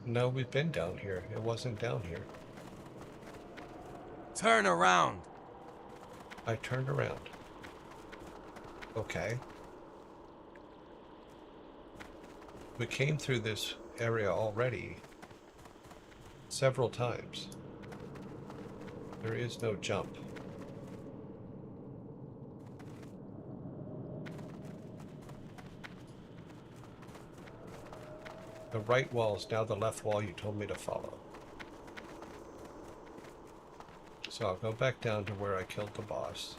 No, we've been down here. It wasn't down here. Turn around. I turned around. Okay. We came through this area already several times. There is no jump. The right wall is now the left wall you told me to follow. So I'll go back down to where I killed the boss.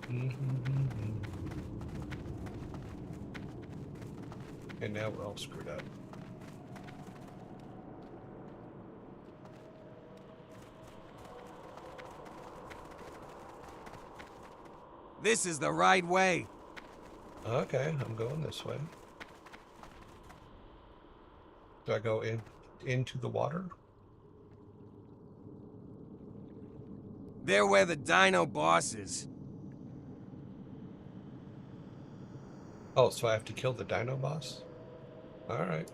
And now we're all screwed up. This is the right way. Okay, I'm going this way. Do I go into the water? They're where the dino boss is. Oh, so I have to kill the dino boss? Alright.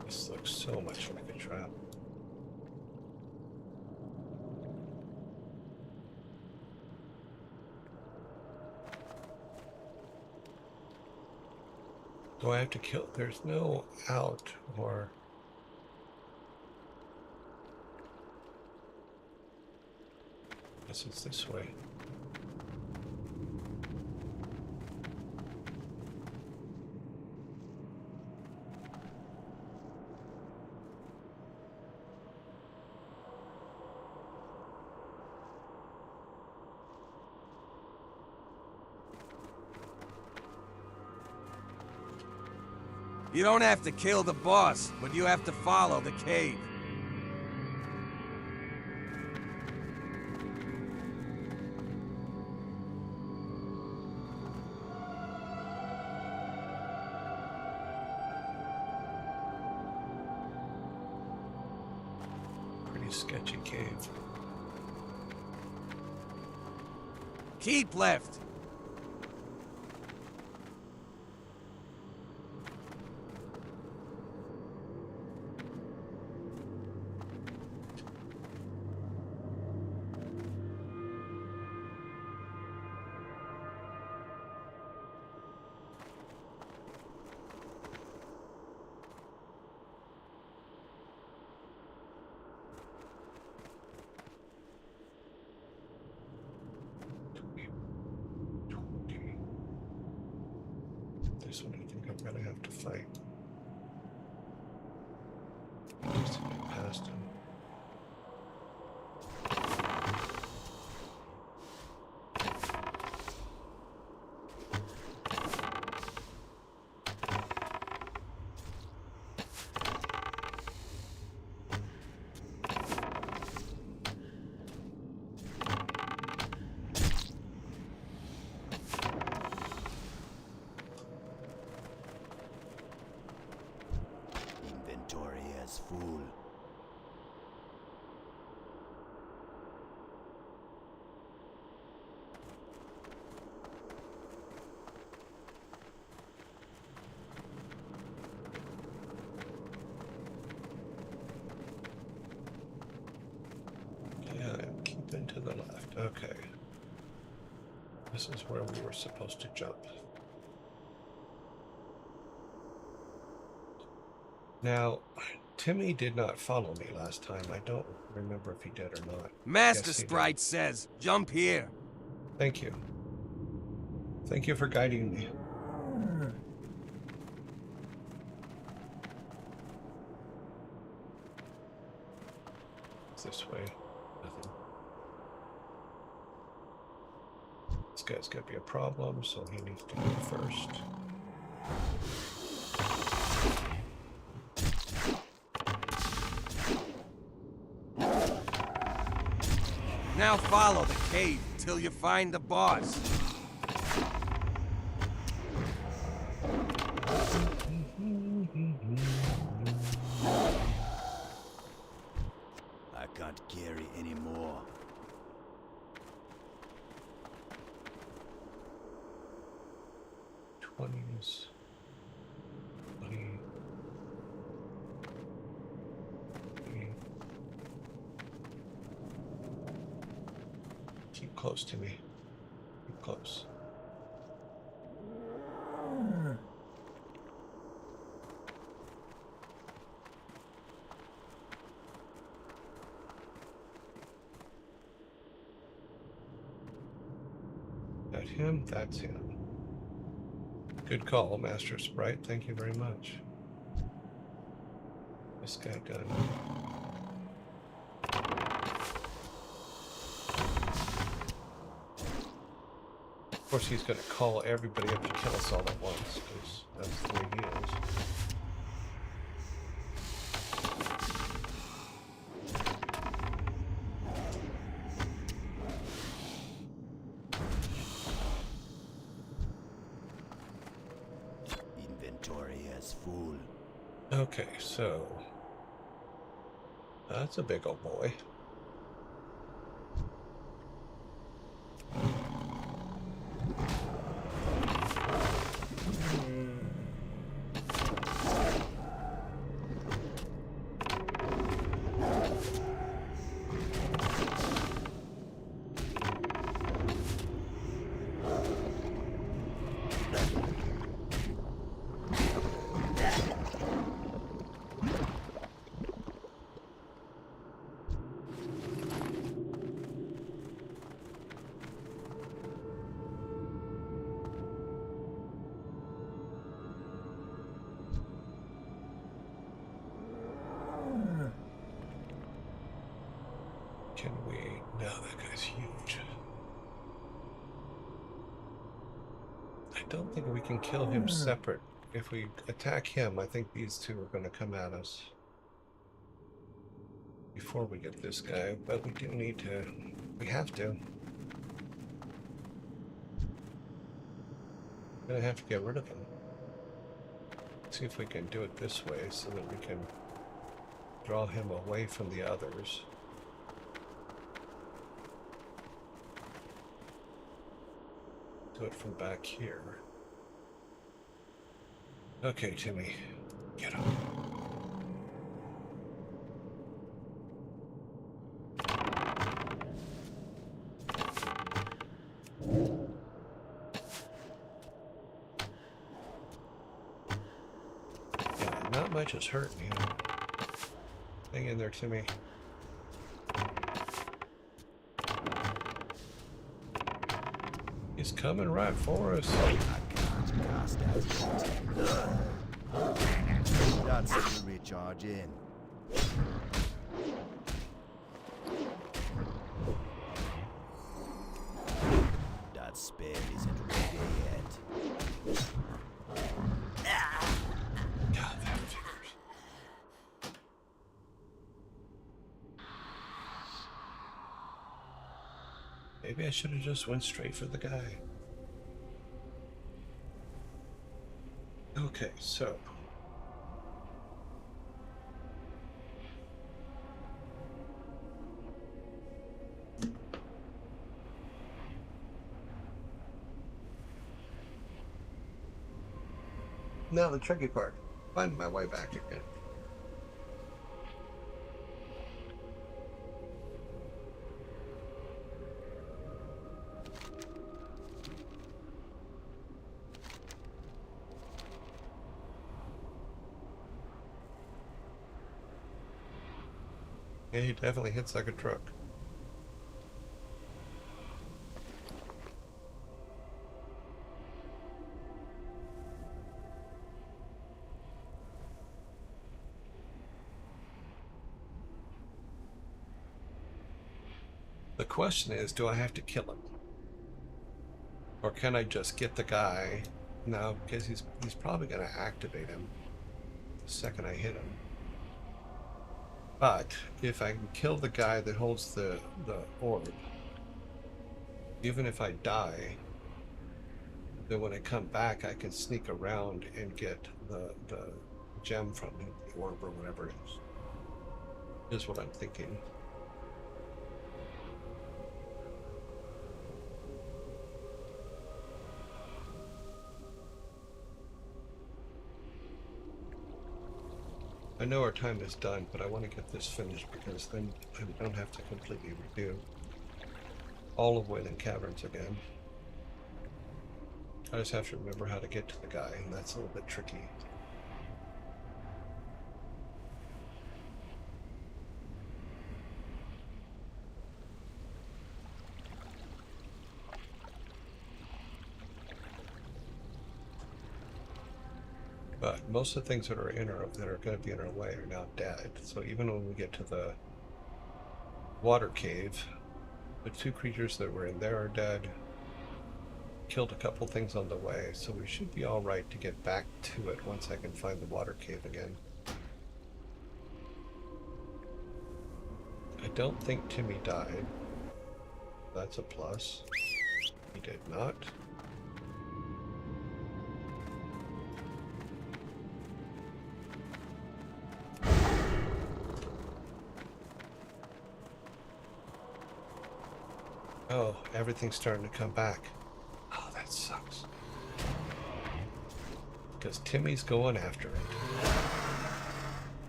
This looks so much like a trap. Do I have to kill? There's no out or... Guess it's this way. You don't have to kill the boss, but you have to follow the cave. Pretty sketchy cave. Keep left. This one I think I'm gonna have to fight. Just to get past him. Inventory is full. Yeah, I'm keeping to the left. Okay. This is where we were supposed to jump. Now, Timmy did not follow me last time. I don't remember if he did or not. Master Yes, he did. Sprite says, jump here. Thank you. Thank you for guiding me. It's this way. Nothing. This guy's gonna be a problem, so he needs to go first. Now follow the cave till you find the boss. can't carry anymore. Twenties. 20. 20. Keep close to me. Keep close. That him? That's him. Good call, Master Sprite. Thank you very much. This guy done. Of course, he's going to call everybody up to kill us all at once, because that's the way he is. Inventory is full. Okay, so that's a big old boy. Can we? No, that guy's huge. I don't think we can kill him separate. If we attack him, I think these two are going to come at us before we get this guy, but we do need to. We have to. We're going to have to get rid of him. See if we can do it this way so that we can draw him away from the others. Do it from back here. Okay, Timmy, get him. Yeah, not much is hurting him. Hang in there, Timmy. He's coming right for us. I can't cast out yet. That's still recharging. That spell isn't ready yet. God, that figures. Maybe I should have just went straight for the guy. Okay, so now the tricky part. Find my way back again. Yeah, he definitely hits like a truck. The question is, do I have to kill him? Or can I just get the guy? No, because he's probably going to activate him the second I hit him. But if I can kill the guy that holds the orb, even if I die, then when I come back, I can sneak around and get the gem from him, the orb or whatever it is what I'm thinking. I know our time is done, but I want to get this finished because then I don't have to completely redo all of Wayland Caverns again. I just have to remember how to get to the guy, and that's a little bit tricky. But most of the things that are going to be in our way are now dead. So even when we get to the water cave, the two creatures that were in there are dead. Killed a couple things on the way, so we should be all right to get back to it once I can find the water cave again. I don't think Timmy died. That's a plus. He did not. Oh, everything's starting to come back. Oh, that sucks. Because Timmy's going after it.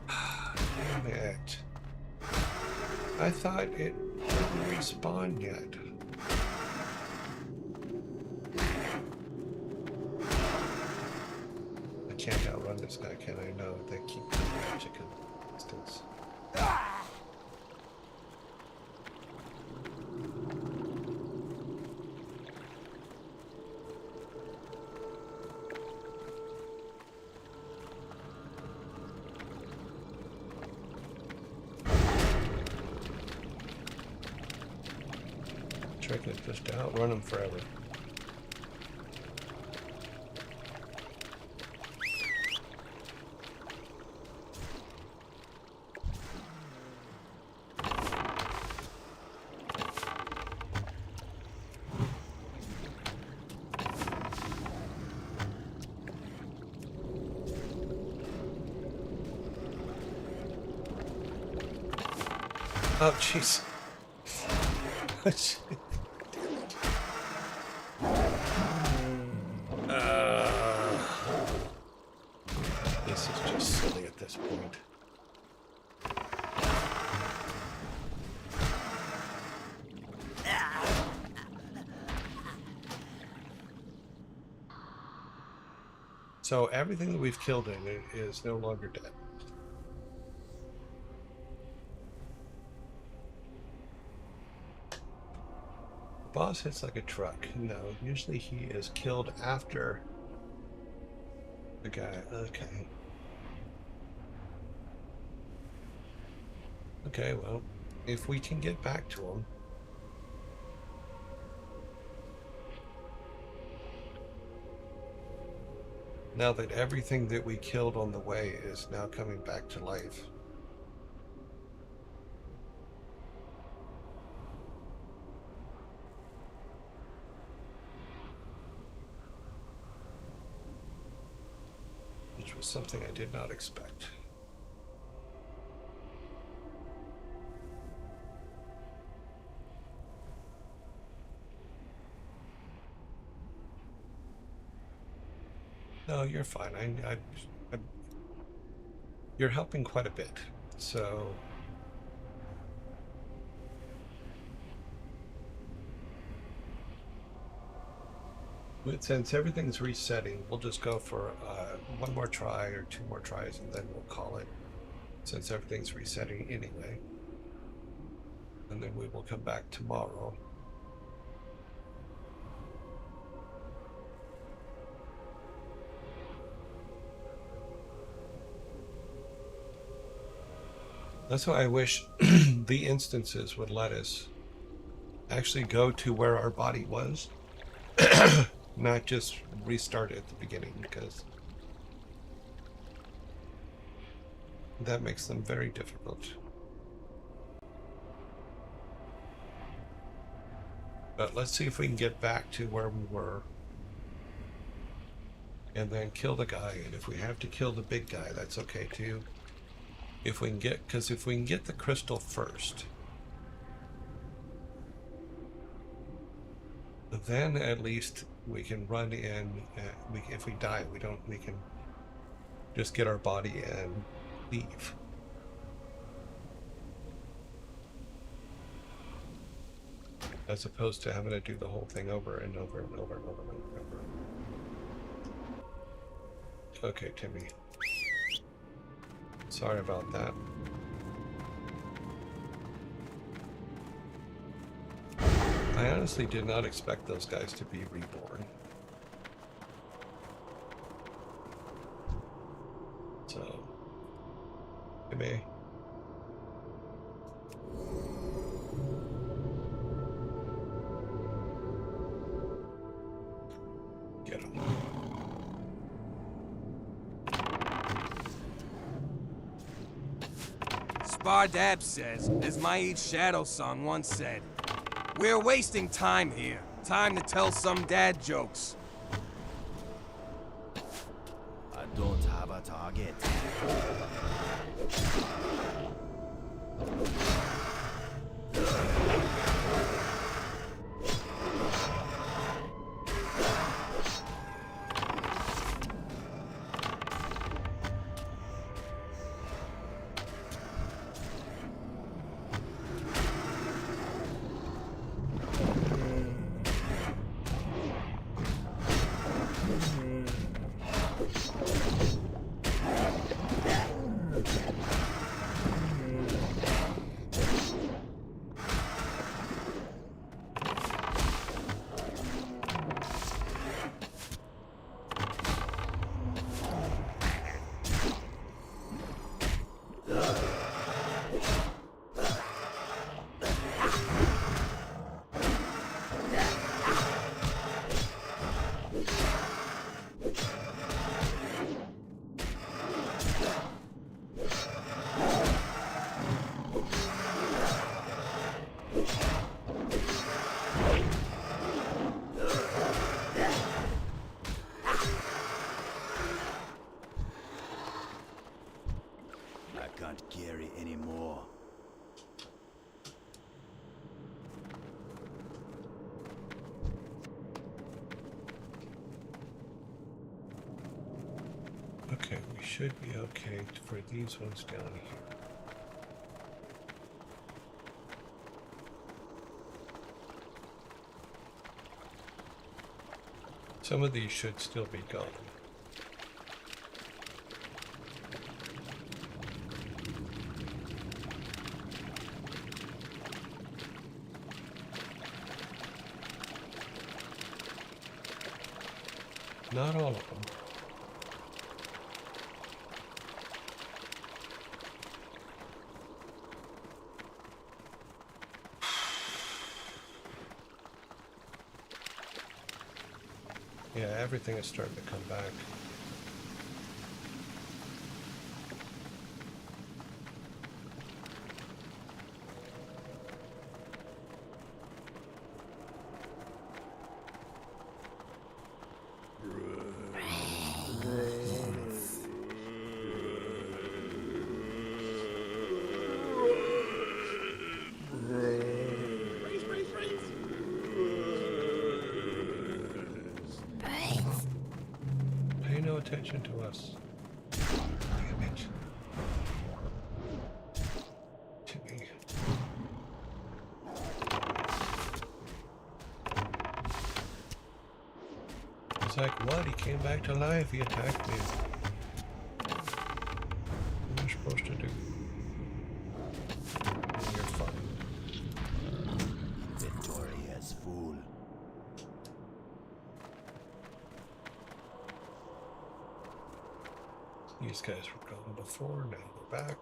Damn it. I thought it wouldn't respawn yet. I can't outrun this guy, can I? No, they keep coming at you at distance. Trick is just to outrun them forever. Oh, jeez. This is just silly at this point. So everything that we've killed in it is no longer dead. Boss hits like a truck. No, usually he is killed after the guy. Okay. Okay, well, if we can get back to him. Now that everything that we killed on the way is now coming back to life. Which was something I did not expect. No, you're fine. You're helping quite a bit. So since everything's resetting, we'll just go for one more try or two more tries, and then we'll call it, since everything's resetting anyway. And then we will come back tomorrow. That's why I wish the instances would let us actually go to where our body was. Not just restart it at the beginning, because that makes them very difficult. But let's see if we can get back to where we were and then kill the guy. And if we have to kill the big guy, that's okay too. If we can get, because if we can get the crystal first, then at least we can run in. If we die, we can just get our body in leave. As opposed to having to do the whole thing over and over and over and over and over. Okay, Timmy. Sorry about that. I honestly did not expect those guys to be reborn. So, Timmy. Get him. Spardab says, as my Shadow Song once said, we're wasting time here. Time to tell some dad jokes. I don't have a target. Can't carry anymore. Okay, we should be okay for these ones down here. Some of these should still be gone. Not all of them. Yeah, everything is starting to come back. Pay no attention to us. Damn it. Timmy. It's like, what? He came back to life. He attacked me. What am I supposed to do? You're fine. Inventory is full. These guys were gone before, now we're back.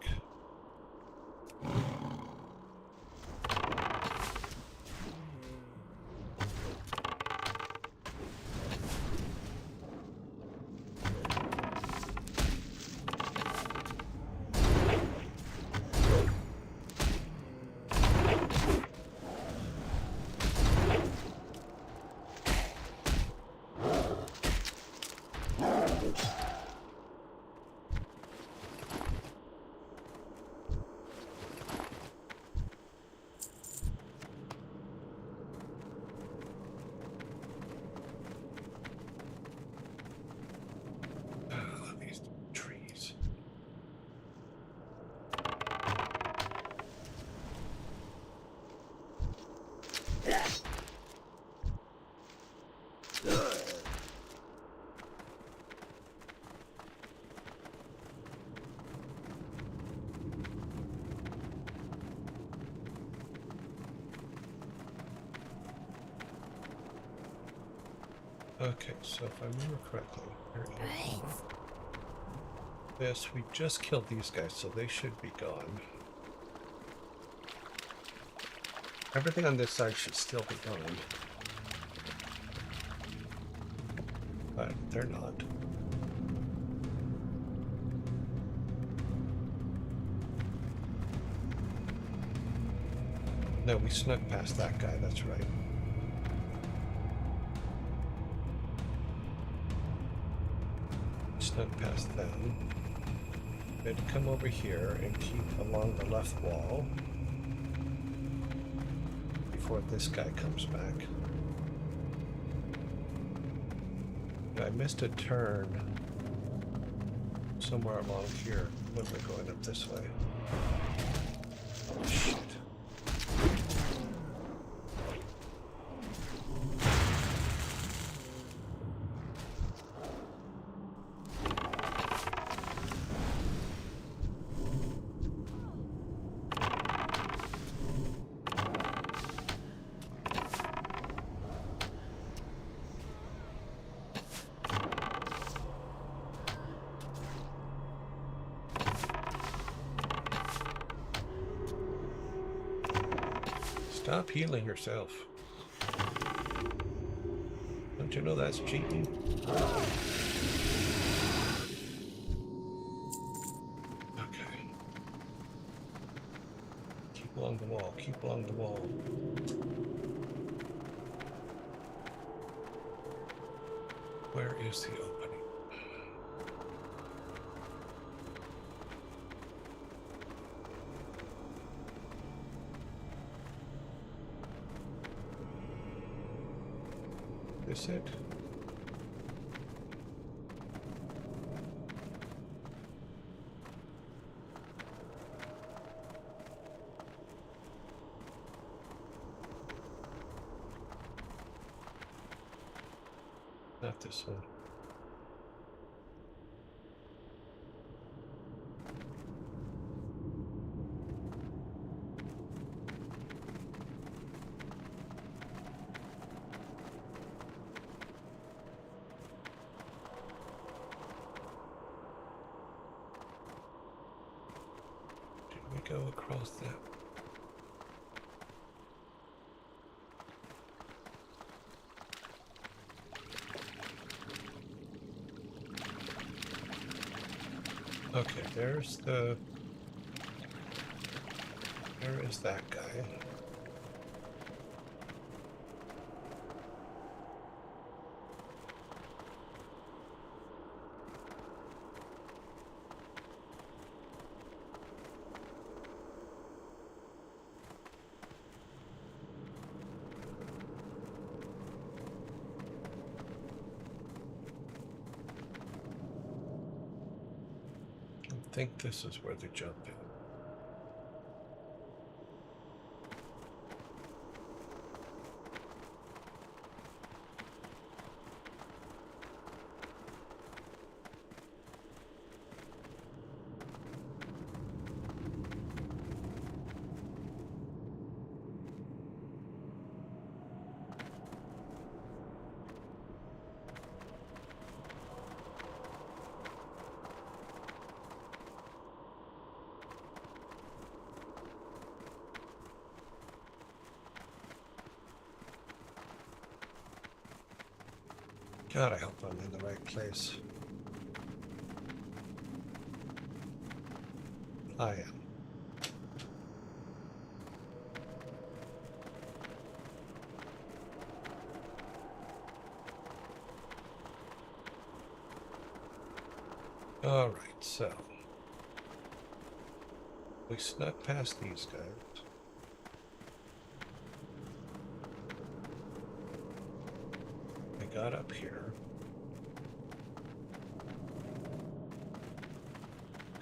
Okay, so if I remember correctly, yes, we just killed these guys, so they should be gone. Everything on this side should still be gone. But they're not. No, we snuck past that guy, that's right. Snuck past them. We had to come over here and keep along the left wall before this guy comes back. I missed a turn somewhere along here when we're going up this way. Oh, shit. Stop healing yourself. Don't you know that's cheating? Okay. Keep along the wall, keep along the wall. Where is the opening? Is it? Not this one. Go across that. Okay, there is that guy. I think this is where they jump in. God, I hope I'm in the right place. I am. All right, so we snuck past these guys. Got up here.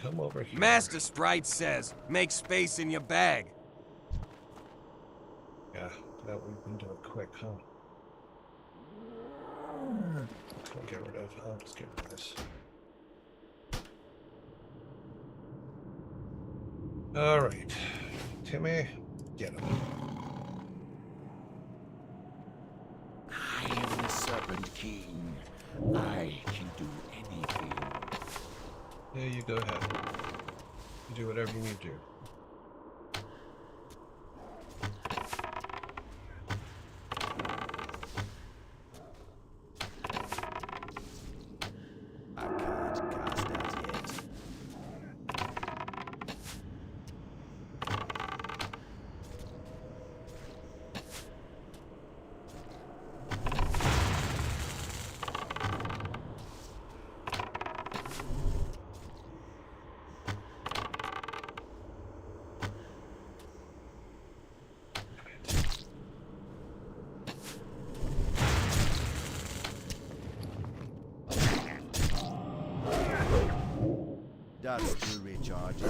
Come over here. Master Sprite says, make space in your bag. Yeah, that we can do it quick, huh? I'll get rid of. I'll just get rid of this. All right, Timmy, get him. I am the Serpent King. I can do anything. Yeah, you go ahead. You do whatever you need to do. I can't cast that yet. That's still recharging.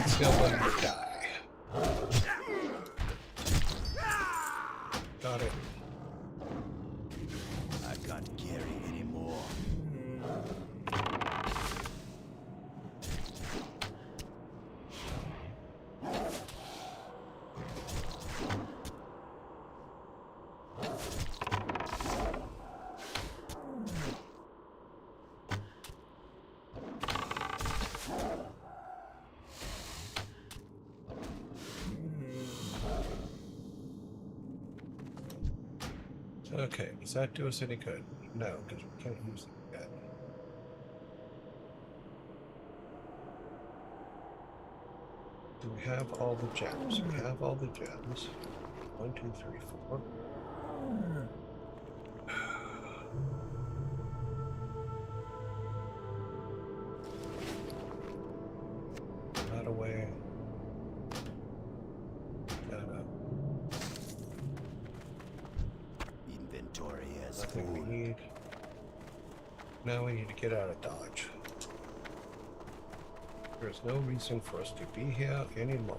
Someone die. Got it. I can't carry anymore. Okay, does that do us any good? No, because we can't use it yet. Do we have all the gems? We have all the gems. 1, 2, 3, 4. Not away. Inventory is Nothing we full. need. Now we need to get out of Dodge. There's no reason for us to be here anymore.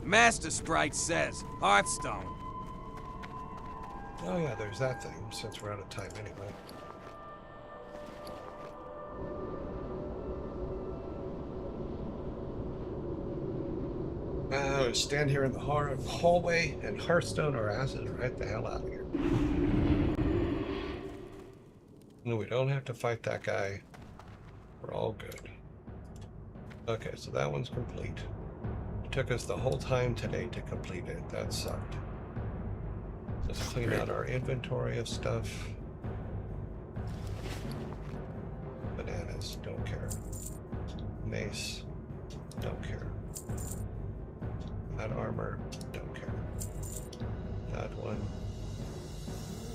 Master Sprite says, Hearthstone. Oh yeah, there's that thing, since we're out of time anyway. Stand here in the hallway, and Hearthstone our asses right the hell out of here. No, we don't have to fight that guy. We're all good. Okay, so that one's complete. It took us the whole time today to complete it. That sucked. Let's clean out our inventory of stuff. Bananas, don't care. Mace, don't care. That armor, don't care. That one,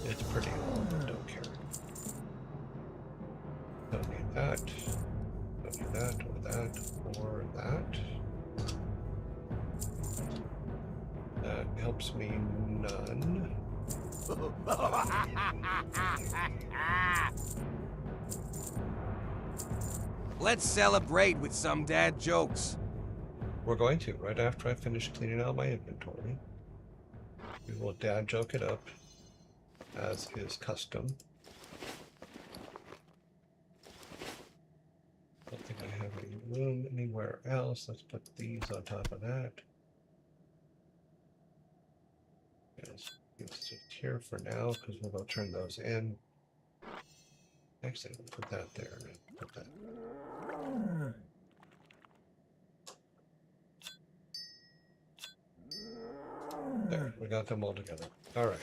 it's pretty old, don't care. Don't need that. Don't need that, or that, or that. That helps me none. Let's celebrate with some dad jokes. We're going to, right after I finish cleaning out my inventory. We will dad joke it up, as is custom. Don't think I have any room anywhere else. Let's put these on top of that. Yes, it's just here for now, because we'll go turn those in. Actually, we'll put that there. Put that. There, we got them all together. All right.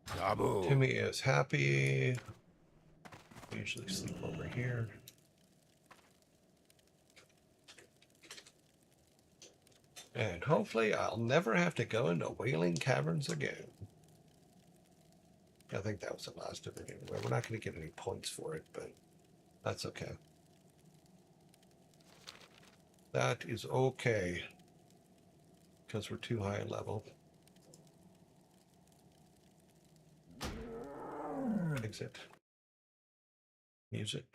Taboo. Timmy is happy. We usually sleep over here. And hopefully I'll never have to go into Wailing Caverns again. I think that was the last of it anyway. We're not going to get any points for it, but that's okay. That is okay. because we're too high level. Exit. Music.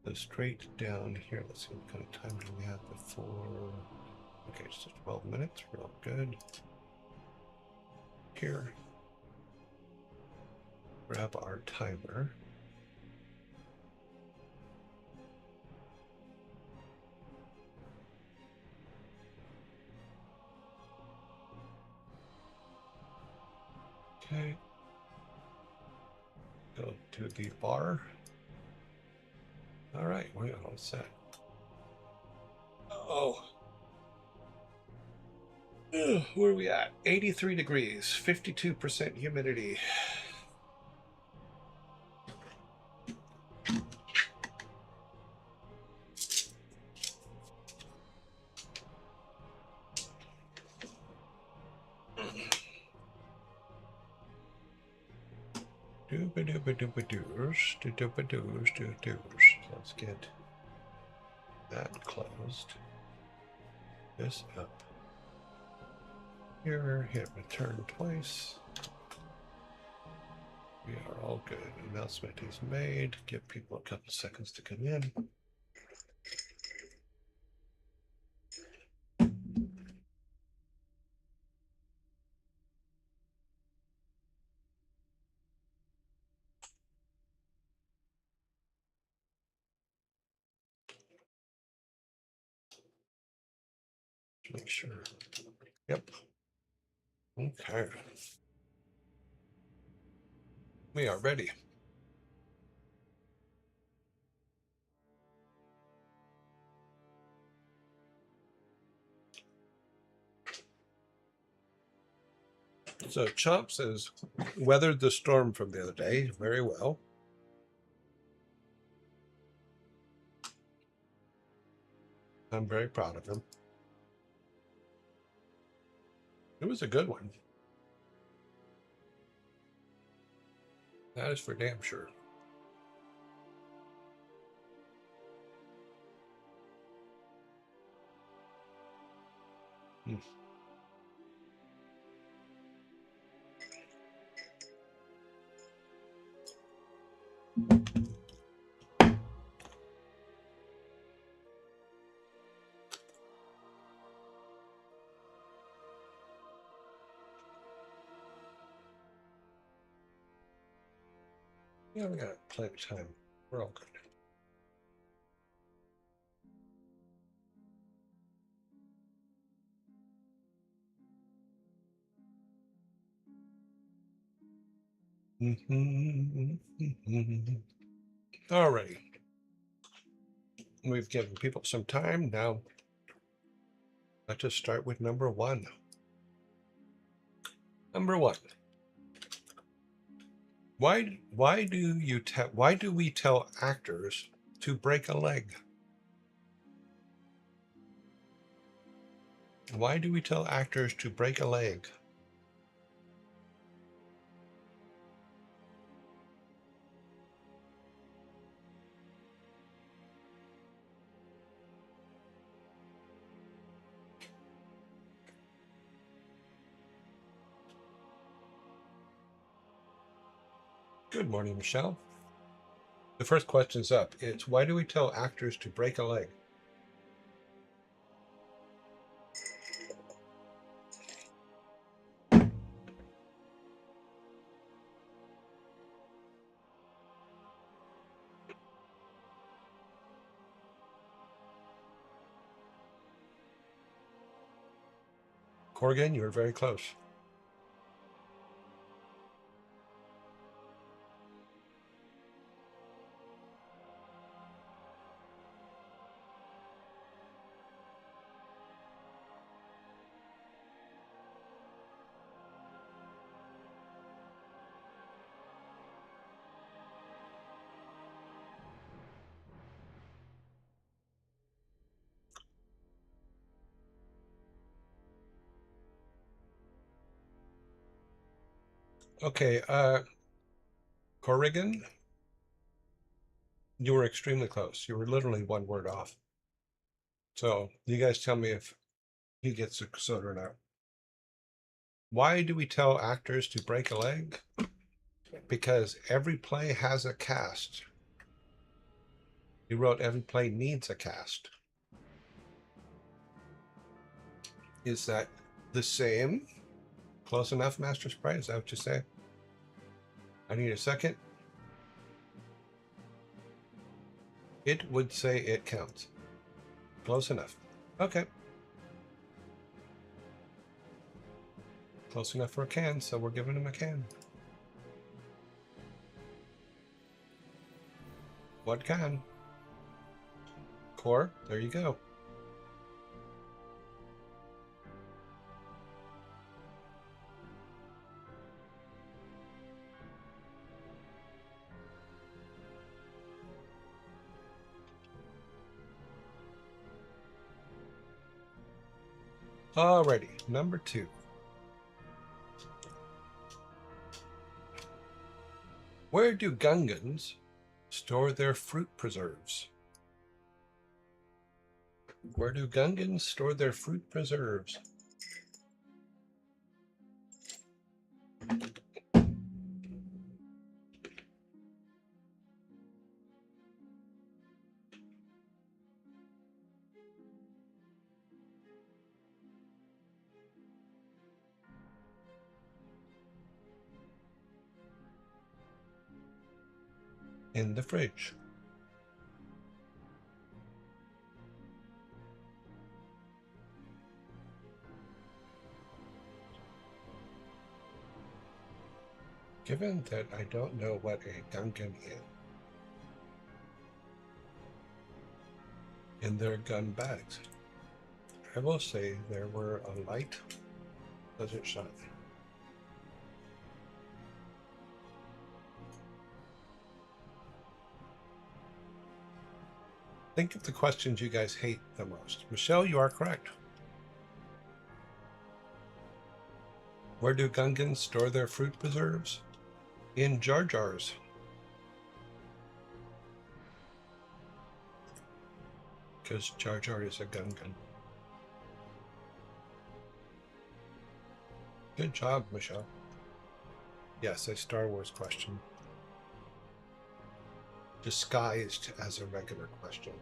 Go straight down here. Let's see what kind of time do we have before. Okay, just 12 minutes. We're all good. Here. Grab our timer. Okay. Go to the bar. All right, we're all set. Oh. Ugh, where are we at? 83 degrees, 52% humidity. Let's get that closed. This up. Here, hit return twice. We are all good. Announcement is made. Give people a couple seconds to come in. Make sure. Yep. Okay. We are ready. So Chomp says, weathered the storm from the other day very well. I'm very proud of him. It was a good one. That is for damn sure. Hmm. Yeah, we got plenty of time. We're all good. All right. We've given people some time. Now, let's just start with number one. Number one. Why do we tell actors to break a leg? Why do we tell actors to break a leg? Good morning, Michelle. The first question's up. It's why do we tell actors to break a leg? Corrigan, you were very close. Okay, Corrigan, You were extremely close. You were literally one word off. So you guys tell me if he gets a soda or not. Why do we tell actors to break a leg? Because every play has a cast. He wrote every play needs a cast. Is that the same? Close enough, Master Sprite? Is that what you say? I need a second. It would say it counts. Close enough. Okay. Close enough for a can, so we're giving him a can. What can? Core, there you go. Alrighty, number 2. Where do Gungans store their fruit preserves? Where do Gungans store their fruit preserves? In the fridge. Given that I don't know what a Gungan is, in their gun bags, I will say there were a light desert shot. Think of the questions you guys hate the most. Michelle, you are correct. Where do Gungans store their fruit preserves? In jar jars. Because Jar Jar is a Gungan. Good job, Michelle. Yes, a Star Wars question. Disguised as a regular question.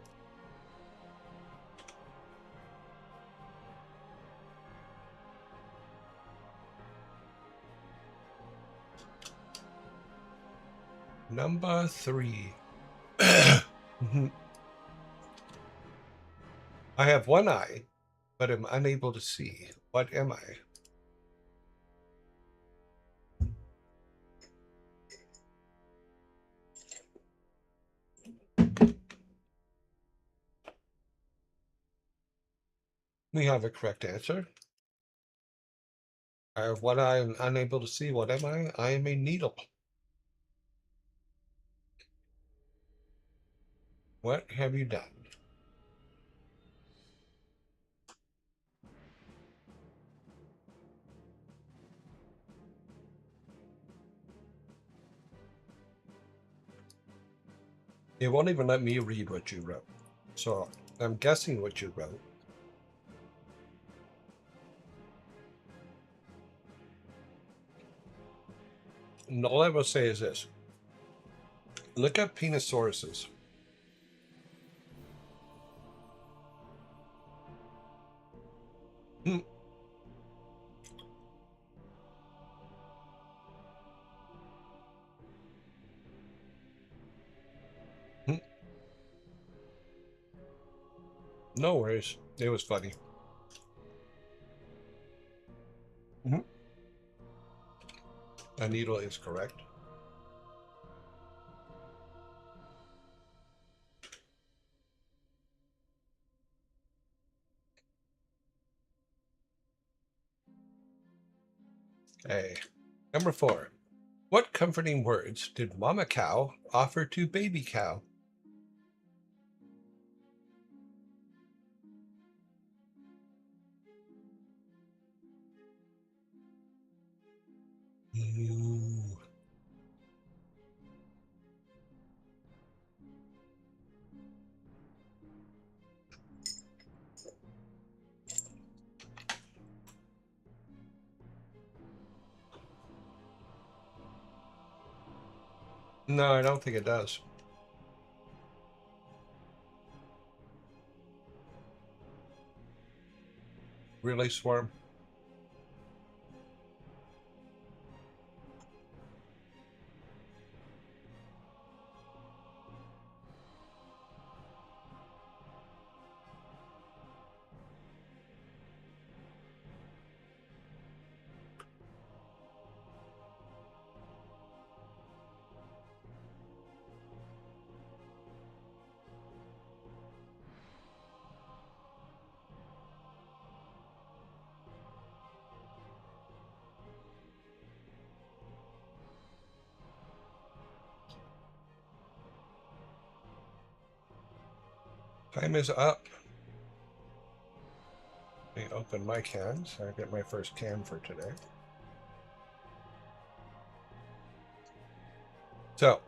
Number 3. I have one eye, but am unable to see. What am I? We have a correct answer. I have one eye and unable to see. What am I? I am a needle. What have you done? It won't even let me read what you wrote. So I'm guessing what you wrote. And all I will say is this. Look up penisauruses. Hmm. Hmm. No worries. It was funny. A needle is correct. Okay. Number 4. What comforting words did Mama Cow offer to Baby Cow? Ooh. No, I don't think it does. Really, Swarm? Time is up. Let me open my cans. I get my first can for today. So,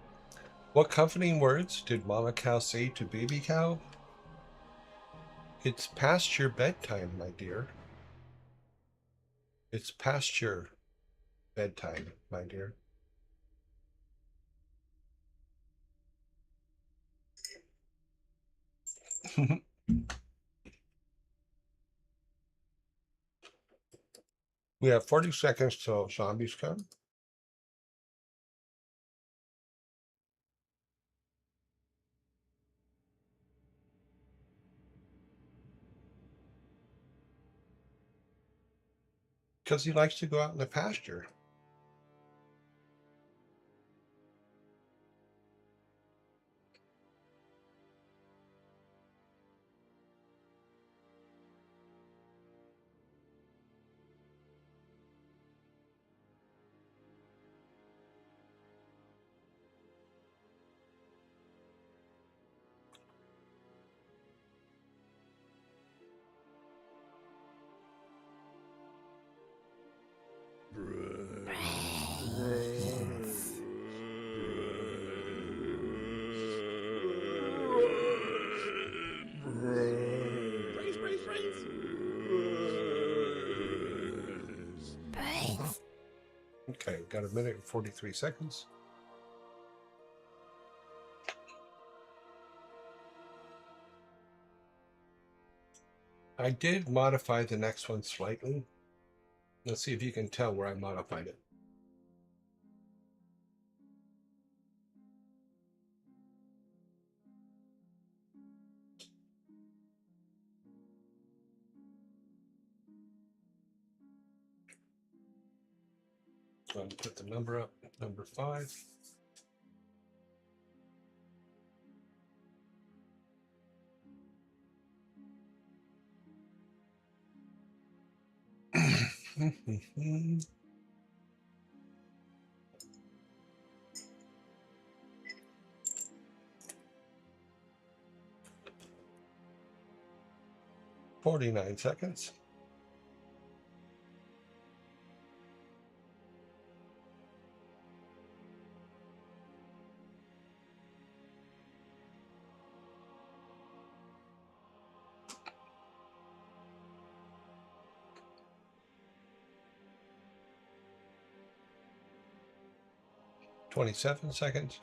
what comforting words did Mama Cow say to Baby Cow? It's past your bedtime, my dear. It's past your bedtime, my dear. We have 40 seconds till zombies come. Because he likes to go out in the pasture. Okay, got a minute and 43 seconds. I did modify the next one slightly. Let's see if you can tell where I modified it. So I'm put the number up, number 5. Mm-hmm. 49 seconds. $27.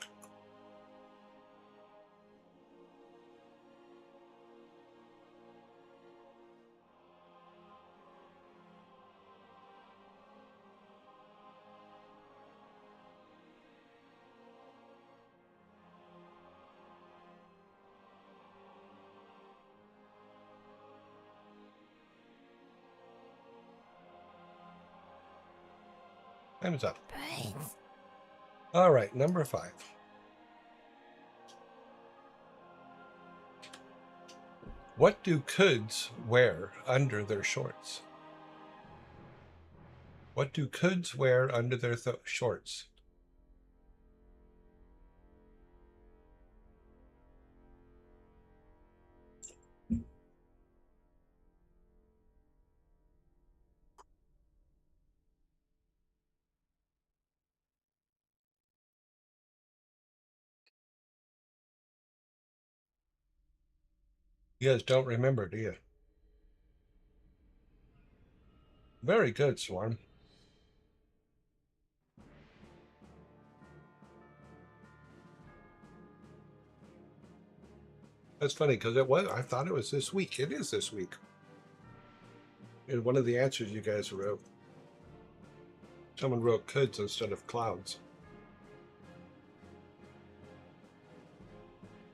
Time's up. All right, number 5. What do kids wear under their shorts? What do kids wear under their shorts? You guys don't remember, do you? Very good, Swarm. That's funny because it was. I thought it was this week. It is this week. In one of the answers you guys wrote, someone wrote coulds instead of clouds.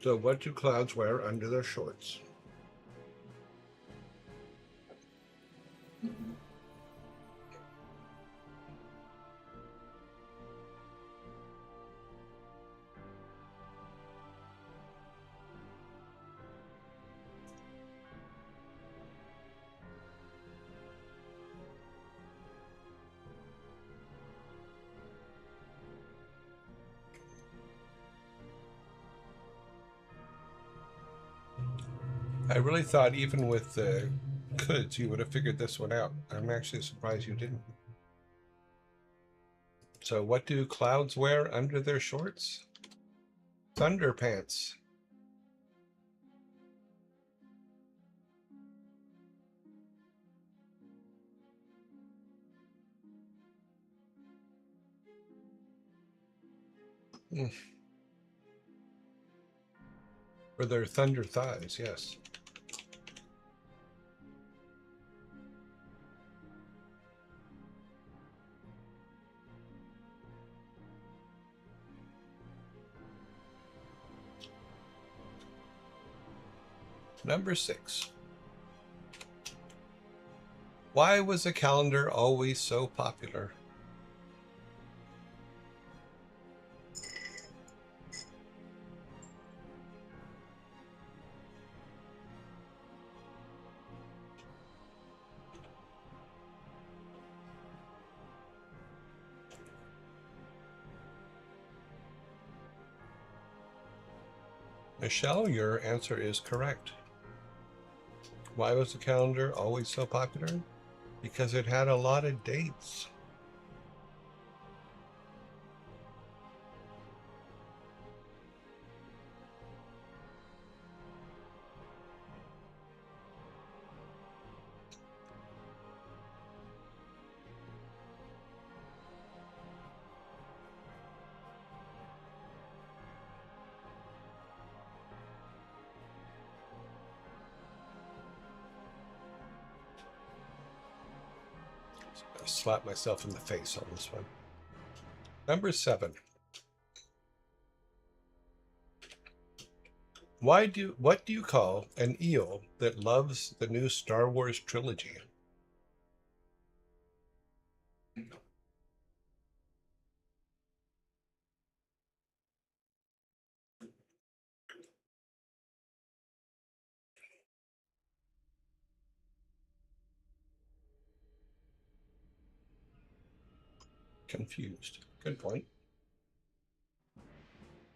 So what do clouds wear under their shorts? I really thought even with the coulds you would have figured this one out. I'm actually surprised you didn't. So what do clouds wear under their shorts? Thunderpants. Or their thunder thighs, yes. Number 6. Why was the calendar always so popular? Michelle, your answer is correct. Why was the calendar always so popular? Because it had a lot of dates. I slapped myself in the face on this one. Number 7. What do you call an eel that loves the new Star Wars trilogy? Confused. Good point.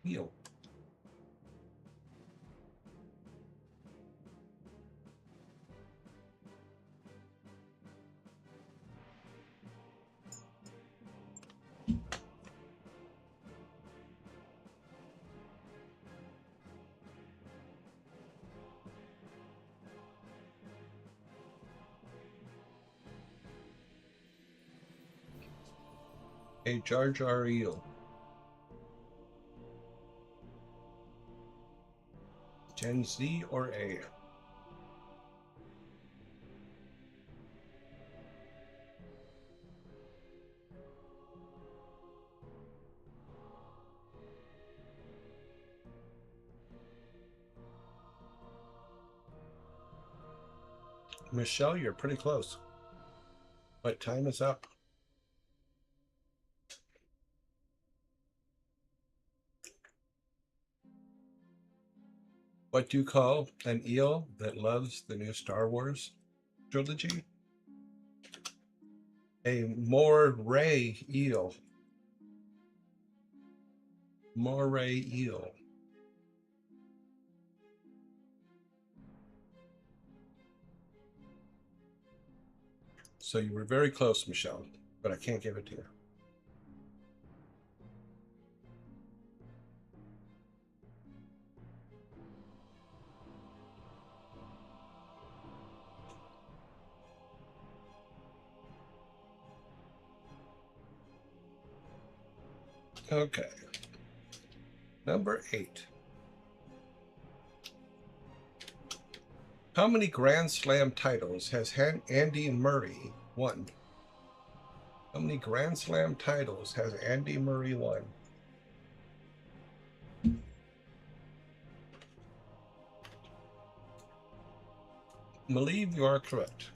Eel. A Jar Jar eel. Gen Z or A? Michelle, you're pretty close. But time is up. What do you call an eel that loves the new Star Wars trilogy? A moray eel. Moray eel. So you were very close, Michelle, but I can't give it to you. Okay. Number 8. How many Grand Slam titles has Andy Murray won? How many Grand Slam titles has Andy Murray won? I believe you are correct.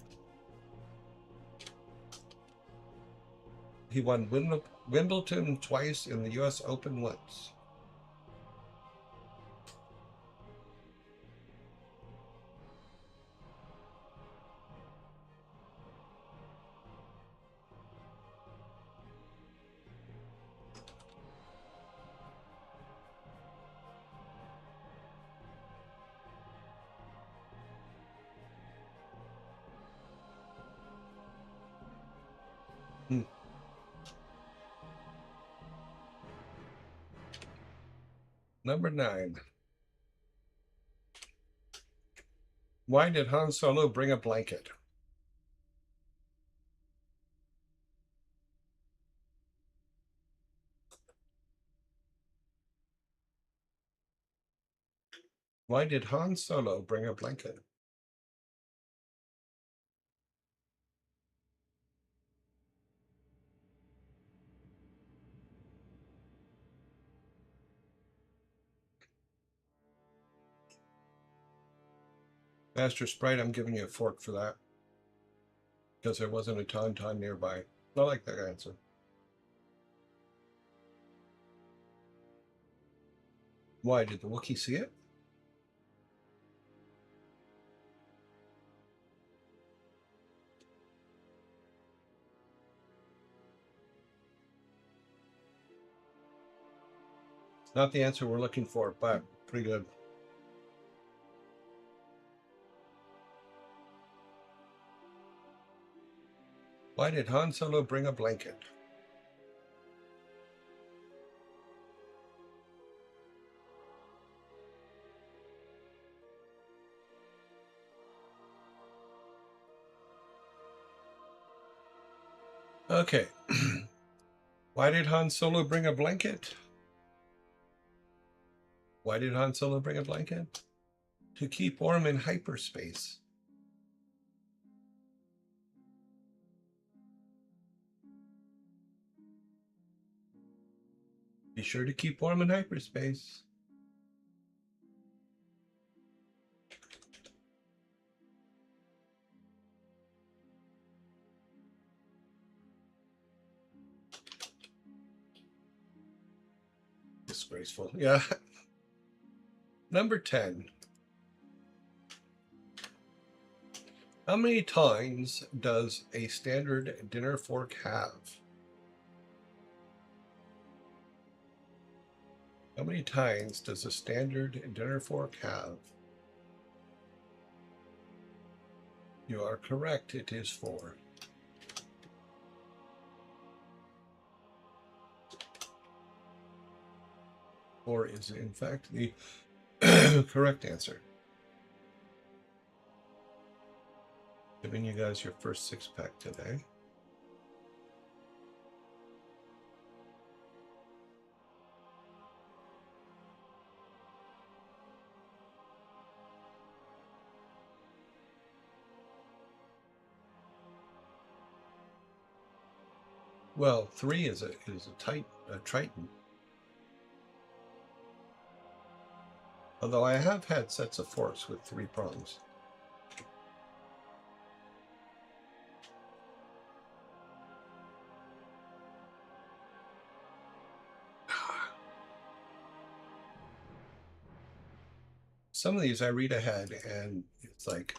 He won Wimbledon twice and the U.S. Open once. Number 9. Why did Han Solo bring a blanket? Why did Han Solo bring a blanket? Master Sprite, I'm giving you a fork for that. Because there wasn't a tauntaun nearby. I like that answer. Why, did the Wookiee see it? Not the answer we're looking for, but pretty good. Why did Han Solo bring a blanket? Okay. Why did Han Solo bring a blanket? Why did Han Solo bring a blanket? To keep warm in hyperspace. Be sure to keep warm in hyperspace. Disgraceful. Yeah. Number 10. How many tines does a standard dinner fork have? How many tines does a standard dinner fork have? You are correct. It is 4. Four is, in fact, the correct answer. Giving you guys your first 6-pack today. Well, 3 is a Triton. Although I have had sets of forks with 3 prongs. Some of these I read ahead and it's like,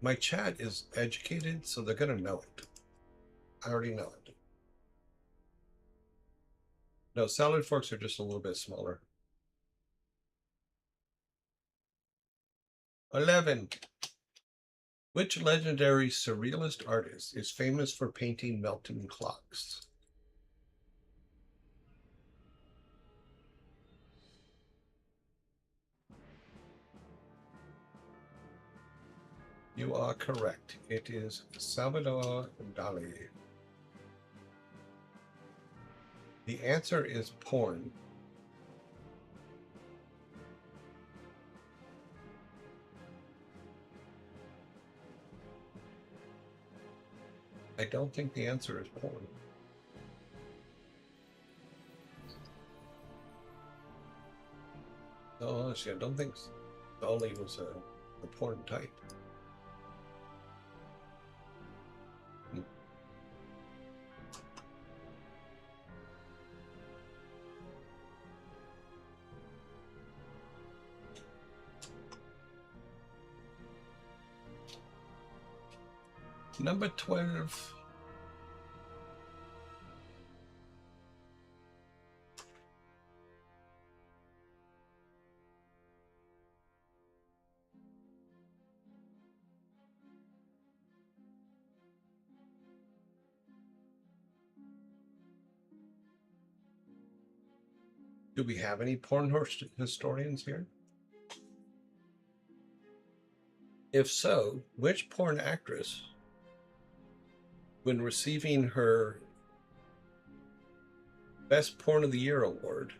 my chat is educated, so they're going to know it. I already know it. No, salad forks are just a little bit smaller. 11. Which legendary surrealist artist is famous for painting melting clocks? You are correct. It is Salvador Dali. The answer is porn. I don't think the answer is porn. No, honestly, I don't think Dolly was a porn type. Number 12. Do we have any porn historians here? If so, which porn actress, when receiving her Best Porn of the Year award,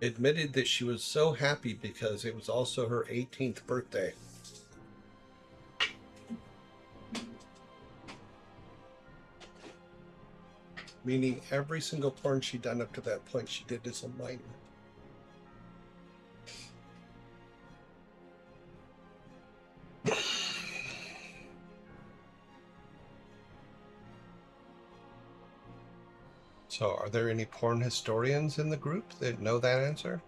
admitted that she was so happy because it was also her 18th birthday? Meaning every single porn she'd done up to that point, she did as a minor. So, are there any porn historians in the group that know that answer?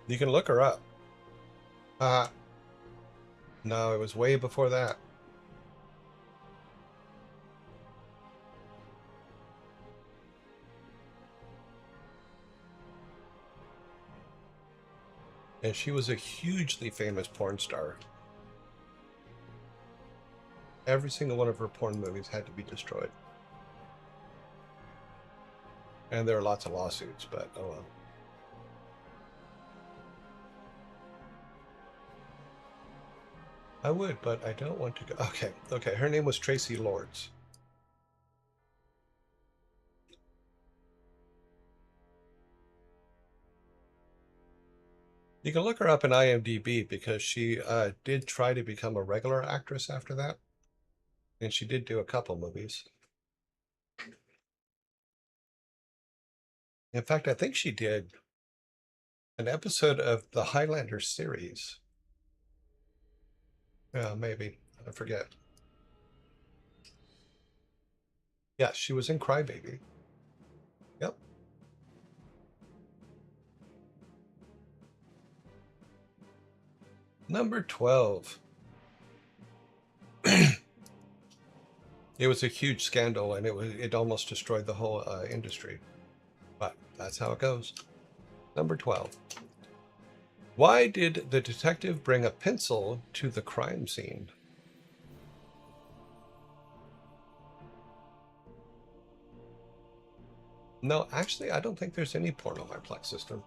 You can look her up. No, it was way before that. And she was a hugely famous porn star. Every single one of her porn movies had to be destroyed. And there are lots of lawsuits, but oh well. I would, but I don't want to go. Okay. Her name was Tracy Lords. You can look her up in IMDb because she did try to become a regular actress after that. And she did do a couple movies. In fact, I think she did an episode of the Highlander series. Yeah, maybe. I forget. Yeah, she was in Crybaby. Yep. Number 12. It was a huge scandal, and it almost destroyed the whole industry. But that's how it goes. Number 12. Why did the detective bring a pencil to the crime scene? No, actually, I don't think there's any porn on my Plex system.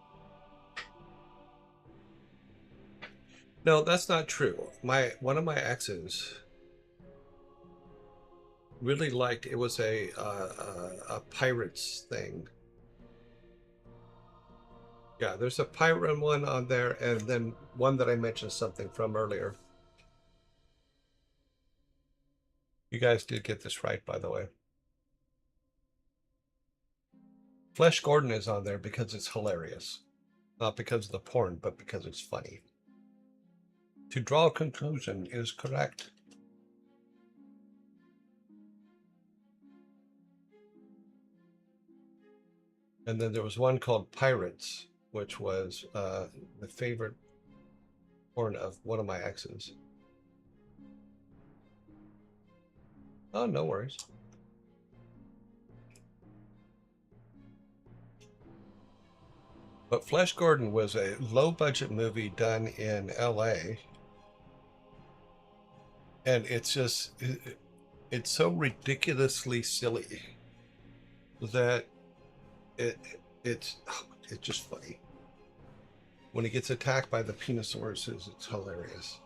No, that's not true. One of my exes really liked, it was a pirates thing. Yeah, there's a pirate one on there, and then one that I mentioned something from earlier. You guys did get this right, by the way. Flesh Gordon is on there because it's hilarious. Not because of the porn, but because it's funny. To draw a conclusion is correct. And then there was one called Pirates, which was the favorite porn of one of my exes. Oh, no worries. But Flesh Gordon was a low-budget movie done in LA. And it's just, it's so ridiculously silly that it's just funny. When he gets attacked by the Penisauruses, it's hilarious.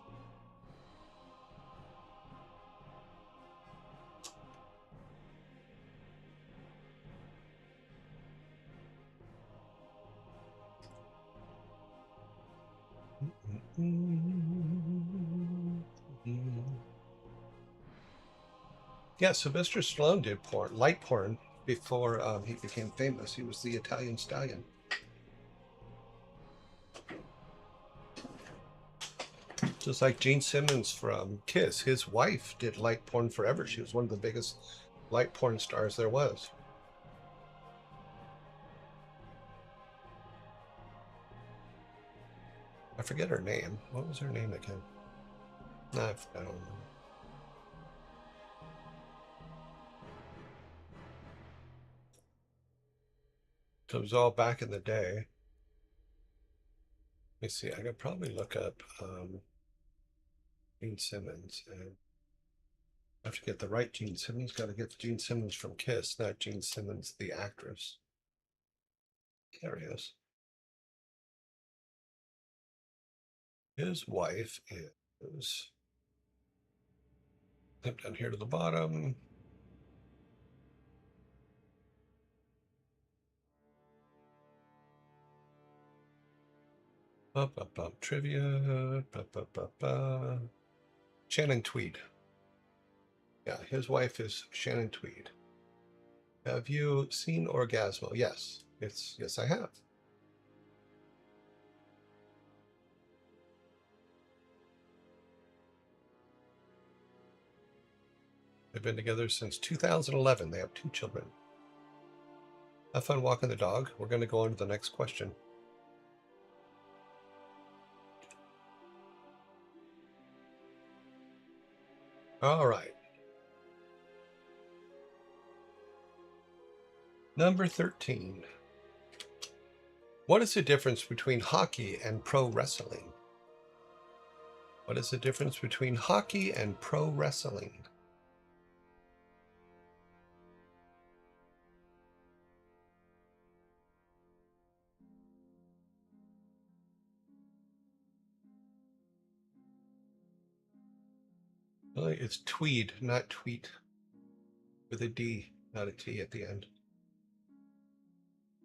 Yeah, Sylvester Stallone did porn, light porn, before he became famous. He was the Italian Stallion. Just like Gene Simmons from Kiss, his wife did light porn forever. She was one of the biggest light porn stars there was. I forget her name. What was her name again? No, I don't know. So it was all back in the day. Let me see. I could probably look up Gene Simmons, and I have to get the right Gene Simmons. Got to get Gene Simmons from Kiss, not Gene Simmons, the actress. There he is. His wife is down here to the bottom. Trivia. Shannon Tweed. Yeah, his wife is Shannon Tweed. Have you seen Orgasmo? Yes. Yes, I have. They've been together since 2011. They have 2 children. Have fun walking the dog. We're going to go on to the next question. All right. Number 13. What is the difference between hockey and pro wrestling? What is the difference between hockey and pro wrestling? Well, it's Tweed, not Tweet. With a D, not a T at the end.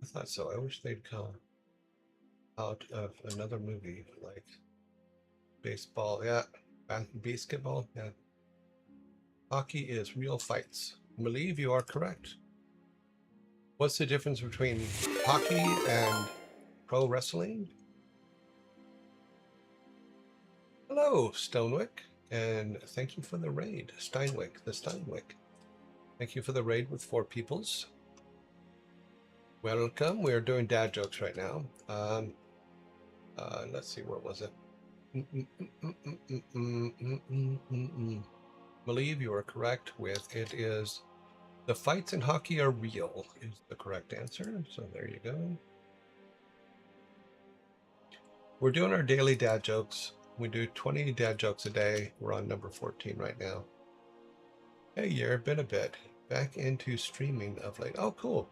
I thought so. I wish they'd come out of another movie like baseball. Yeah. Basketball. Yeah. Hockey is real fights. I believe you are correct. What's the difference between hockey and pro wrestling? Hello, Stonewick, and thank you for the raid, Steinwick, the Steinwick. Thank you for the raid with 4 peoples. Welcome. We're doing dad jokes right now. Let's see, what was it? Believe you are correct with it is the fights in hockey are real is the correct answer. So there you go. We're doing our daily dad jokes. We do 20 dad jokes a day. We're on number 14 right now. Hey, year, been a bit. Back into streaming of late. Oh, cool.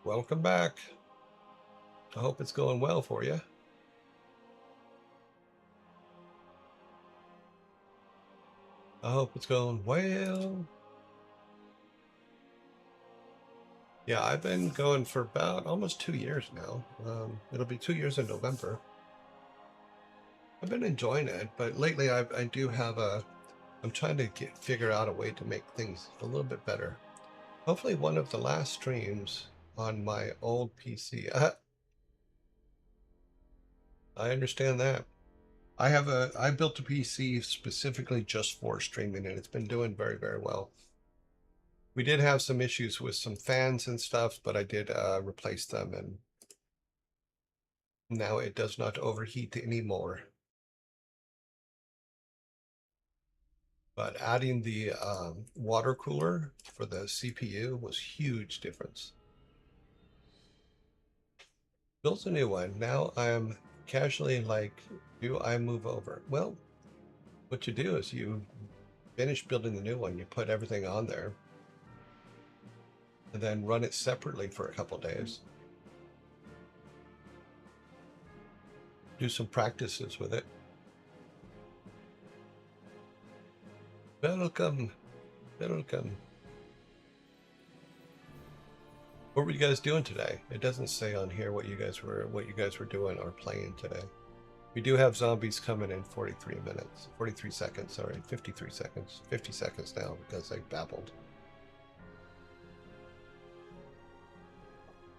Welcome back. I hope it's going well for you. I hope it's going well. Yeah, I've been going for about almost 2 years now. It'll be 2 years in November. I've been enjoying it, but lately I do have I'm trying to figure out a way to make things a little bit better. Hopefully one of the last streams on my old PC. I understand that. I built a PC specifically just for streaming, and it's been doing very, very well. We did have some issues with some fans and stuff, but I did replace them, and now it does not overheat anymore. But adding the water cooler for the CPU was huge difference. Built a new one. Now I'm casually like, do I move over? Well, what you do is you finish building the new one, you put everything on there, and then run it separately for a couple days. Do some practices with it. Welcome. Welcome. What were you guys doing today? It doesn't say on here what you guys were doing or playing today. We do have zombies coming in 43 minutes. 43 seconds, sorry. 53 seconds. 50 seconds now because I babbled.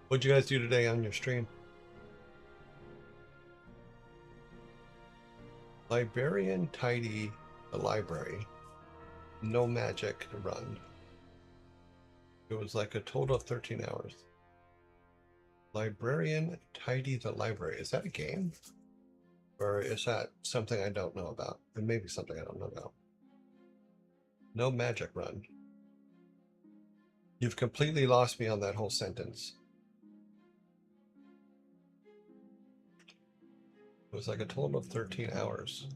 What'd you guys do today on your stream? Librarian tidy the library. No magic run. It was like a total of 13 hours. Librarian tidy the library. Is that a game? Or is that something I don't know about? It may be something I don't know about. No magic run. You've completely lost me on that whole sentence. It was like a total of 13 hours.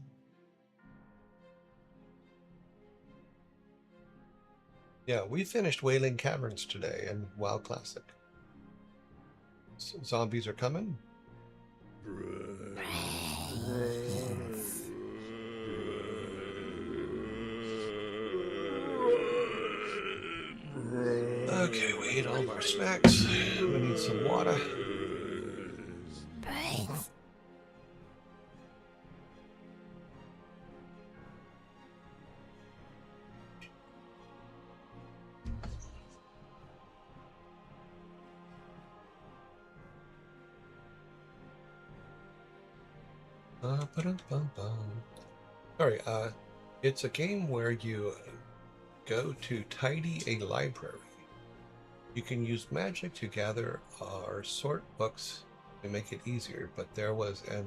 Yeah, we finished Wailing Caverns today in WoW Classic. Zombies are coming. Okay, we ate all of our snacks. We need some water. Sorry, it's a game where you go to tidy a library. You can use magic to gather or sort books to make it easier, but there was an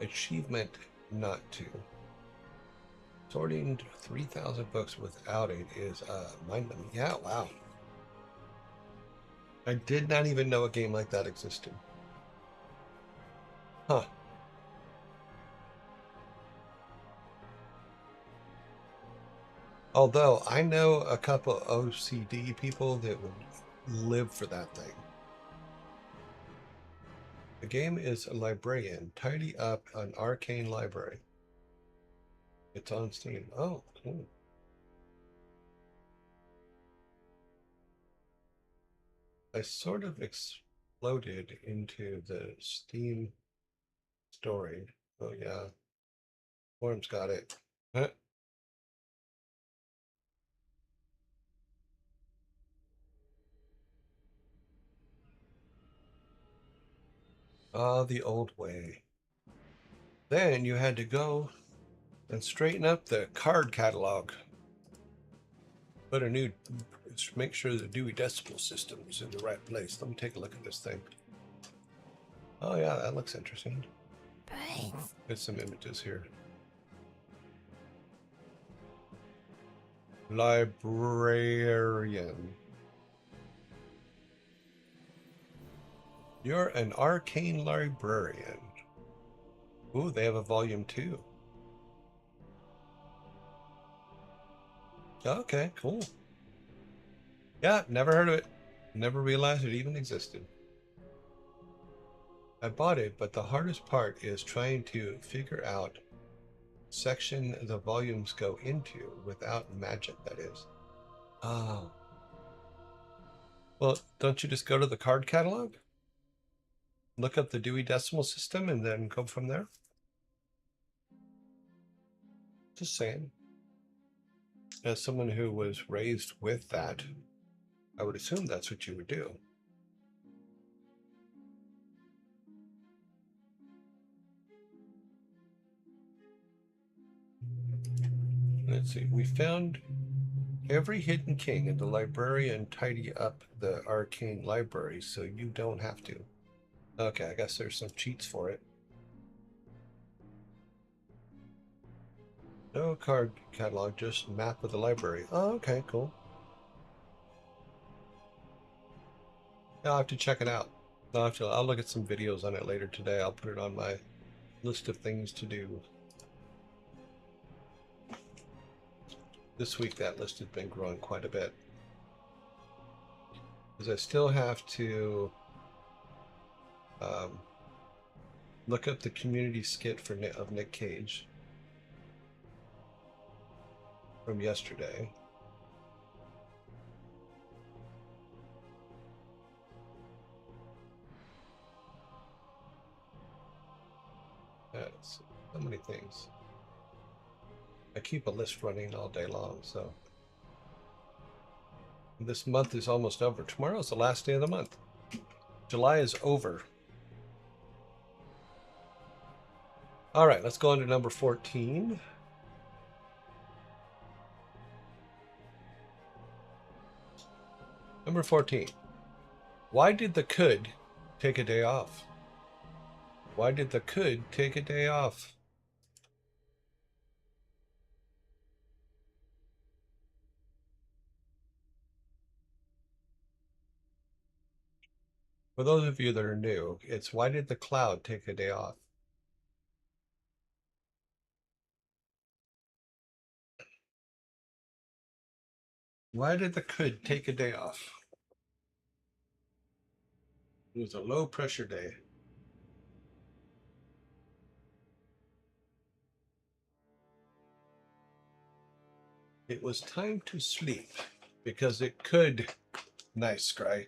achievement not to. Sorting 3,000 books without it is mind-numbing. Yeah, wow. I did not even know a game like that existed. Huh. Although I know a couple OCD people that would live for that thing. The game is a librarian. Tidy up an arcane library. It's on Steam. Oh, cool. I sort of exploded into the Steam story. Oh yeah. Worm's got it. Huh? Ah, the old way. Then you had to go and straighten up the card catalog. Put a new, make sure the Dewey Decimal System is in the right place. Let me take a look at this thing. Oh yeah, that looks interesting. There's some images here. Librarian. You're an arcane librarian. Ooh, they have a volume 2. Okay, cool. Yeah, never heard of it. Never realized it even existed. I bought it, but the hardest part is trying to figure out section the volumes go into without magic, that is. Oh. Well, don't you just go to the card catalog? Look up the Dewey Decimal System and then go from there? Just saying. As someone who was raised with that, I would assume that's what you would do. Let's see. We found every hidden king in the library and tidy up the arcane library so you don't have to. Okay, I guess there's some cheats for it. No card catalog, just map of the library. Oh, okay, cool. I'll have to check it out. I'll look at some videos on it later today. I'll put it on my list of things to do. This week that list has been growing quite a bit. Because I still have to look up the community skit for of Nick Cage from yesterday. So many things. I keep a list running all day long, so. This month is almost over. Tomorrow's the last day of the month. July is over. All right, let's go on to number 14. Number 14. Why did the could take a day off? Why did the could take a day off? For those of you that are new, it's why did the cloud take a day off? Why did the could take a day off? It was a low pressure day. It was time to sleep because it could. Nice, Scry.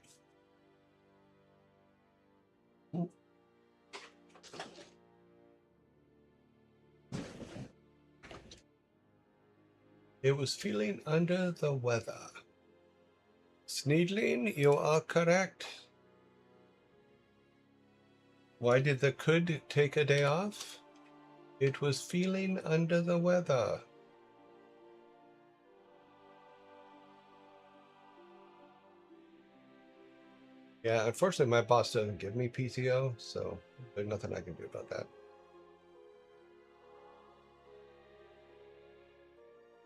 It was feeling under the weather. Sneedling, you are correct. Why did the could take a day off? It was feeling under the weather. Yeah, unfortunately, my boss doesn't give me PTO, so there's nothing I can do about that.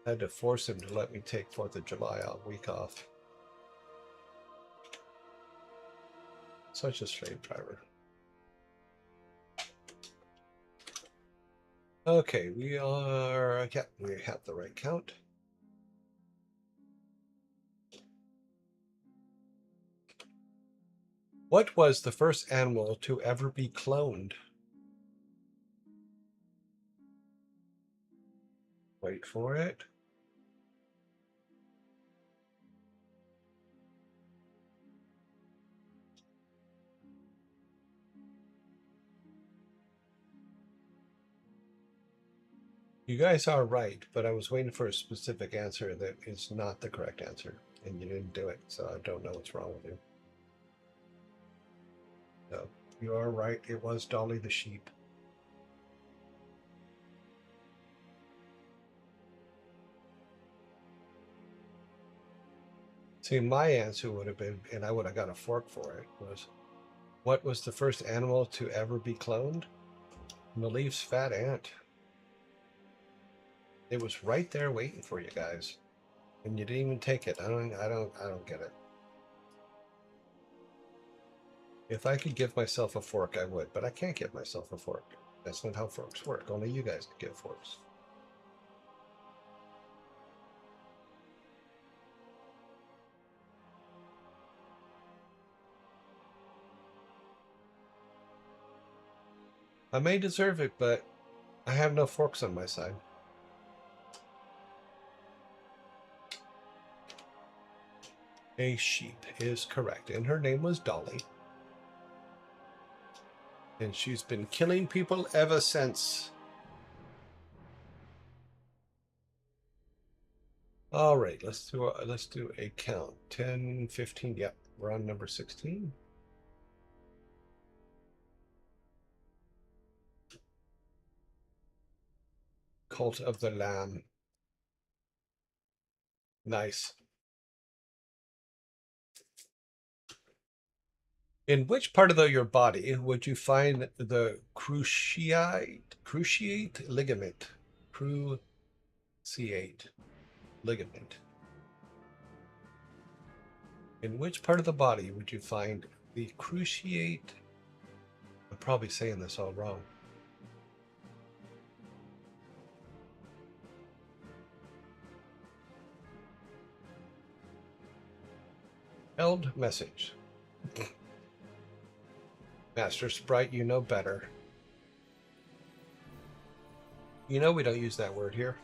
I had to force him to let me take 4th of July a week off. Such a slave driver. Okay, we have the right count. What was the first animal to ever be cloned? Wait for it. You guys are right, but I was waiting for a specific answer that is not the correct answer, and you didn't do it, so I don't know what's wrong with you. No, you are right. It was Dolly the sheep. See, my answer would have been, and I would have got a fork for it, was what was the first animal to ever be cloned? Maleef's fat ant. It was right there waiting for you guys, and you didn't even take it. I don't get it. If I could give myself a fork, I would, but I can't give myself a fork. That's not how forks work. Only you guys can get forks. I may deserve it, but I have no forks on my side. A sheep is correct, and her name was Dolly. And she's been killing people ever since. All right, let's do a count. 10, 15. Yep, we're on number 16. Cult of the Lamb. Nice. In which part of your body would you find the cruciate ligament? Cruciate ligament. In which part of the body would you find the cruciate? I'm probably saying this all wrong. Held message. Master Sprite, you know better. You know we don't use that word here.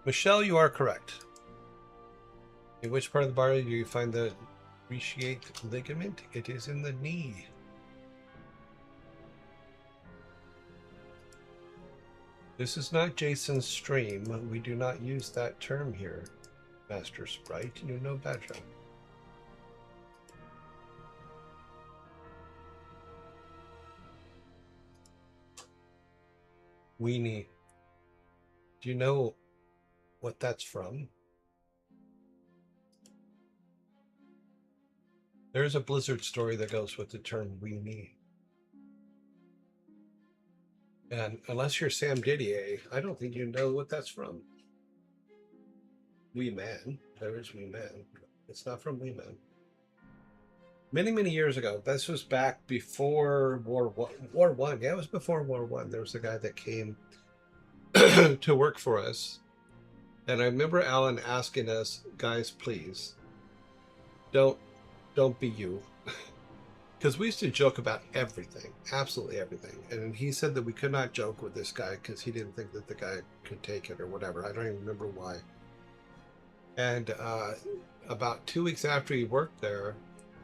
Michelle, you are correct. In which part of the body do you find the cruciate ligament? It is in the knee. This is not Jason's stream. We do not use that term here, Master Sprite. You know better. Weenie. Do you know what that's from? There's a Blizzard story that goes with the term weenie. And unless you're Sam Didier, I don't think you know what that's from. Wee Man. There is Wee Man. It's not from Wee Man. Many, many years ago. This was back before War One. Yeah, it was before War One. There was a guy that came to work for us. And I remember Alan asking us, guys, please, don't be you. Because we used to joke about everything, absolutely everything. And he said that we could not joke with this guy because he didn't think that the guy could take it or whatever. I don't even remember why. And about 2 weeks after he worked there,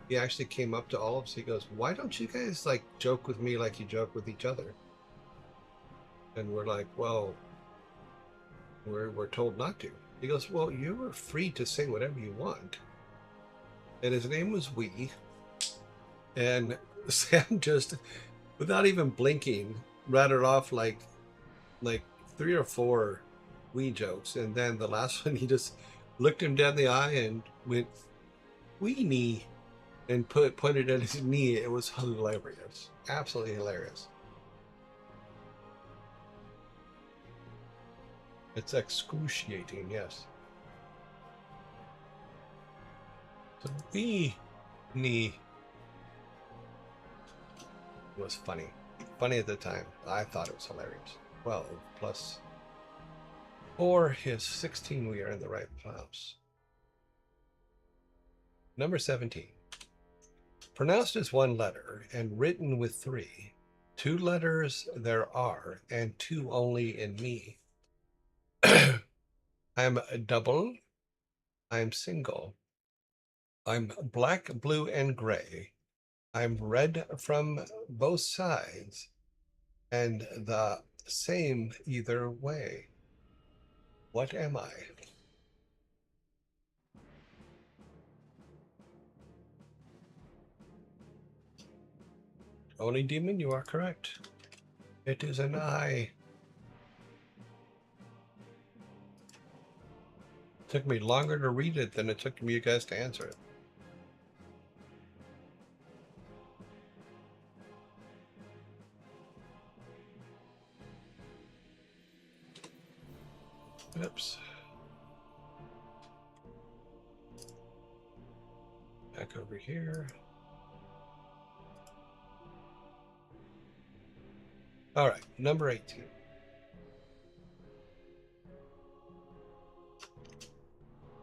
he actually came up to all of us. He goes, why don't you guys like joke with me like you joke with each other? And we're like, well, we're told not to. He goes, well, you are free to say whatever you want. And his name was Wee. And Sam just, without even blinking, rattled off like 3 or 4 Wee jokes. And then the last one, he just looked him down the eye and went, Weenie, and pointed at his knee. It was hilarious. Absolutely hilarious. It's excruciating, yes. So Weenie was funny. Funny at the time. I thought it was hilarious. 12 plus 4 is 16. We are in the right house. Number 17. Pronounced as 1 letter and written with 3. 2 letters there are, and 2 only in me. I'm a double. I'm single. I'm black, blue, and gray. I'm red from both sides, and the same either way. What am I? Only demon, you are correct. It is an eye. It took me longer to read it than it took you guys to answer it. Oops. Back over here. All right, number 18.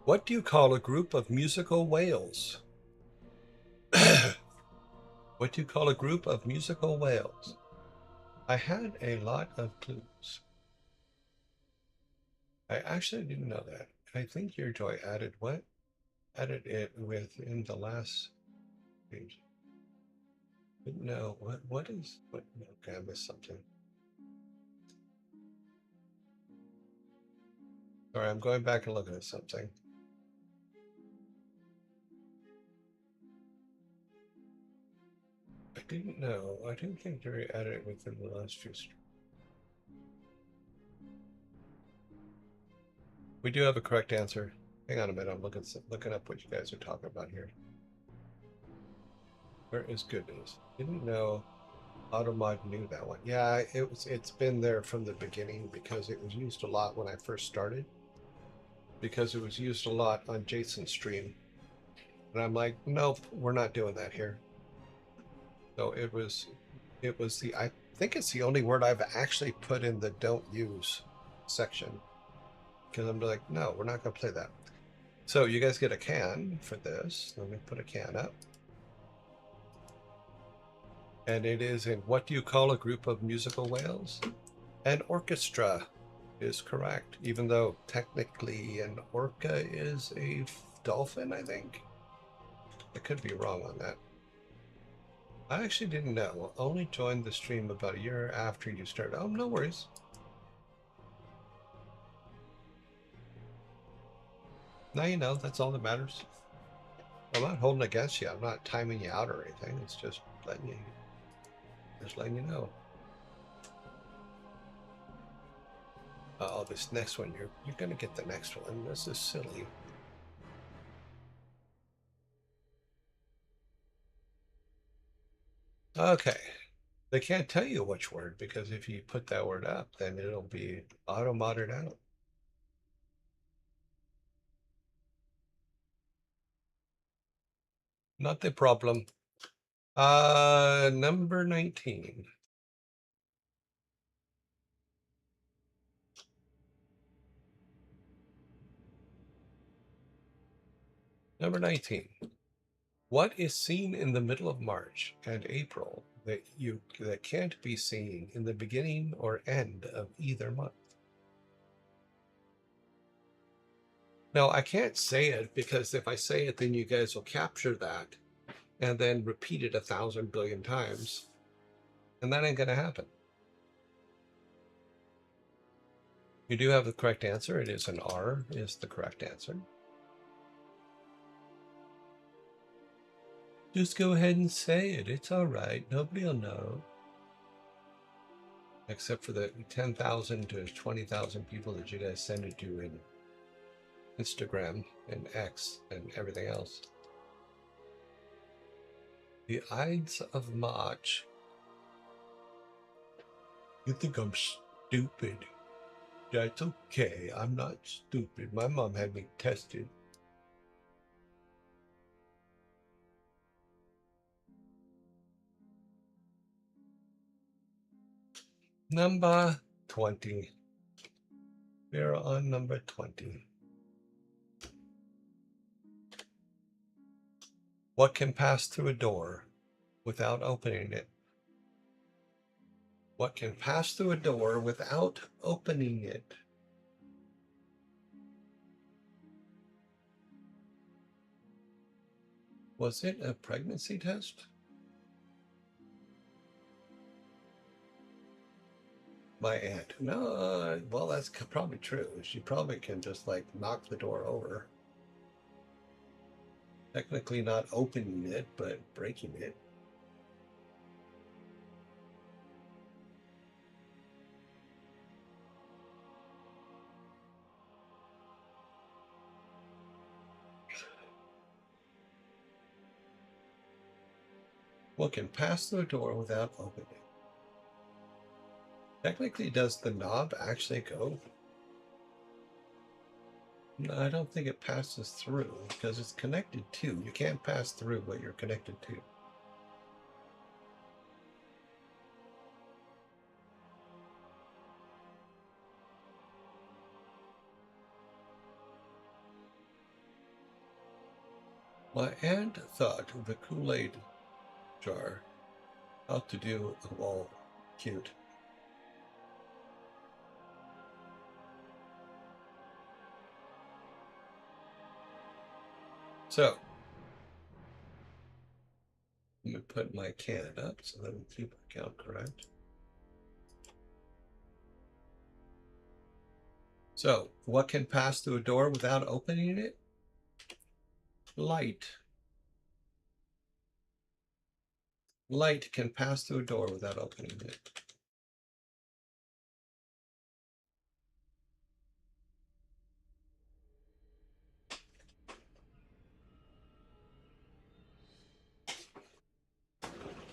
What do you call a group of musical whales? What do you call a group of musical whales? I had a lot of clues. I actually didn't know that. I think your joy added what? Added it within the last page. But no, what is what? Okay, I missed something. Sorry, I'm going back and looking at something. I didn't know. I didn't think Jerry added it within the last few streams. We do have a correct answer. Hang on a minute. I'm looking up what you guys are talking about here. Where is good news? Didn't know Automod knew that one. Yeah, it's been there from the beginning because it was used a lot when I first started. Because it was used a lot on Jason's stream. And I'm like, nope, we're not doing that here. So it was the, I think it's the only word I've actually put in the don't use section. Because I'm like, no, we're not going to play that. So you guys get a can for this. Let me put a can up. And it is in what do you call a group of musical whales? An orchestra is correct, even though technically an orca is a dolphin, I think. I could be wrong on that. I actually didn't know. Only joined the stream about a year after you started. Oh, no worries. Now you know, that's all that matters. I'm not holding against you. I'm not timing you out or anything. It's just letting you know. Oh, this next one, you're gonna get the next one. This is silly. Okay. They can't tell you which word because if you put that word up, then it'll be auto-modded out. Not the problem. Number 19. Number 19. What is seen in the middle of March and April that can't be seen in the beginning or end of either month? Now, I can't say it because if I say it, then you guys will capture that and then repeat it 1,000 billion times, and that ain't gonna happen. You do have the correct answer. It is an R is the correct answer. Just go ahead and say it. It's all right. Nobody will know. Except for the 10,000 to 20,000 people that you guys send it to in Instagram and X and everything else. The Ides of March. You think I'm stupid? That's okay. I'm not stupid. My mom had me tested. Number 20. We're on number 20. What can pass through a door without opening it? What can pass through a door without opening it? Was it a pregnancy test? My aunt. No, well, that's probably true. She probably can just like knock the door over. Technically not opening it, but breaking it. What can pass through a door without opening it? Technically, does the knob actually go? No, I don't think it passes through because it's connected to. You can't pass through what you're connected to. My aunt thought the Kool-Aid jar ought to do a wall cute. So, let me put my can up so that we keep our count correct. So, what can pass through a door without opening it? Light. Light can pass through a door without opening it.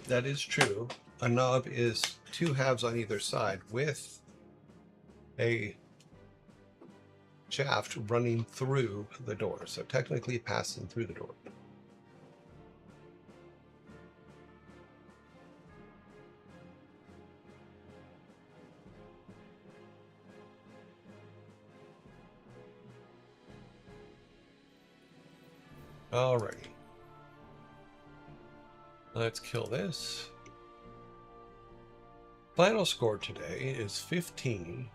That is true. A knob is two halves on either side with a shaft running through the door. So technically passing through the door. Alrighty. Let's kill this. Final score today is 15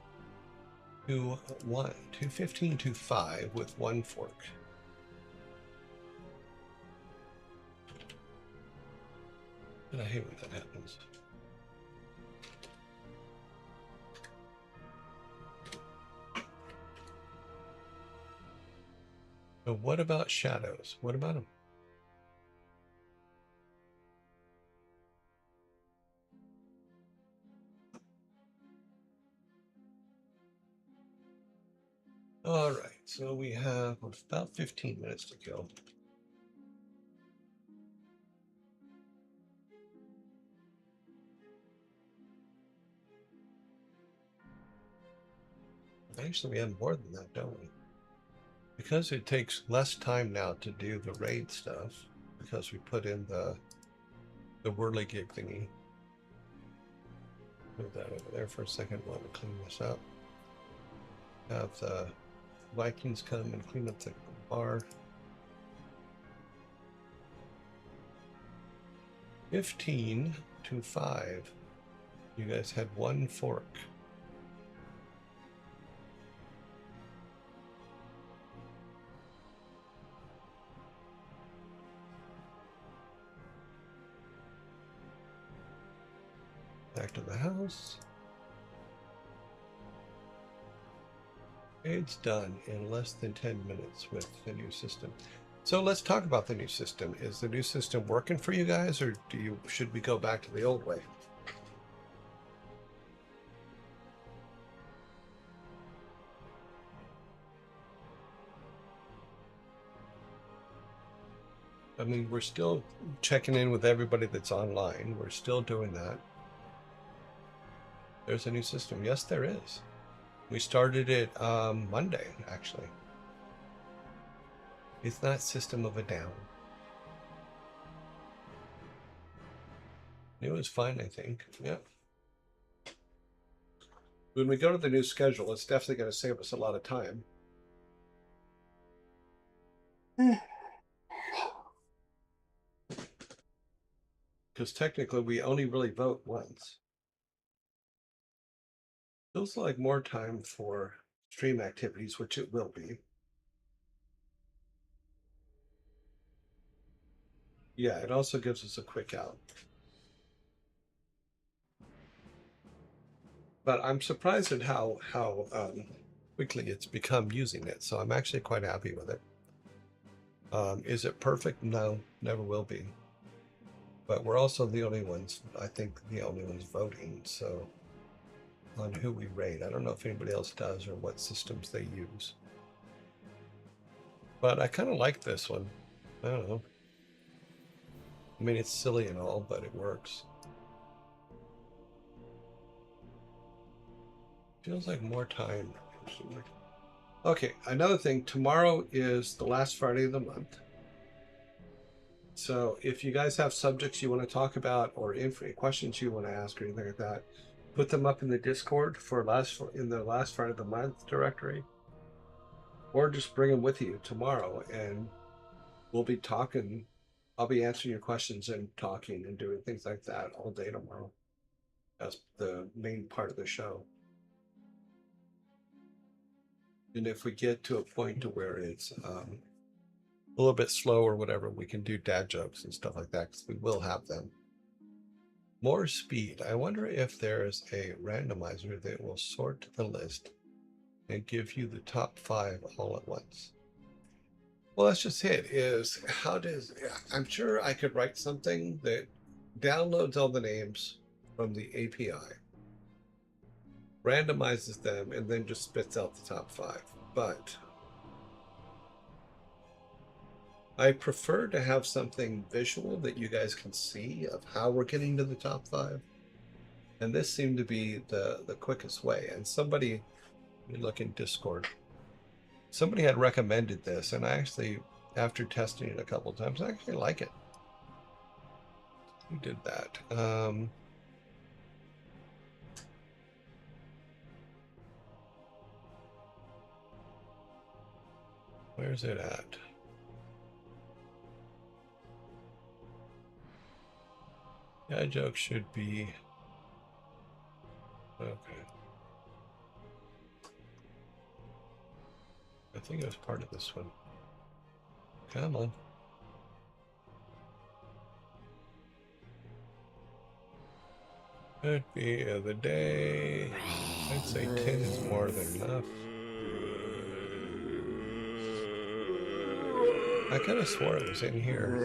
to 1. 15 to 5 with 1 fork. And I hate when that happens. But what about shadows? What about them? All right, so we have about 15 minutes to go. Actually, we have more than that, don't we? Because it takes less time now to do the raid stuff, because we put in the whirligig thingy. Move that over there for a second while we clean this up. Have the Vikings come and clean up the bar. 15 to 5. You guys had one fork. Back to the house. It's done in less than 10 minutes with the new system. So let's talk about the new system. Is the new system working for you guys, or should we go back to the old way? I mean, we're still checking in with everybody that's online. We're still doing that. There's a new system. Yes, there is. We started it Monday, actually. It's not System of a Down. It was fine, I think. Yeah. When we go to the new schedule, it's definitely going to save us a lot of time. Because technically, we only really vote once. Feels like more time for stream activities, which it will be. Yeah, it also gives us a quick out. But I'm surprised at how quickly it's become using it. So I'm actually quite happy with it. Is it perfect? No, never will be. But we're also the only ones, I think, the only ones voting. So on who we raid, I don't know if anybody else does or what systems they use. But I kind of like this one. I don't know. I mean, it's silly and all, but it works. Feels like more time. Okay, another thing. Tomorrow is the last Friday of the month. So if you guys have subjects you want to talk about or questions you want to ask or anything like that, put them up in the Discord in the last Friday of the month directory, or just bring them with you tomorrow, and we'll be talking. I'll be answering your questions and talking and doing things like that all day tomorrow. That's the main part of the show. And if we get to a point to where it's a little bit slow or whatever, we can do dad jokes and stuff like that, because we will have them. More speed. I wonder if there's a randomizer that will sort the list and give you the top 5 all at once. Well, that's just it. I'm sure I could write something that downloads all the names from the API, randomizes them, and then just spits out the top 5. But I prefer to have something visual that you guys can see of how we're getting to the top 5. And this seemed to be the quickest way. And somebody, let me look in Discord, somebody had recommended this, and I actually, after testing it a couple of times, I actually like it. Who did that? Where's it at? Yeah, joke should be okay. I think it was part of this one. Come on. Could be of the day. I'd say 10 is more than enough. I could have swore it was in here.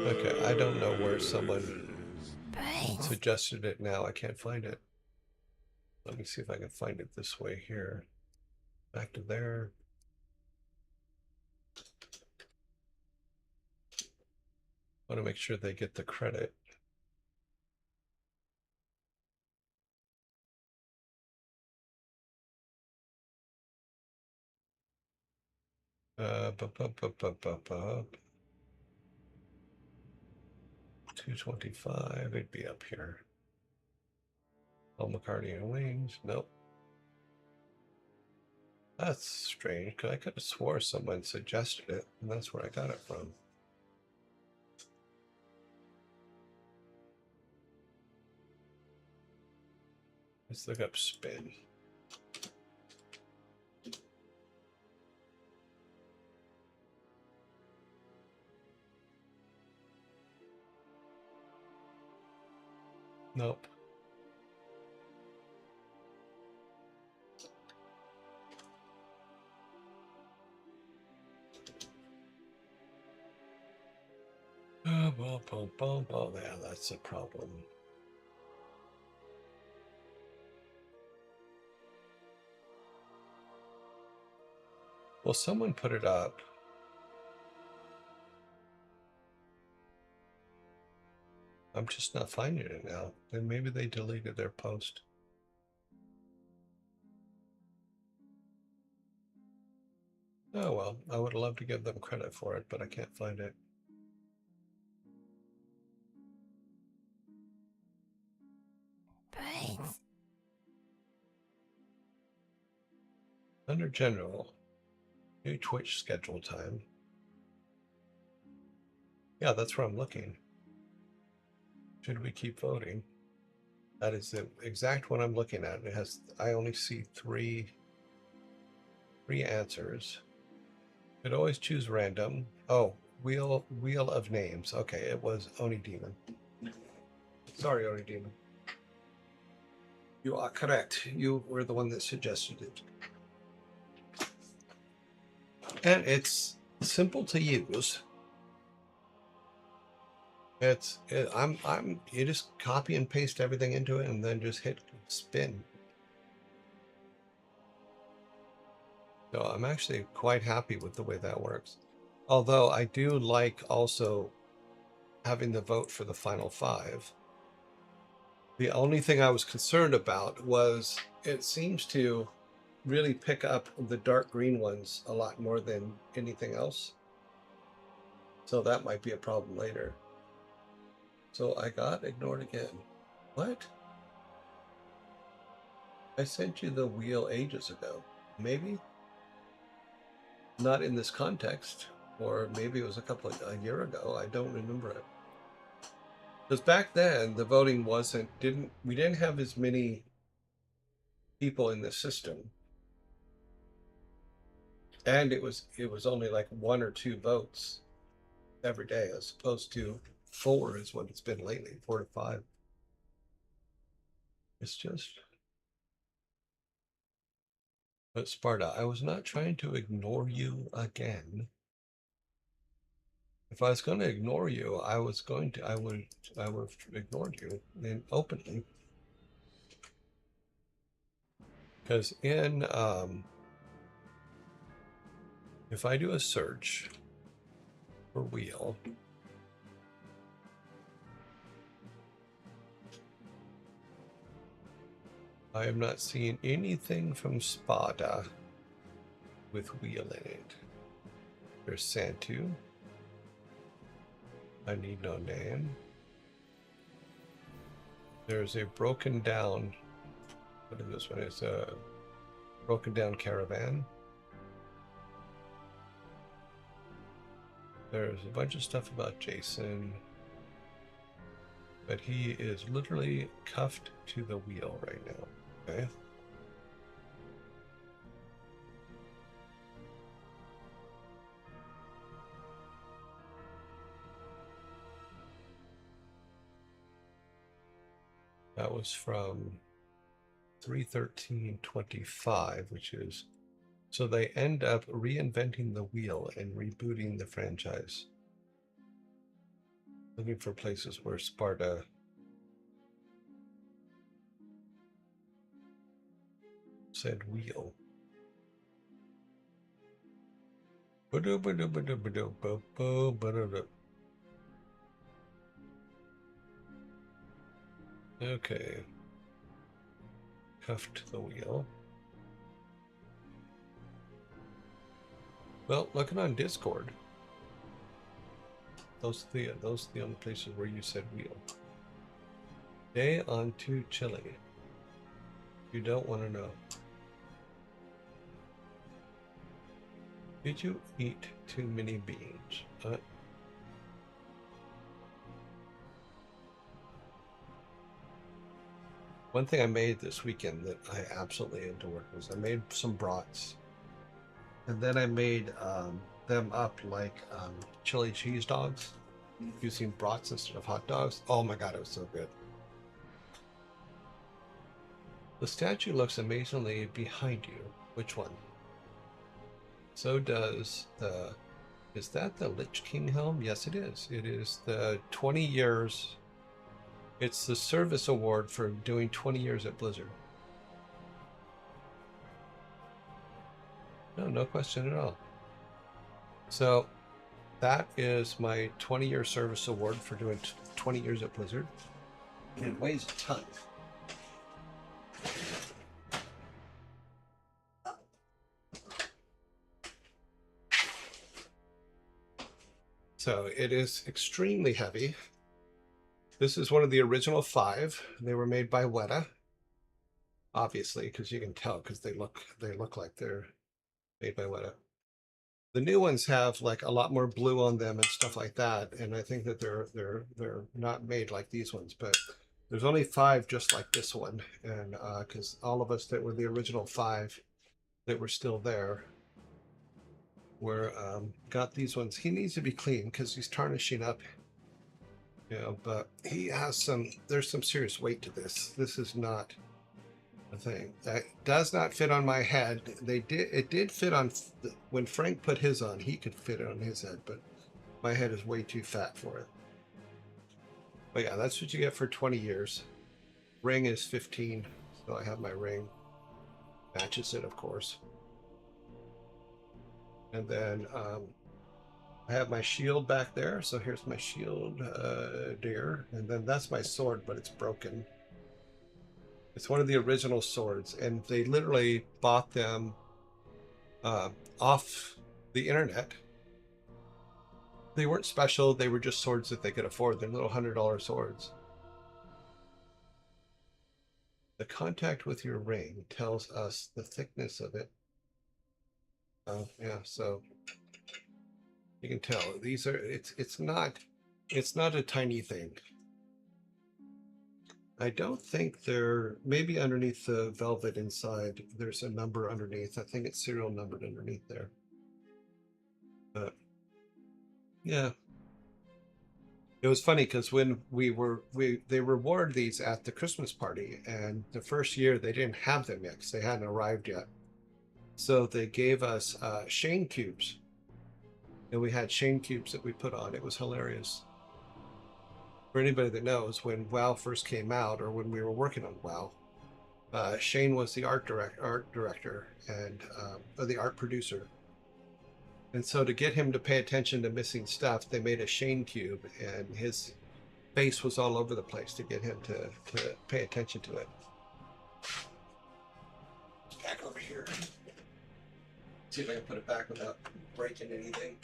Okay, I don't know where someone suggested it now. I can't find it. Let me see if I can find it this way here. Back to there. I want to make sure they get the credit. Bup, bup, bup, bup, bup, bup. 225, it'd be up here. Oh, McCartney and Wings, nope. That's strange, because I could have swore someone suggested it, and that's where I got it from. Let's look up spin. Nope. Oh, yeah, that's a problem. Well, someone put it up. I'm just not finding it now. Then maybe they deleted their post. Oh well, I would love to give them credit for it, but I can't find it. Under general, new Twitch schedule time. Yeah, that's where I'm looking. Should we keep voting? That is the exact one I'm looking at. It has, I only see three answers. Could always choose random. Oh, wheel of names. Okay, it was Oni Demon. Sorry, Oni Demon. You are correct. You were the one that suggested it. And it's simple to use. You just copy and paste everything into it and then just hit spin. So I'm actually quite happy with the way that works. Although I do like also having the vote for the final 5. The only thing I was concerned about was it seems to really pick up the dark green ones a lot more than anything else. So that might be a problem later. So I got ignored again. What? I sent you the wheel ages ago. Maybe? Not in this context. Or maybe it was a year ago. I don't remember it. Because back then the voting we didn't have as many people in the system. And it was only like 1 or 2 votes every day, as opposed to 4 is what it's been lately, 4 to 5. It's just. But Sparta, I was not trying to ignore you again. If I was going to ignore you, I would have ignored you openly. Because if I do a search for wheel, I am not seeing anything from Spada with wheel in it. There's Santu. I need no name. There's a broken down. What is this one? It's a broken down caravan. There's a bunch of stuff about Jason, but he is literally cuffed to the wheel right now. Okay. That was from 3/13/25, which is So they end up reinventing the wheel and rebooting the franchise. Looking for places where Sparta said wheel. Okay. Cuffed the wheel. Well, looking on Discord, those are the only places where you said wheel. Day on too chilly. You don't want to know. Did you eat too many beans? One thing I made this weekend that I absolutely adored was I made some brats. And then I made them up like chili cheese dogs using brats instead of hot dogs. Oh my God, it was so good. The statue looks amazingly behind you. Which one? So does the... Is that the Lich King helm? Yes, it is. It is the 20 years... It's the service award for doing 20 years at Blizzard. No question at all. So that is my 20-year service award for doing 20 years at Blizzard. It weighs a ton. So it is extremely heavy. This is one of the original 5. They were made by Weta, obviously, because you can tell because they look like they're made by Weta. The new ones have like a lot more blue on them and stuff like that, and I think that they're not made like these ones. But there's only 5 just like this one, and because all of us that were the original 5 that were still there were got these ones. He needs to be clean because he's tarnishing up. You know, but he has there's some serious weight to this. This is not a thing. That does not fit on my head. It did fit on, when Frank put his on, he could fit it on his head, but my head is way too fat for it. But yeah, that's what you get for 20 years. Ring is 15, so I have my ring. Matches it, of course. And then I have my shield back there, so here's my shield deer, and then that's my sword, but it's broken. It's one of the original swords, and they literally bought them off the internet. They weren't special, they were just swords that they could afford. They're little $100 swords. The contact with your ring tells us the thickness of it. Oh, yeah, so you can tell these are, it's not a tiny thing. I don't think they're, maybe underneath the velvet inside there's a number underneath. I think it's serial numbered underneath there. But yeah, it was funny because when they reward these at the Christmas party, and the first year they didn't have them yet because they hadn't arrived yet. So they gave us Shane cubes, and we had Shane cubes that we put on. It was hilarious. For anybody that knows, when WoW first came out, or when we were working on WoW, Shane was the art director and the art producer. And so to get him to pay attention to missing stuff, they made a Shane cube, and his face was all over the place to get him to pay attention to it. Back over here. See if I can put it back without breaking anything.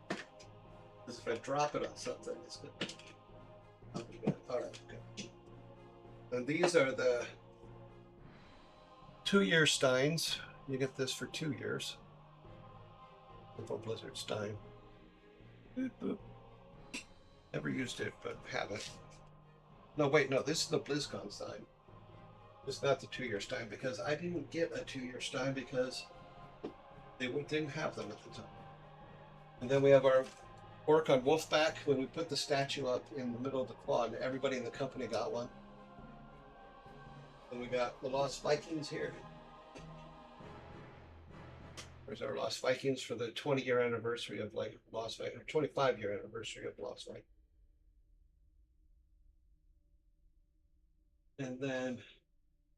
Because if I drop it on something, it's good. All right, good. And these are the 2-year Steins. You get this for 2 years. Simple Blizzard Stein. Boop, boop. Never used it, but haven't. No, wait, no, this is the BlizzCon Stein. It's not the 2-year Stein, because I didn't get a 2-year Stein because they didn't have them at the time. And then we have our work on Wolfback. When we put the statue up in the middle of the quad, everybody in the company got one. And we got the Lost Vikings here. There's our Lost Vikings for the 20-year anniversary of like Lost Vikings, 25-year anniversary of Lost Vikings. And then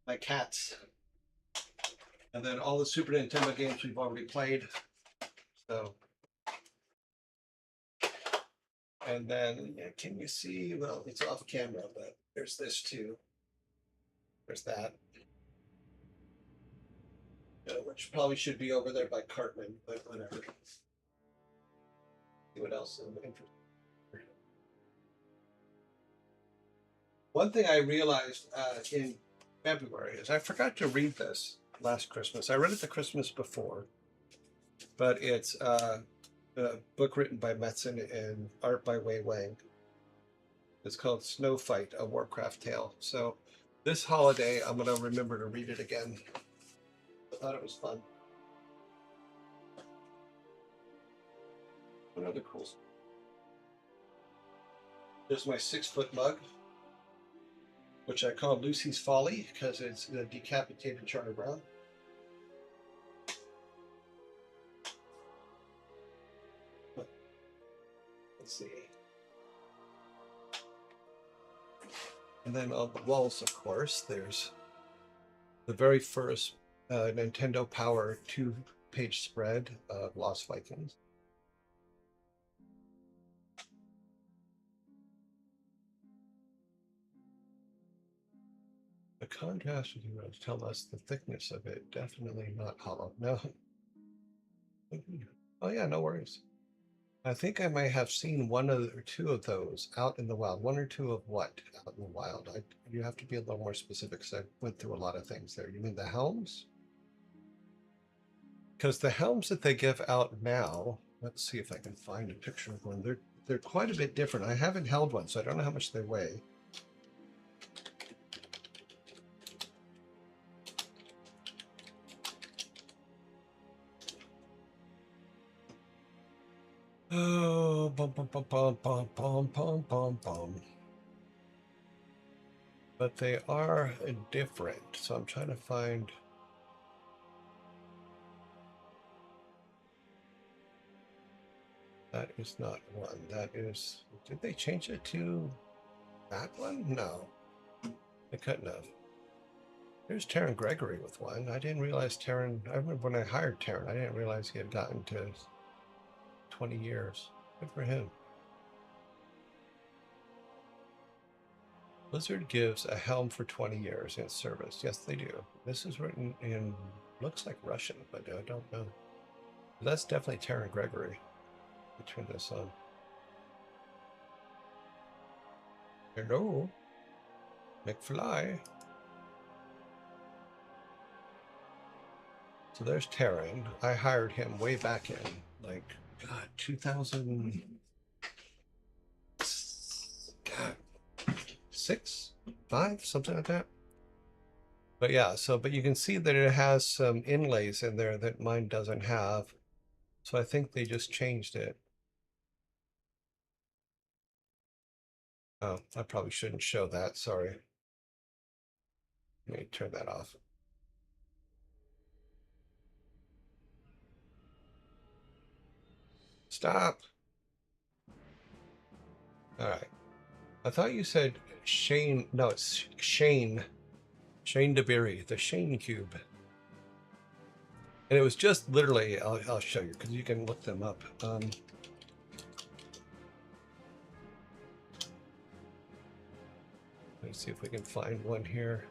my cats. And then all the Super Nintendo games we've already played. So. And then, yeah, can you see? Well, it's off camera, but there's this too. There's that. Which probably should be over there by Cartman, but whatever. See what else is interesting. One thing I realized in February is I forgot to read this last Christmas. I read it the Christmas before, but it's a book written by Metzen and art by Wei Wang. It's called Snow Fight, a Warcraft tale. So this holiday, I'm going to remember to read it again. I thought it was fun. What other cool stuff? There's my 6-foot mug, which I call Lucy's Folly because it's the decapitated Charlie Brown. Let's see. And then on the walls, of course, there's the very first Nintendo Power 2-page spread of Lost Vikings. The contrast with you tell us the thickness of it. Definitely not hollow. No. Oh yeah, no worries. I think I might have seen one or two of those out in the wild. One or two of what out in the wild? You have to be a little more specific because I went through a lot of things there. You mean the helms? Because the helms that they give out now, let's see if I can find a picture of one. They're quite a bit different. I haven't held one, so I don't know how much they weigh. Oh, bum, bum, bum, bum, bum, bum, bum, bum, bum. But they are different, so I'm trying to find. That is not one. That is. Did they change it to that one? No, they couldn't have. There's Taryn Gregory with one. I didn't realize Taryn. I remember when I hired Taryn, I didn't realize he had gotten to 20 years. Good for him. Blizzard gives a helm for 20 years in service. Yes, they do. This is written in, looks like Russian, but I don't know. That's definitely Taryn Gregory. Let me turn this on. Hello, McFly. So there's Taryn. I hired him way back in, like, God, 2000. God. 6, 5, something like that. But yeah, but you can see that it has some inlays in there that mine doesn't have. So I think they just changed it. Oh, I probably shouldn't show that. Sorry. Let me turn that off. Stop. All right. I thought you said Shane. No, it's Shane. Shane DeBerry, the Shane Cube. And it was just literally, I'll show you because you can look them up. Let's see if we can find one here.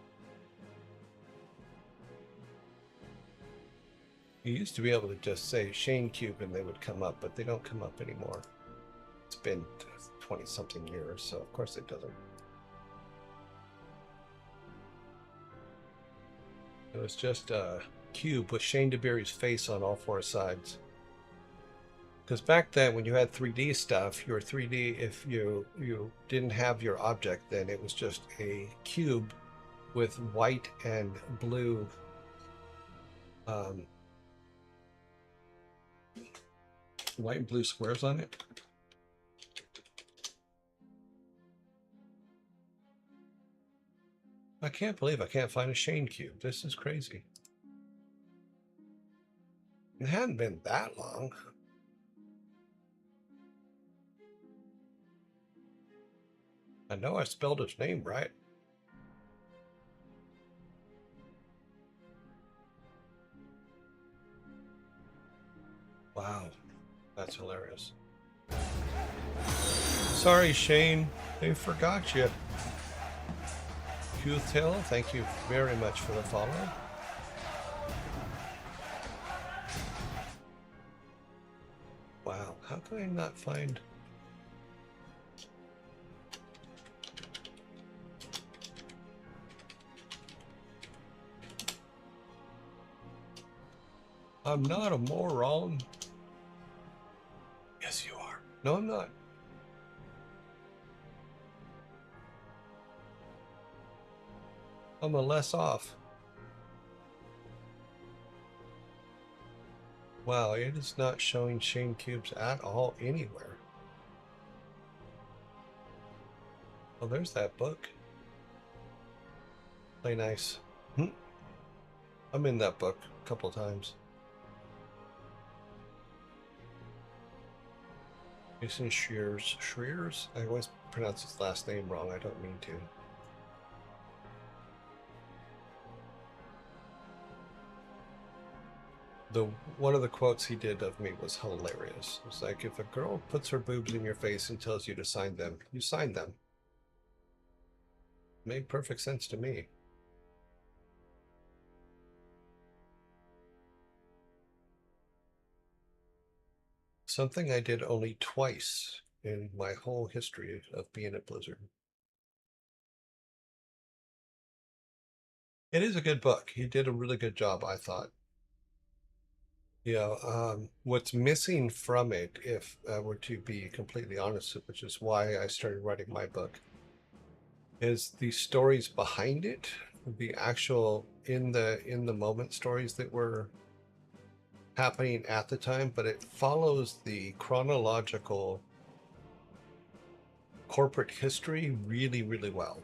You used to be able to just say Shane Cube and they would come up, but they don't come up anymore. It's been 20-something years, so of course it doesn't. It was just a cube with Shane DeBerry's face on all 4 sides. Because back then, when you had 3D stuff, your 3D, if you didn't have your object, then it was just a cube with white and blue white and blue squares on it. I can't believe I can't find a Shane cube. This is crazy. It hadn't been that long. I know I spelled his name right. Wow, that's hilarious. Sorry, Shane, they forgot you. Qtil, thank you very much for the follow. Wow, how can I not find... I'm not a moron. Yes, you are. No, I'm not. I'm a less off. Wow, it is not showing Shane cubes at all anywhere. Oh, there's that book. Play nice. I'm in that book a couple of times. Jason Shears. Shears? I always pronounce his last name wrong. I don't mean to. One of the quotes he did of me was hilarious. It was like, if a girl puts her boobs in your face and tells you to sign them, you sign them. Made perfect sense to me. Something I did only twice in my whole history of being at Blizzard. It is a good book. He did a really good job, I thought. What's missing from it, if I were to be completely honest, which is why I started writing my book, is the stories behind it, the actual in the moment stories that were happening at the time, but it follows the chronological corporate history really, really well.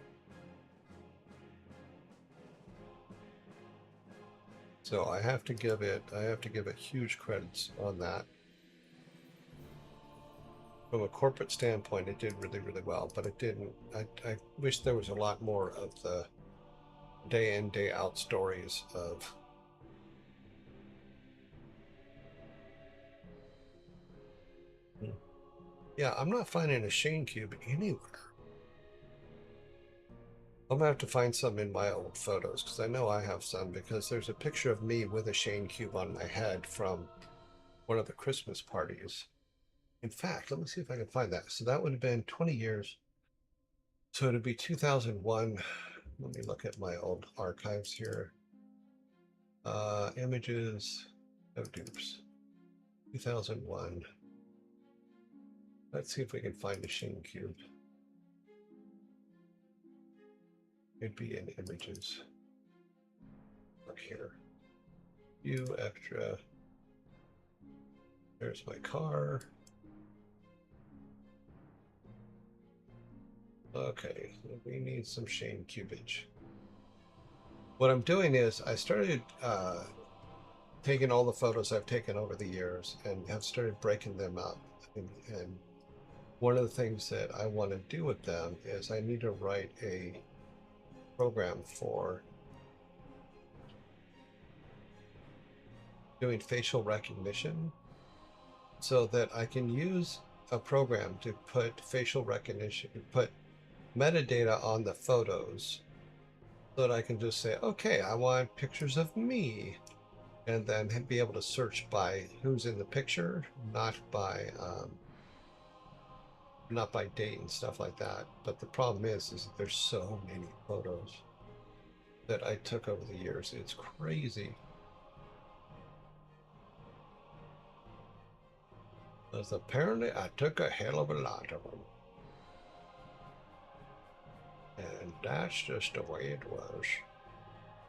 So I have to give it huge credits on that. From a corporate standpoint, it did really, really well, but it didn't. I wish there was a lot more of the day in, day out stories of yeah, I'm not finding a Shane cube anywhere. I'm gonna have to find some in my old photos, because I know I have some, because there's a picture of me with a Shane cube on my head from one of the Christmas parties. In fact, let me see if I can find that. So that would have been 20 years. So it'd be 2001. Let me look at my old archives here. Images. Oh, dupes. 2001. Let's see if we can find a Shane cube. It'd be in images. Look here. View extra. There's my car. Okay, so we need some Shane cubage. What I'm doing is I started taking all the photos I've taken over the years and have started breaking them up. And one of the things that I want to do with them is I need to write a program for doing facial recognition so that I can use a program to put facial recognition, put metadata on the photos so that I can just say, okay, I want pictures of me, and then be able to search by who's in the picture, not by date and stuff like that. But the problem is that there's so many photos that I took over the years. It's crazy. Because apparently I took a hell of a lot of them. And that's just the way it was.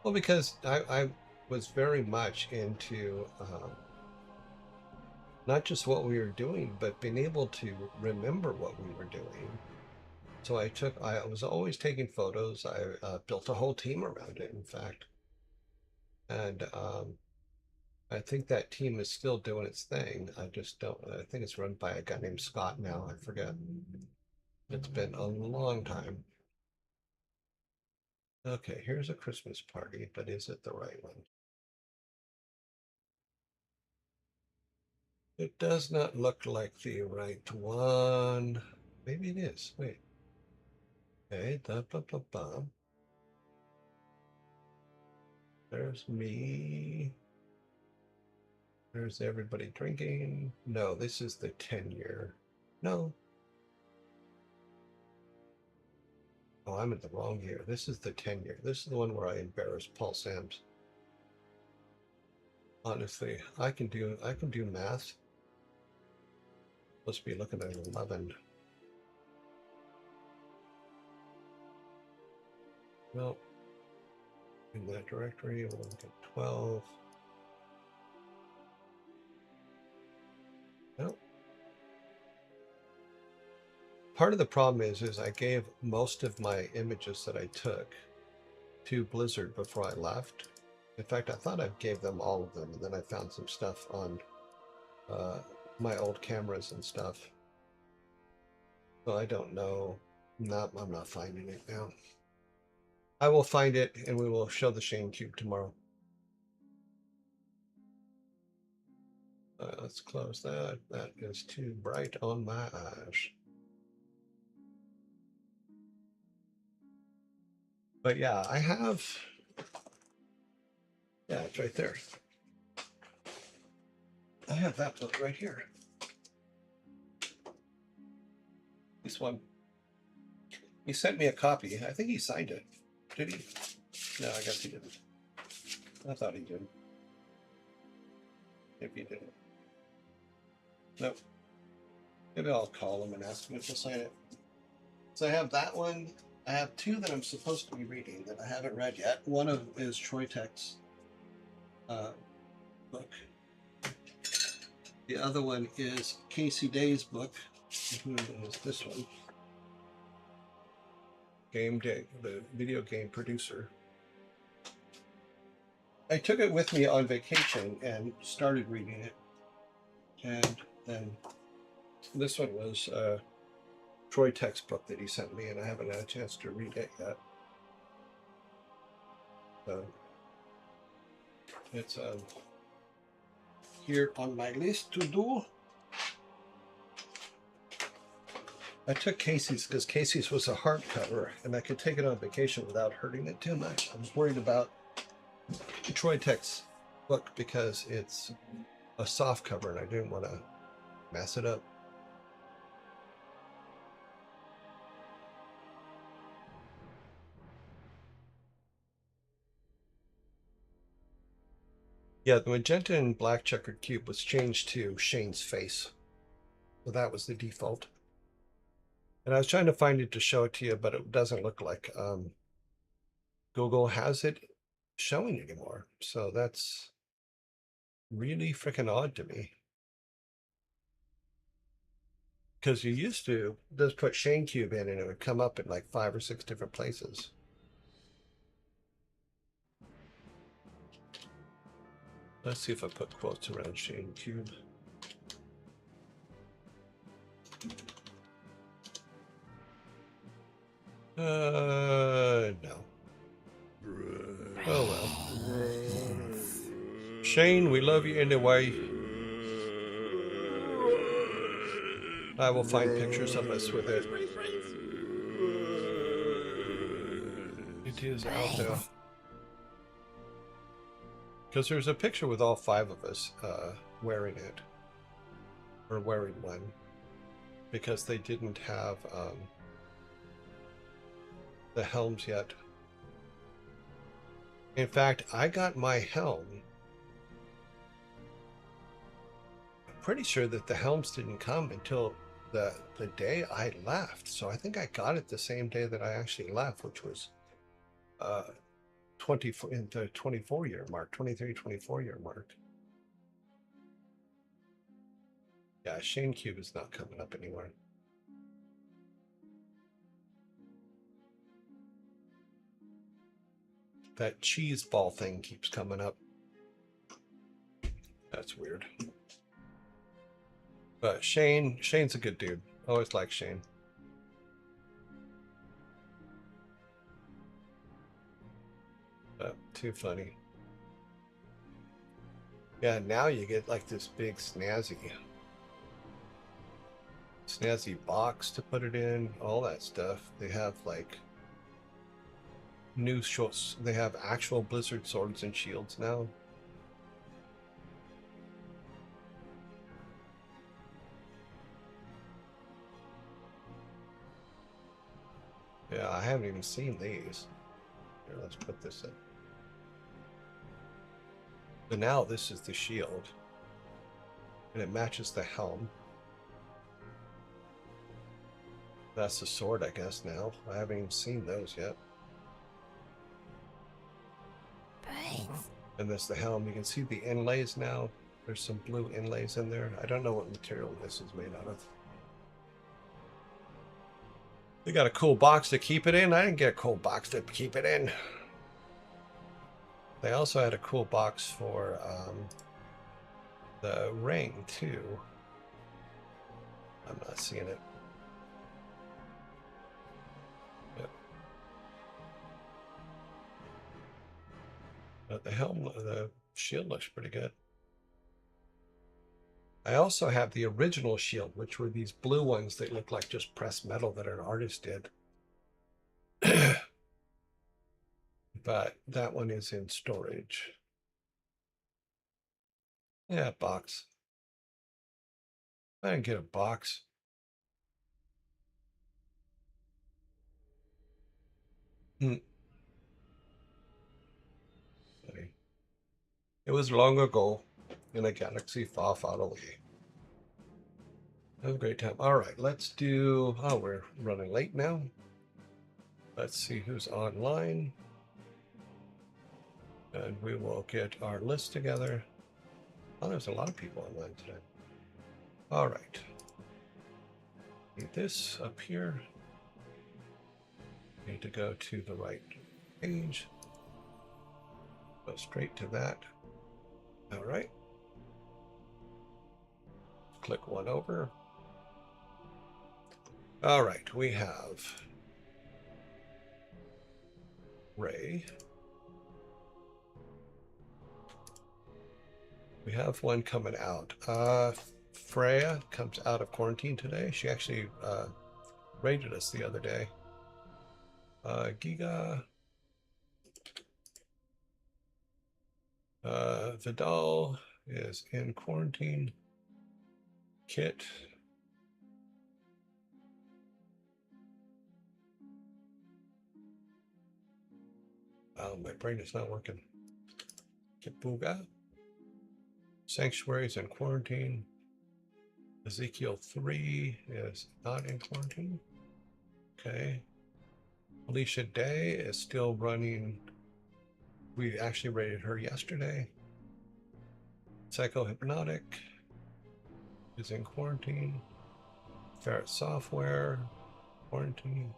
Well, because I was very much into not just what we were doing, but being able to remember what we were doing. So I was always taking photos. I built a whole team around it, in fact. And I think that team is still doing its thing. I just don't. I think it's run by a guy named Scott now. I forget. It's been a long time. Okay, here's a Christmas party, but is it the right one? It does not look like the right one. Maybe it is. Wait. Okay, there's me. There's everybody drinking. No, this is the 10-year. No. Oh, I'm in the wrong year. This is the 10-year. This is the one where I embarrassed Paul Sams. Honestly, I can do math. Supposed to be looking at 11. Well, in that directory, we'll look at 12. Well, part of the problem is I gave most of my images that I took to Blizzard before I left. In fact, I thought I gave them all of them, and then I found some stuff on my old cameras and stuff. So I don't know. I'm not finding it now. I will find it, and we will show the Shane Cube tomorrow. Let's close that. That is too bright on my eyes. But yeah, I have. Yeah, it's right there. I have that book right here. This one. He sent me a copy. I think he signed it. Did he? No, I guess he didn't. I thought he did. If he didn't. Nope. Maybe I'll call him and ask him if he'll sign it. So I have that one. I have two that I'm supposed to be reading that I haven't read yet. One of is Troy Tech's book. The other one is Casey Day's book, who is this one. Game Day, the video game producer. I took it with me on vacation and started reading it. And then this one was Troy Tech's book that he sent me, and I haven't had a chance to read it yet. So it's here on my list to do. I took Casey's because Casey's was a hardcover, and I could take it on vacation without hurting it too much. I was worried about Troy Tech's book because it's a soft cover, and I didn't want to mess it up. Yeah, the magenta and black checkered cube was changed to Shane's face. So that was the default. And I was trying to find it to show it to you, but it doesn't look like Google has it showing anymore. So that's really freaking odd to me. Because you used to just put Shane Cube in and it would come up in like 5 or 6 different places. Let's see if I put quotes around Shane Cube. No. Oh well. Shane, we love you anyway. I will find pictures of us with it. It is out there. Because there's a picture with all 5 of us wearing it. Or wearing one. Because they didn't have the helms yet. In fact, I got my helm. I'm pretty sure that the helms didn't come until the day I left. So I think I got it the same day that I actually left, which was 24 in the 24-year mark, 23, 24-year mark. Yeah, Shane Cube is not coming up anywhere. That cheese ball thing keeps coming up. That's weird. But Shane's a good dude. Always like Shane. Too funny. Yeah, now you get like this big snazzy box to put it in, all that stuff. They have like new shorts. They have actual Blizzard swords and shields now. Yeah, I haven't even seen these. Here, let's put this in. So now this is the shield. And it matches the helm. That's the sword, I guess, now. I haven't even seen those yet. And that's the helm. You can see the inlays now. There's some blue inlays in there. I don't know what material this is made out of. They got a cool box to keep it in. I didn't get a cool box to keep it in. They also had a cool box for the ring, too. I'm not seeing it. Yep. But the helm, the shield looks pretty good. I also have the original shield, which were these blue ones that look like just pressed metal that an artist did. But that one is in storage. Yeah, box. I didn't get a box. It was long ago in a galaxy far, far away. Have a great time. All right, let's do... Oh, we're running late now. Let's see who's online. And we will get our list together. Oh, there's a lot of people online today. All right. Need this up here. Need to go to the right page. Go straight to that. All right. Click one over. All right, we have Ray. We have one coming out. Freya comes out of quarantine today. She actually raided us the other day. Giga. Vidal is in quarantine. Kit. Oh, my brain is not working. Kipuga. Sanctuary's in quarantine. Ezekiel 3 is not in quarantine. Okay. Alicia Day is still running. We actually rated her yesterday. Psychohypnotic is in quarantine. Ferret Software, quarantine.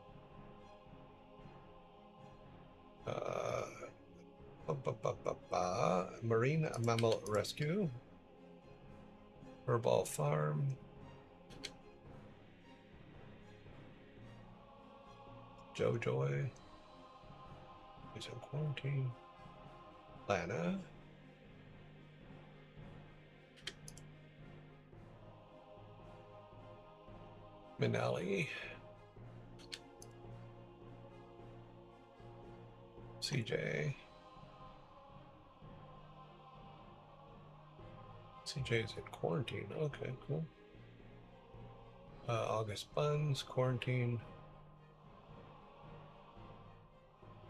Marine Mammal Rescue. Herbal Farm. Joe Joy is in quarantine. Lana. Minelli. CJ. CJ is in quarantine. Okay, cool. August Buns, quarantine.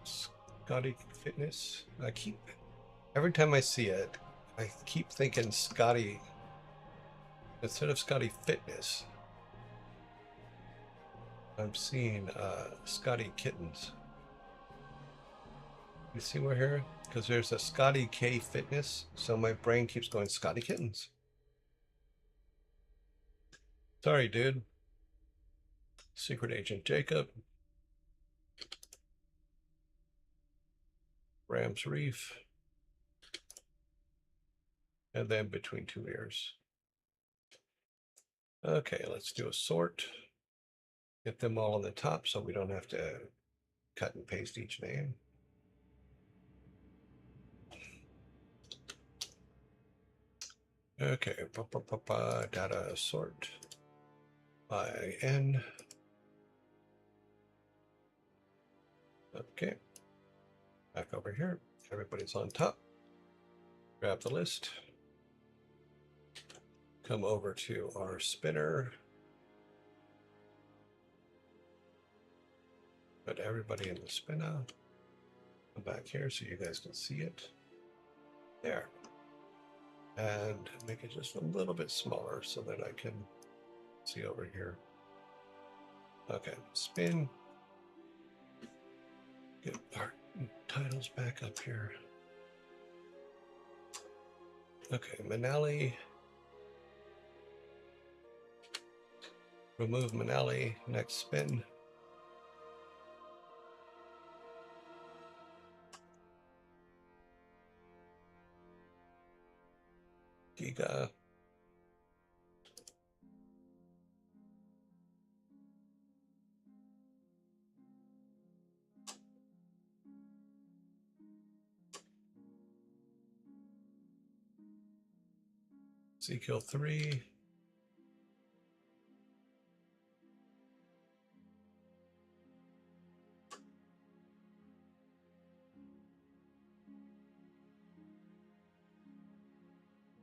Scotty Fitness. Every time I see it, I keep thinking Scotty, instead of Scotty Fitness, I'm seeing Scotty Kittens. You see we're here? Because there's a Scotty K Fitness, so my brain keeps going Scotty Kittens. Sorry, dude. Secret Agent Jacob. Rams Reef. And then between two ears. Okay, let's do a sort. Get them all on the top so we don't have to cut and paste each name. Okay, data sort by N. Okay, back over here. Everybody's on top. Grab the list. Come over to our spinner. Put everybody in the spinner. Come back here so you guys can see it. There. And make it just a little bit smaller so that I can see over here. Okay, spin. Get our titles back up here. Okay, Manali. Remove Manali. Next spin. Giga. Ezekiel 3.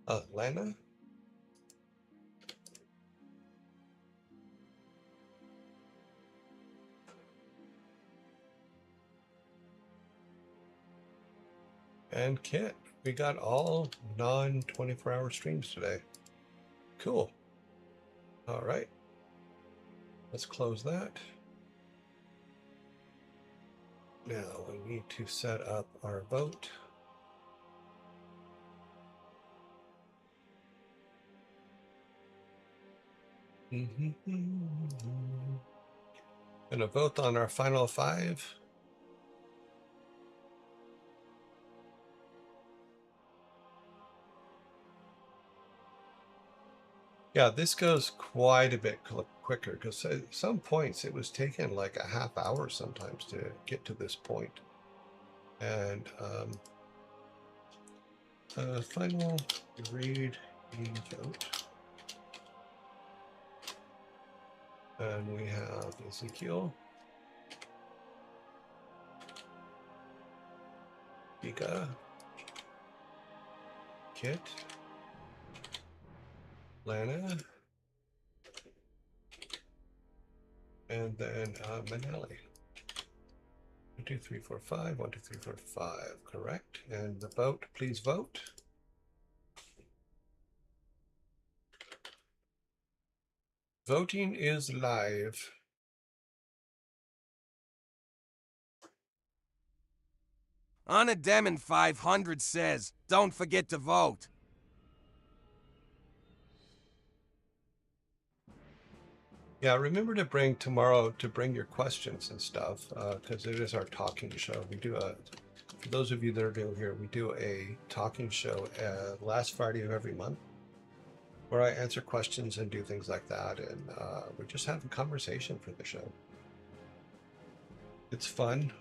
Atlanta. And Kit. We got all non-24-hour streams today. Cool. All right. Let's close that. Now we need to set up our vote. Gonna vote on our final 5. Yeah, this goes quite a bit quicker because at some points it was taking like a half hour sometimes to get to this point. And final read the vote. And we have Ezekiel, Giga, Kit, Lana, and then Manali. 1, 2, 3, 4, 5. 1, 2, 3, 4, 5. Correct. And the vote, please vote. Voting is live. Anna Demon 500 says, don't forget to vote. Yeah, remember to bring tomorrow to bring your questions and stuff because it is our talking show. We do for those of you that are new here, we do a talking show last Friday of every month where I answer questions and do things like that. And we're just having conversation for the show. It's fun.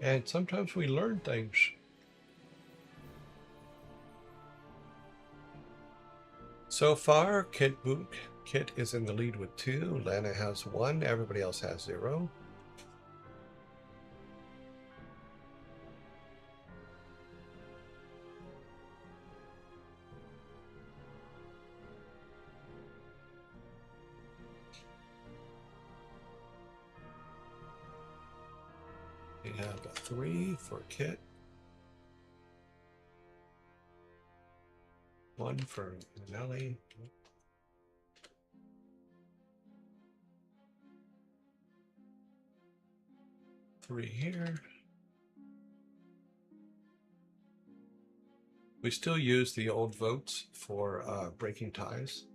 And sometimes we learn things. So far, Kit is in the lead with 2. Lana has 1. Everybody else has 0. We have a 3 for Kit. 1 for Nelly. 3 here. We still use the old votes for breaking ties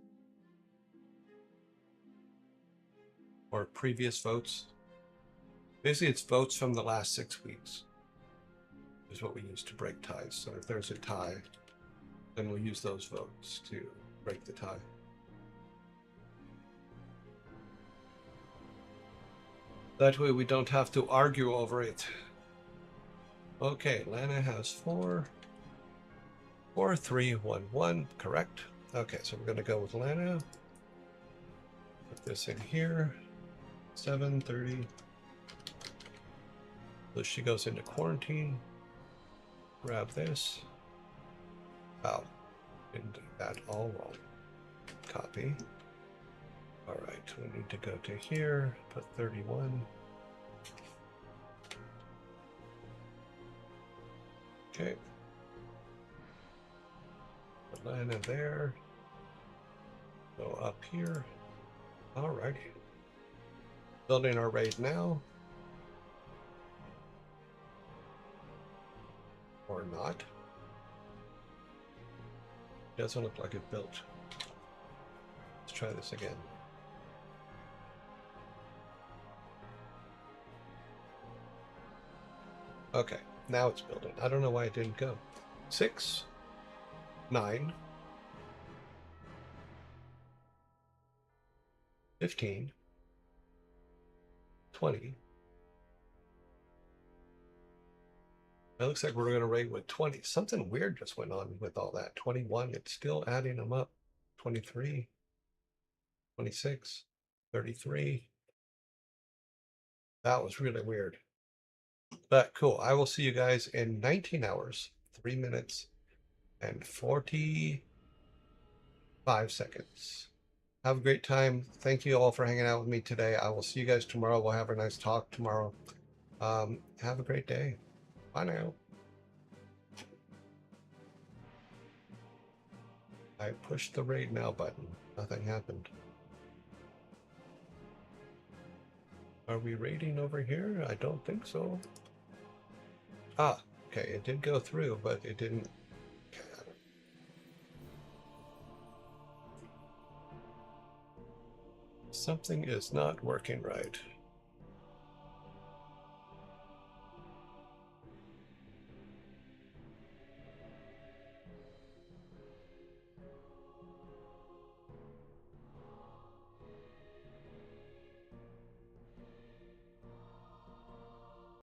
or previous votes. Basically, it's votes from the last 6 weeks. is what we use to break ties. So if there's a tie, then we'll use those votes to break the tie. That way we don't have to argue over it. Okay, Lana has 4. 4, 3, 1, 1, correct. Okay, so we're gonna go with Lana. Put this in here. 7:30. So she goes into quarantine. Grab this. Wow, didn't do that all wrong. Copy. All right, we need to go to here, put 31. Okay. Put Lana there. Go up here. All right. Building our raid now. Or not. Doesn't look like it built. Let's try this again. Okay, now it's building. I don't know why it didn't go. 6, 9, 15, 20. It looks like we're going to raid with 20. Something weird just went on with all that. 21, it's still adding them up. 23, 26, 33. That was really weird. But cool. I will see you guys in 19 hours, 3 minutes, and 45 seconds. Have a great time. Thank you all for hanging out with me today. I will see you guys tomorrow. We'll have a nice talk tomorrow. Have a great day. Bye now. I pushed the raid now button. Nothing happened. Are we raiding over here? I don't think so. Ah, okay. It did go through, but it didn't. Something is not working right.